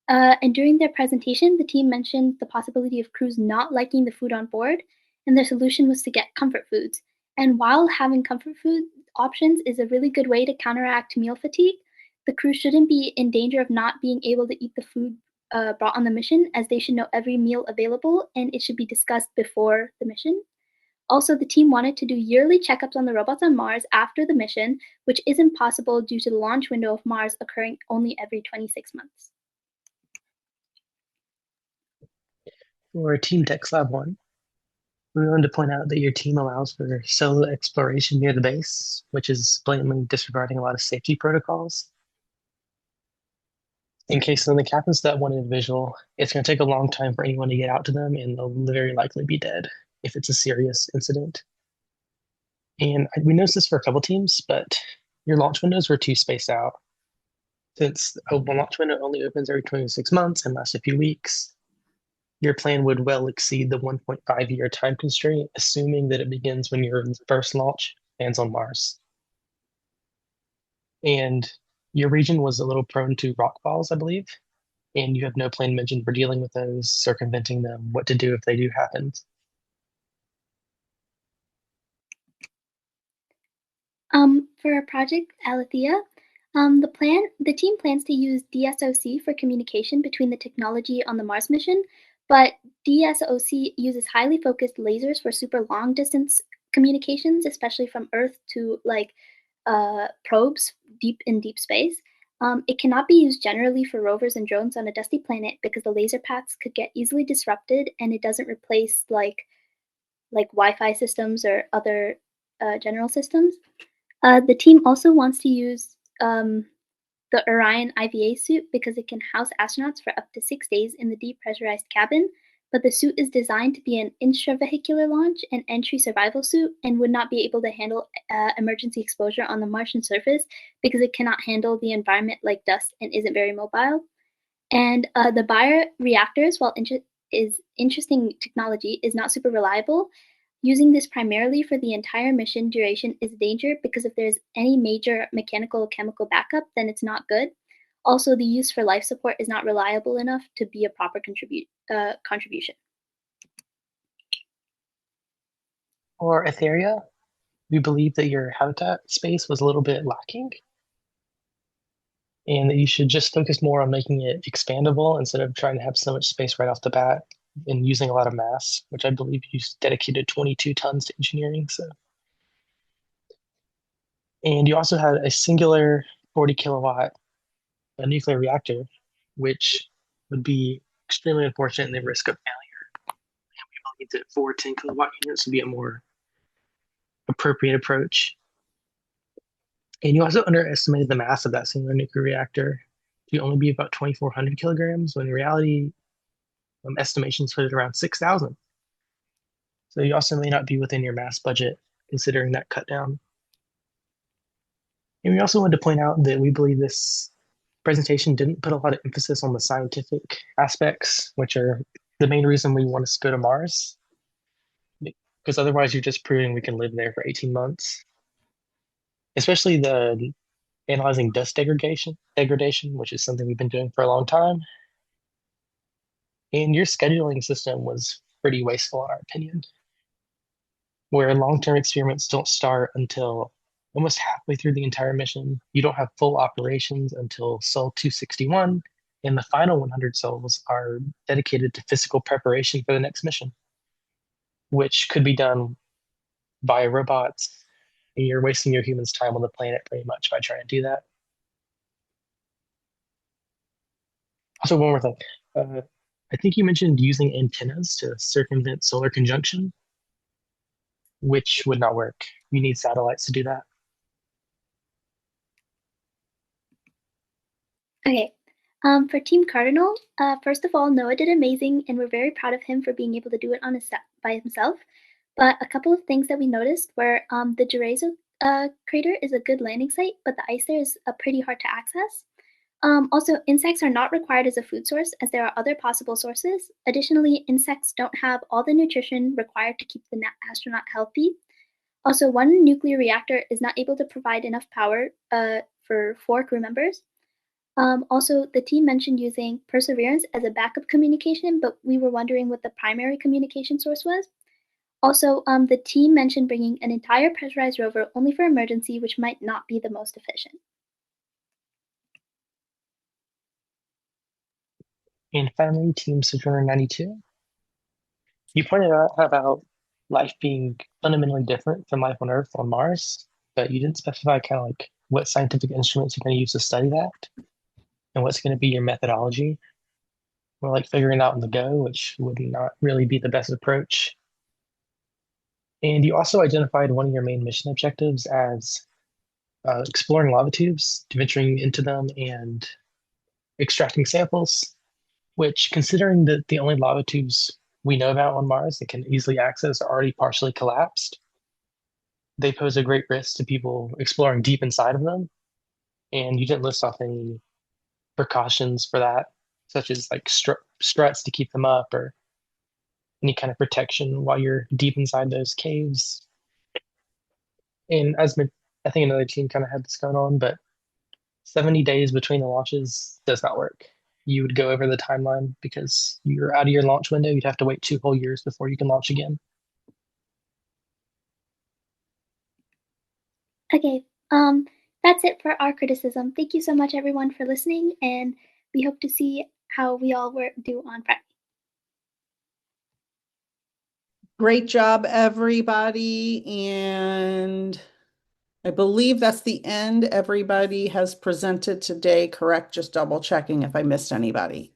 And during their presentation, the team mentioned the possibility of crews not liking the food on board, and their solution was to get comfort foods. And while having comfort food options is a really good way to counteract meal fatigue, the crew shouldn't be in danger of not being able to eat the food brought on the mission, as they should know every meal available and it should be discussed before the mission. Also, the team wanted to do yearly checkups on the robots on Mars after the mission, which isn't possible due to the launch window of Mars occurring only every 26 months. For Team Dex Lab 1, we wanted to point out that your team allows for solo exploration near the base, which is blatantly disregarding a lot of safety protocols. In case something happens to that one individual, it's going to take a long time for anyone to get out to them, and they'll very likely be dead if it's a serious incident. And we noticed this for a couple teams, but your launch windows were too spaced out. Since a launch window only opens every 26 months and lasts a few weeks, your plan would well exceed the 1.5-year time constraint, assuming that it begins when your first launch lands on Mars. And your region was a little prone to rock falls, I believe, and you have no plan mentioned for dealing with those, circumventing them, what to do if they do happen. For Project Alethea, the team plans to use DSOC for communication between the technology on the Mars mission, but DSOC uses highly focused lasers for super long distance communications, especially from Earth to probes deep space. It cannot be used generally for rovers and drones on a dusty planet because the laser paths could get easily disrupted, and it doesn't replace like Wi-Fi systems or other general systems. The team also wants to use the Orion IVA suit because it can house astronauts for up to 6 days in the depressurized cabin, but the suit is designed to be an intravehicular launch and entry survival suit and would not be able to handle emergency exposure on the Martian surface because it cannot handle the environment like dust and isn't very mobile. And the bioreactors, while is interesting technology, is not super reliable. Using this primarily for the entire mission duration is a danger because if there's any major mechanical or chemical backup, then it's not good. Also, the use for life support is not reliable enough to be a proper contribution. For Etheria, we believe that your habitat space was a little bit lacking, and that you should just focus more on making it expandable instead of trying to have so much space right off the bat and using a lot of mass, which I believe you dedicated 22 tons to engineering. And you also had a singular 40 kilowatt nuclear reactor, which would be extremely unfortunate in the risk of failure. And we believe that 4 10 kilowatt units would be a more appropriate approach. And you also underestimated the mass of that singular nuclear reactor to only be about 2,400 kilograms, when in reality, estimations put it around 6,000. So you also may not be within your mass budget considering that cut down. And we also wanted to point out that we believe this presentation didn't put a lot of emphasis on the scientific aspects, which are the main reason we want us to go to Mars. Because otherwise you're just proving we can live there for 18 months. Especially the analyzing dust degradation, which is something we've been doing for a long time. And your scheduling system was pretty wasteful in our opinion, where long-term experiments don't start until almost halfway through the entire mission. You don't have full operations until Sol 261, and the final 100 sols are dedicated to physical preparation for the next mission, which could be done by robots. You're wasting your humans' time on the planet pretty much by trying to do that. Also, one more thing. I think you mentioned using antennas to circumvent solar conjunction, which would not work. You need satellites to do that. Okay. For Team Cardinal, first of all, Noah did amazing, and we're very proud of him for being able to do it by himself. But a couple of things that we noticed were the Gerazo crater is a good landing site, but the ice there is pretty hard to access. Also, insects are not required as a food source, as there are other possible sources. Additionally, insects don't have all the nutrition required to keep the astronaut healthy. Also, one nuclear reactor is not able to provide enough power for 4 crew members. Also, the team mentioned using Perseverance as a backup communication, but we were wondering what the primary communication source was. Also, the team mentioned bringing an entire pressurized rover only for emergency, which might not be the most efficient. And finally, Team Sojourner 92. You pointed out about life being fundamentally different from life on Earth on Mars, but you didn't specify kind of like what scientific instruments you're going to use to study that and what's going to be your methodology. We're like figuring it out on the go, which would not really be the best approach. And you also identified one of your main mission objectives as exploring lava tubes, venturing into them and extracting samples, which, considering that the only lava tubes we know about on Mars that can easily access are already partially collapsed, they pose a great risk to people exploring deep inside of them. And you didn't list off any precautions for that, such as like struts to keep them up or any kind of protection while you're deep inside those caves. And as I think another team kind of had this going on, but 70 days between the launches does not work. You would go over the timeline because you're out of your launch window. You'd have to wait 2 whole years before you can launch again. Okay, that's it for our criticism. Thank you so much, everyone, for listening, and we hope to see how we all do on Friday. Great job, everybody. And I believe that's the end. Everybody has presented today, correct? Just double checking if I missed anybody.